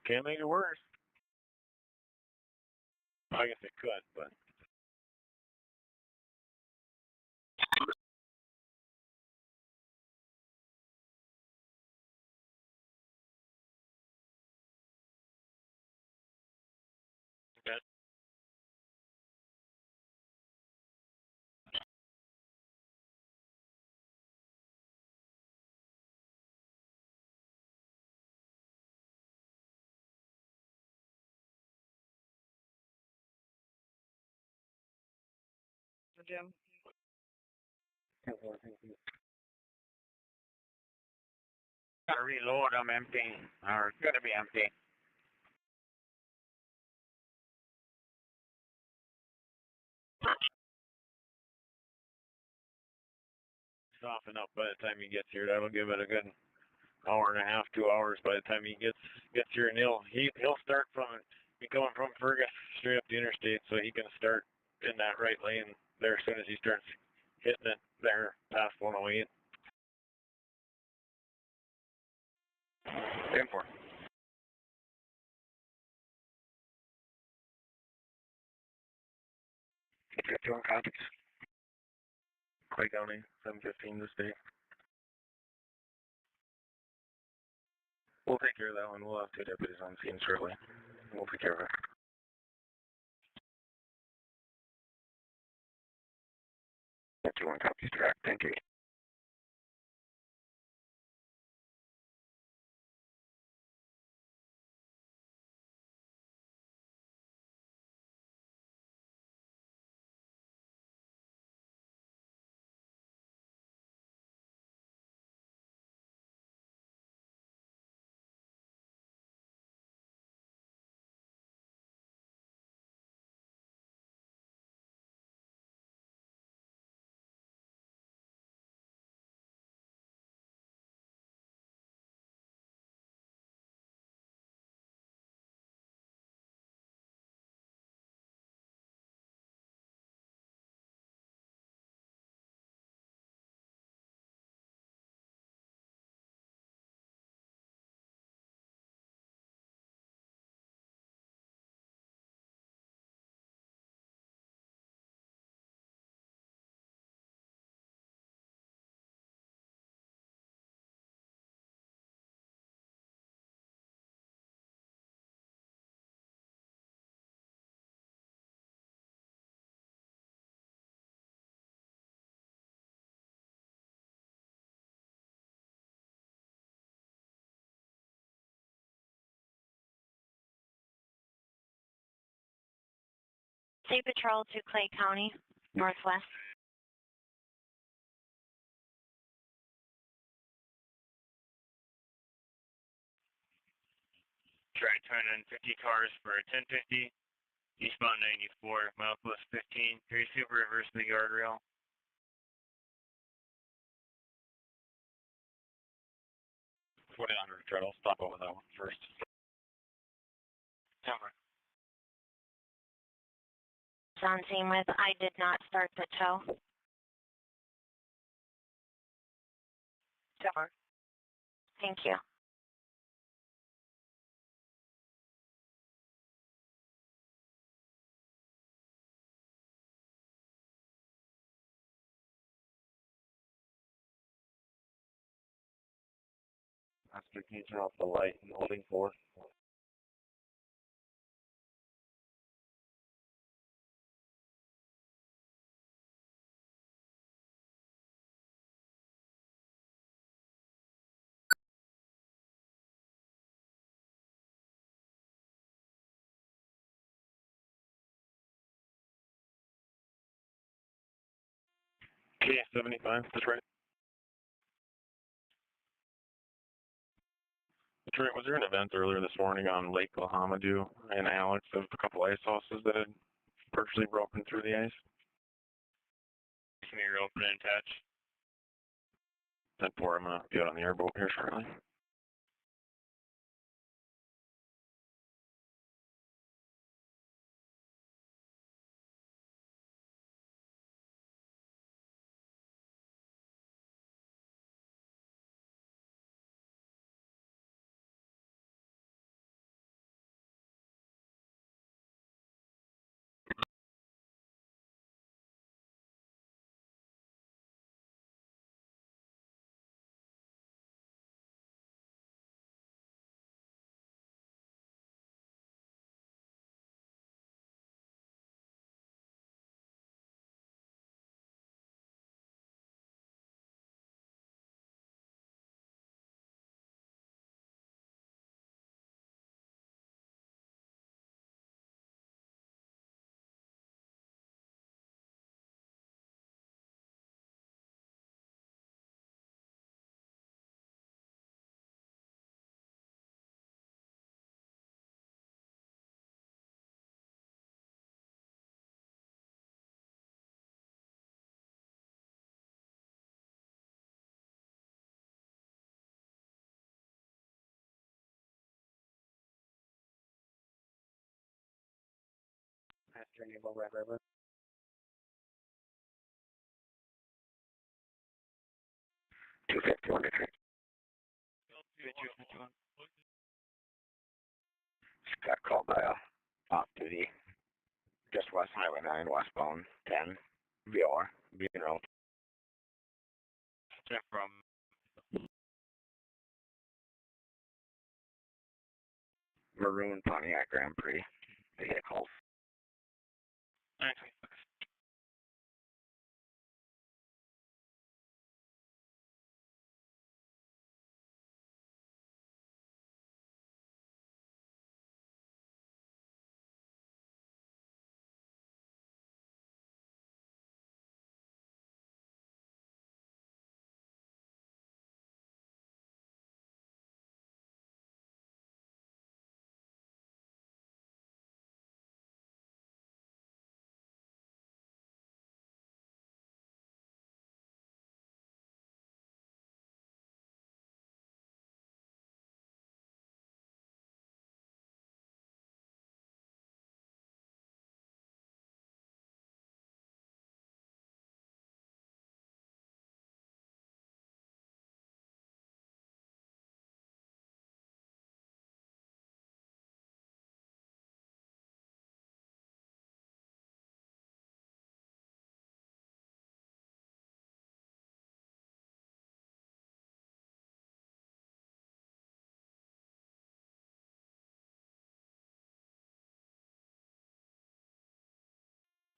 Can't make it worse. I guess it could, but. Okay. Jim. Gotta reload, I'm empty. Or it's gonna be empty. Soften up by the time he gets here. That'll give it a good hour and a half, 2 hours by the time he gets here, and he'll start be coming from Fergus straight up the interstate, so he can start in that right lane there as soon as he starts hitting it there past 108. 10-4. Get 51 copies. Clay County, 7:15 this day. We'll take care of that one. We'll have 2 deputies on scene shortly. We'll take care of it. 51 copies direct. Thank you. State Patrol to Clay County, northwest. Try turning 50 cars for 1050, eastbound 94, milepost 15, 3 super reverse the guardrail. 2900, try to stop over that one first. Number. On scene with, I did not start the tow. Tower. Thank you. Master, can you turn off the light and holding forward? Okay, 75, that's right. That's right, was there an event earlier this morning on Lake Lahamadou and Alex of a couple ice houses that had partially broken through the ice? Give me your open and attach. 10-4, I'm going to be out on the airboat here shortly. Master, enable Red River. Got called by a off-duty, just west Highway 9, westbound 10, VR, being route. From Maroon Pontiac Grand Prix vehicles. Okay.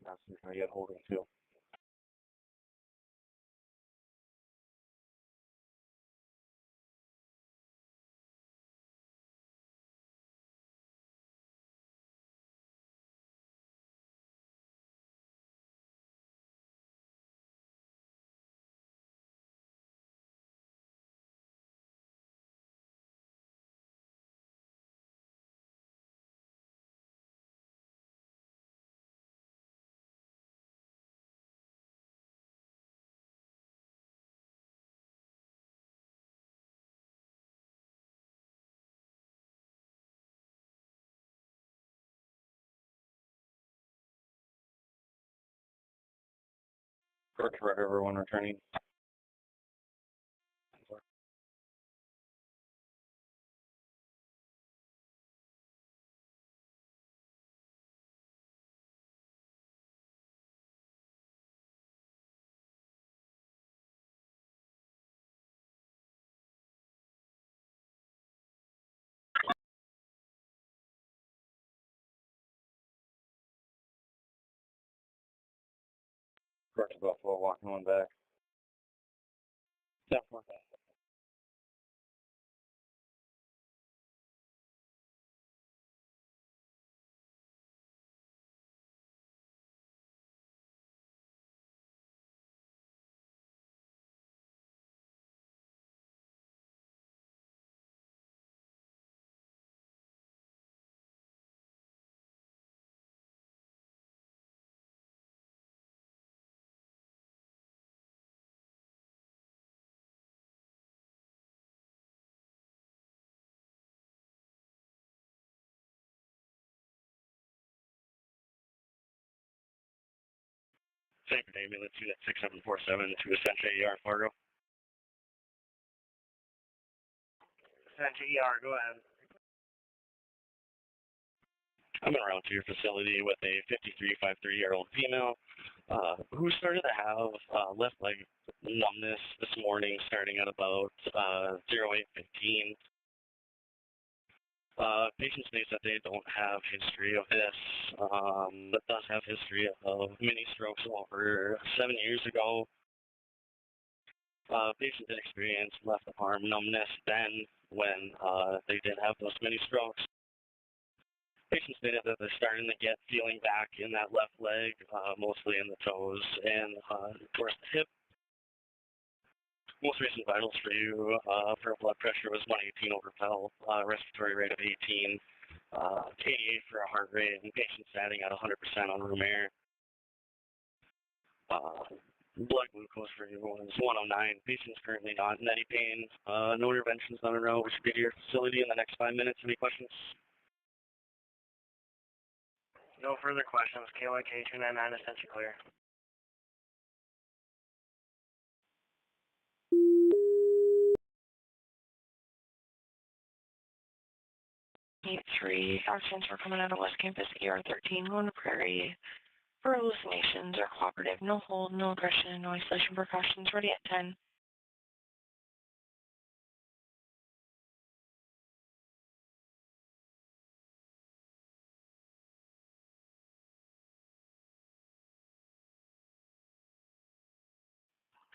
Master, can I get holding too? Correct for everyone returning. Correct to Buffalo, walking one back. 10-4 back. Same for ambulance unit 6747 to Essential ER, Fargo. Essential ER, go ahead. I'm en route to your facility with a 53-53-year-old female who started to have left leg numbness this morning starting at about 08:15. Patient states that they don't have history of this, but does have history of mini strokes over 7 years ago. Patient did experience left arm numbness then when they did have those mini strokes. Patient stated that they're starting to get feeling back in that left leg, mostly in the toes and towards the hip. Most recent vitals for you for blood pressure was 118 over Pell, respiratory rate of 18, 88 for a heart rate, and patient standing at 100% on room air. Blood glucose for you was 109. Patient's currently not in any pain. No interventions on a row. We should be to your facility in the next 5 minutes. Any questions? No further questions. KY K299 essentially clear. E3, oxygens were coming out of West Campus, ER13, going to Prairie. For hallucinations are cooperative, no hold, no aggression, no isolation precautions, ready at 10.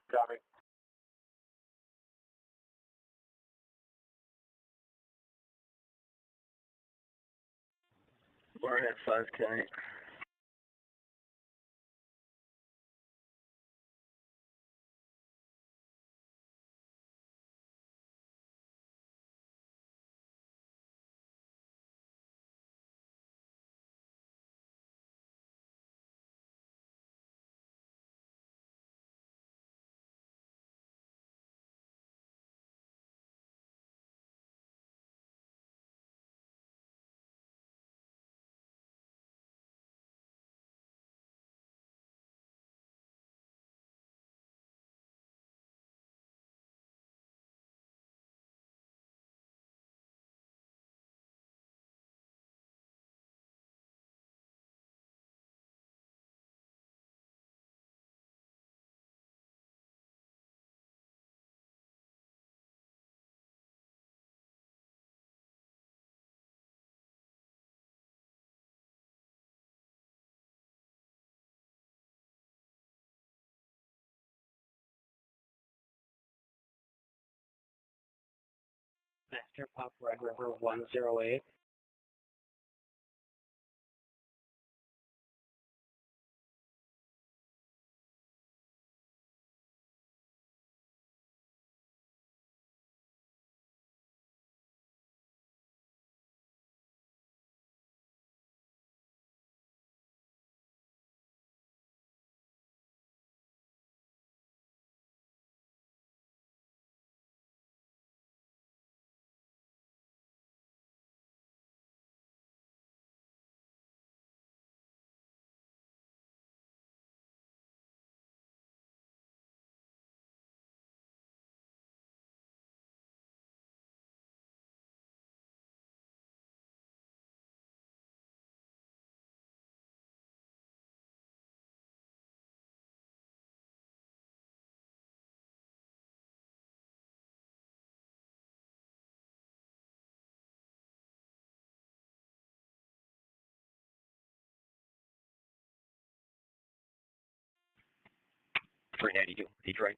Copy. Moorhead 5K. Master Pop Red River 108. 392, Detroit.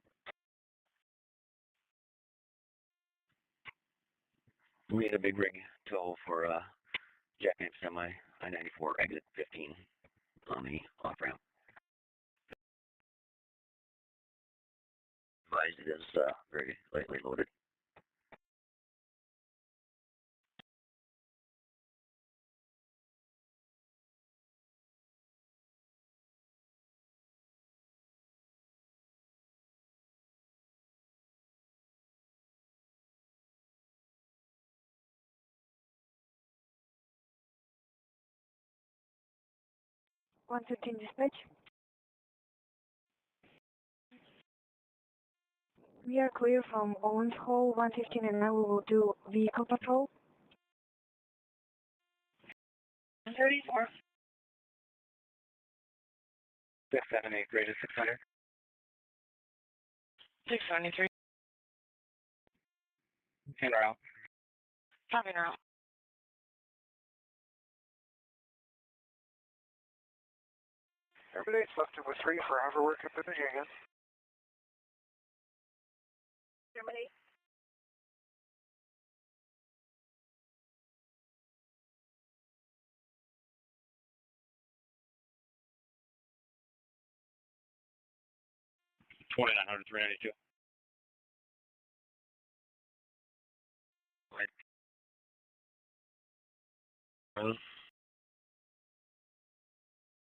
We need a big rig tow for jackknife semi, I-94, exit 15 on the off-ramp. Advised it is very lightly loaded. (115) dispatch. We are clear from Owens Hall 115 and now we will do vehicle patrol. 34. 678, greatest 600. 673. En route. Copy now. Everybody's left it with 3 for hoverwork at the Virginia. Germany. $2,900, $392.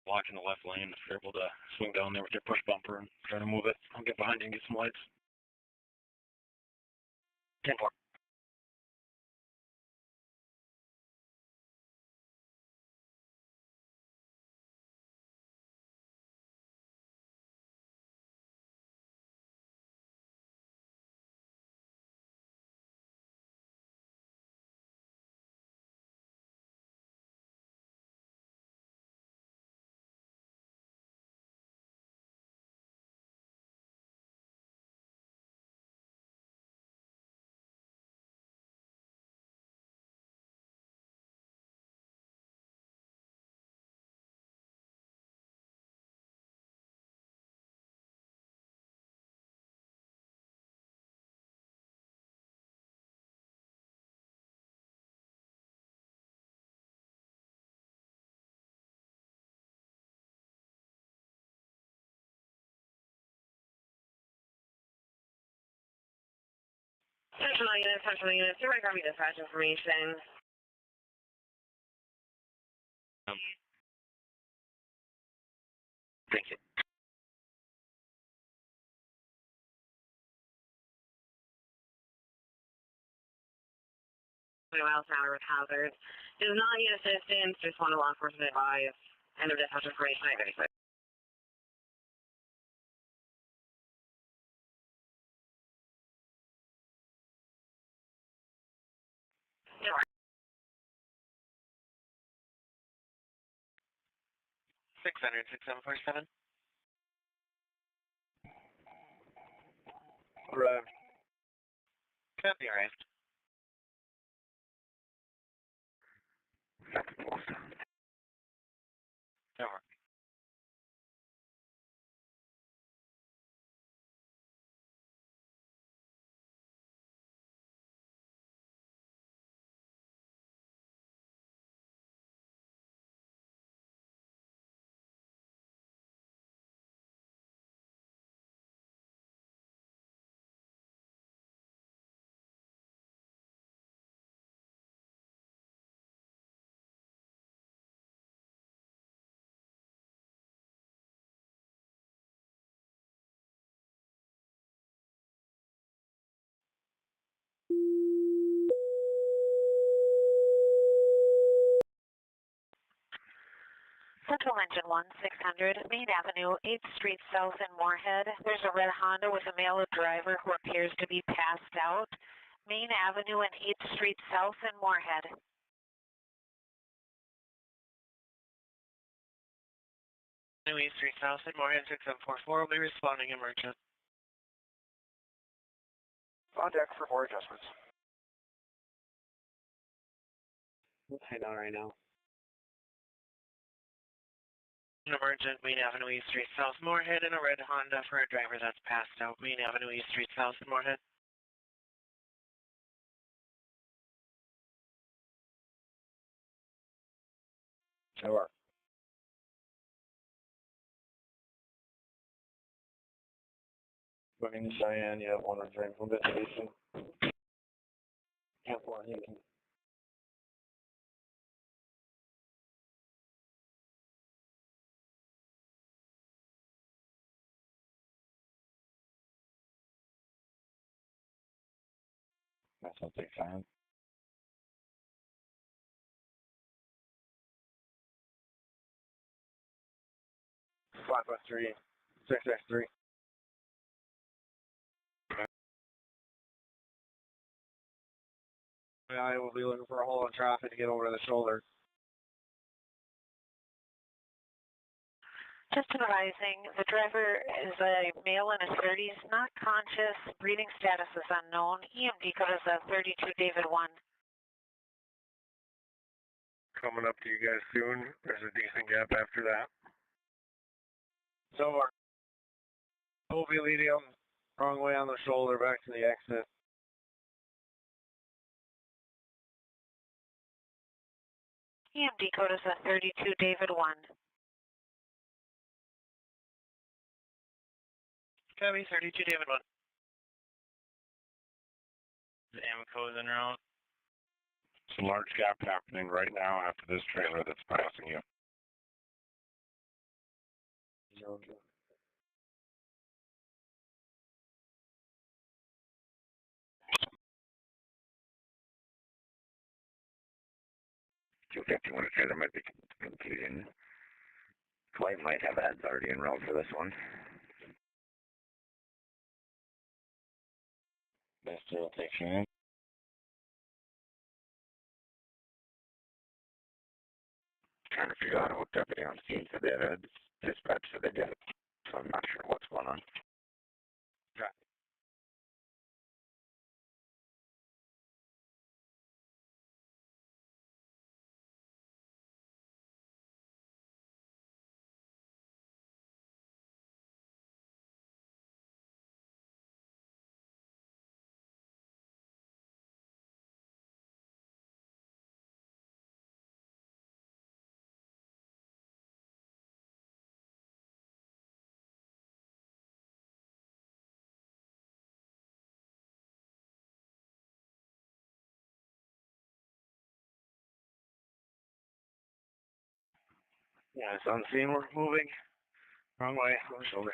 Blocking the left lane, if you're able to swing down there with your push bumper and try to move it, I'll get behind you and get some lights. 10-4. Central units, you're going to copy dispatch information. Thank you. 20 miles an hour with hazards. Does not need assistance, just want to law enforcement advise. End of dispatch information, I-36. Yeah. 600, 6747. Arrived. Copy, arrived. Over. Central Engine 1600, Main Avenue, 8th Street South in Moorhead. There's a red Honda with a male driver who appears to be passed out. Main Avenue and 8th Street South in Moorhead. New 8th Street South in Moorhead 6744 will be responding emergent. On deck for more adjustments. Head on right now. an emergent, Main Avenue East Street South, Moorhead, and a red Honda for a driver that's passed out, Main Avenue East Street South, Moorhead. Sure. Moving to Cheyenne, you have one return from destination. Camp 1, Houston. That's what they found. Five by 3, 6x3. I will be looking for a hole in traffic to get over to the shoulder. Just advising, the driver is a male in his 30s, not conscious, breathing status is unknown. EMD code is a 32 David 1. Coming up to you guys soon. There's a decent gap after that. So we'll be leading them wrong way on the shoulder back to the exit. EMD code is a 32 David 1. Copy, 32 David 1. The AM code en route. It's a large gap happening right now after this trailer that's passing you. 251 trailer might be completing. Clay might have ads already en route for this one. Best will take you in. Trying to figure out what deputy on scene said they had dispatch said they did. So I'm not sure what's going on. Right. Yeah, it's on scene. We're moving. Wrong way on the shoulder.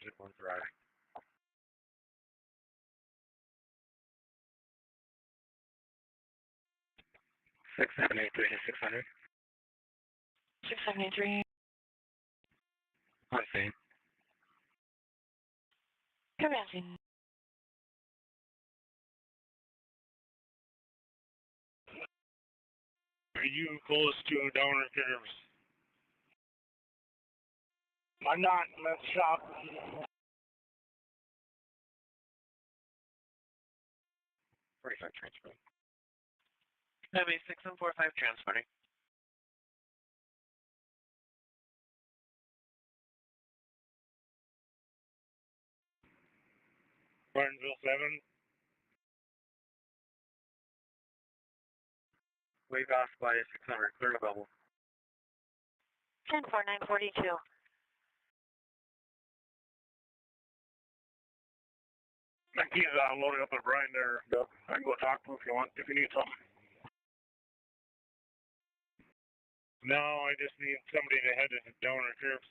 Just one Friday. 673 to 600. 673. I see. Commencing. Are you close to donor curves? I'm not. I'm at the shop. 45 transfer. Copy, 6145 transporting. Barnesville 7. Wave off by 600. Clear to bubble. 104942. He's loading up a Brian there. I can go talk to him if you want, if you need something. No, I just need somebody to head to the donor curves.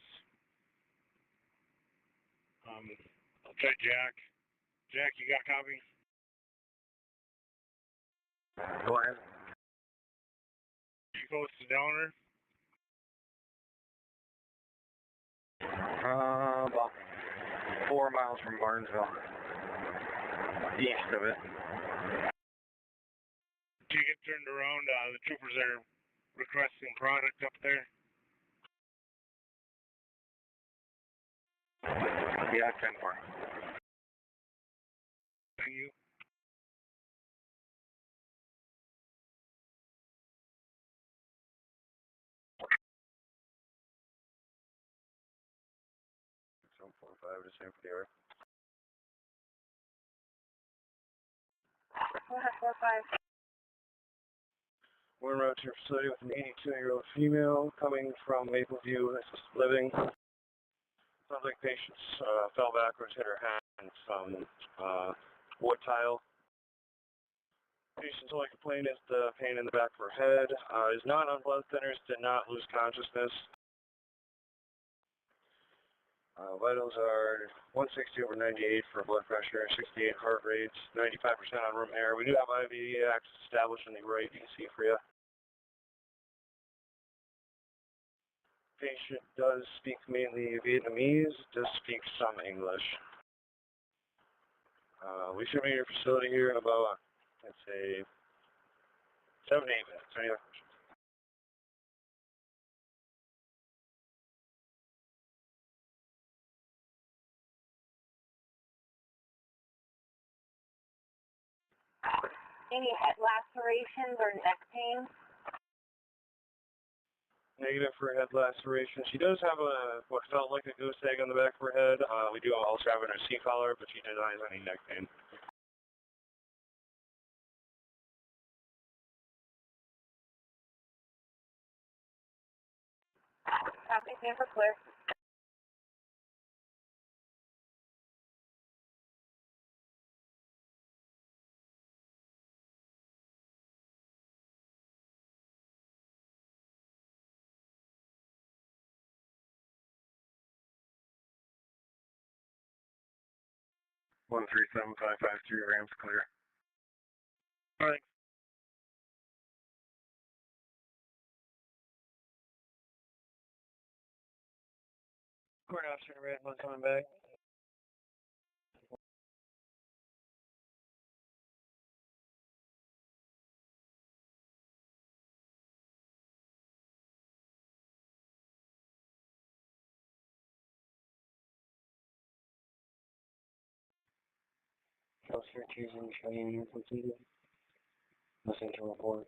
I'll try Jack. Jack, you got a copy? Go ahead. You close to donor? About 4 miles from Barnesville. East of it. you get turned around? The troopers are requesting product up there. Yeah, 10-4. Thank you. So 4-5 to same for the air. 4-5. We're en route to your facility with an 82-year-old female coming from Mapleview Assisted Living. Sounds like patients fell backwards, hit her head on some wood tile. Patient's only complaint is the pain in the back of her head. Is not on blood thinners, did not lose consciousness. Vitals are 160/98 for blood pressure, 68 heart rates, 95% on room air. We do have IV access established in the right PC for you. Patient does speak mainly Vietnamese, does speak some English. We should be at your facility here in about, let's say, 7 to 8 minutes. Any other questions? Any head lacerations or neck pain? Negative for head laceration. She does have what felt like a goose egg on the back of her head. We do also have her in her C-collar, but she denies any neck pain. Copy, stand for clear. One 37553 ramps clear. All right. Court officer to Red 1 coming back. Officer choosing training completed. Listen to report.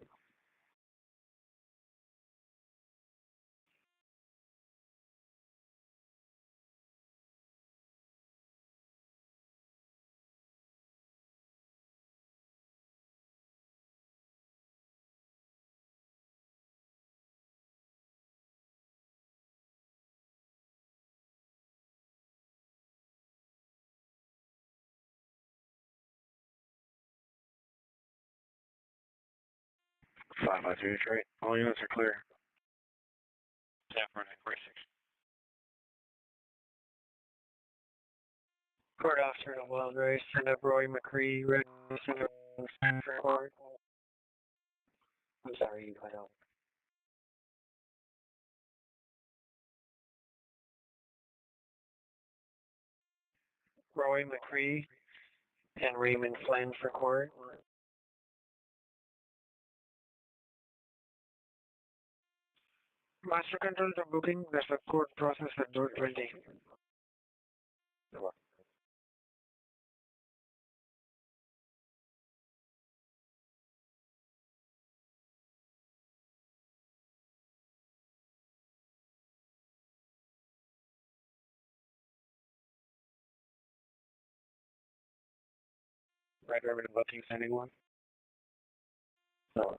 Five by 2 Detroit. All units are clear. 10-4-9-4-6. Court officer to Wild Rice, send up Roy McCree, Red, send up for court. I'm sorry, you cut out. Roy McCree and Raymond Flynn for court. Master control to booking, there's a court process at door 20. Red River to booking, sending one. No.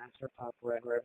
Master Pup Red River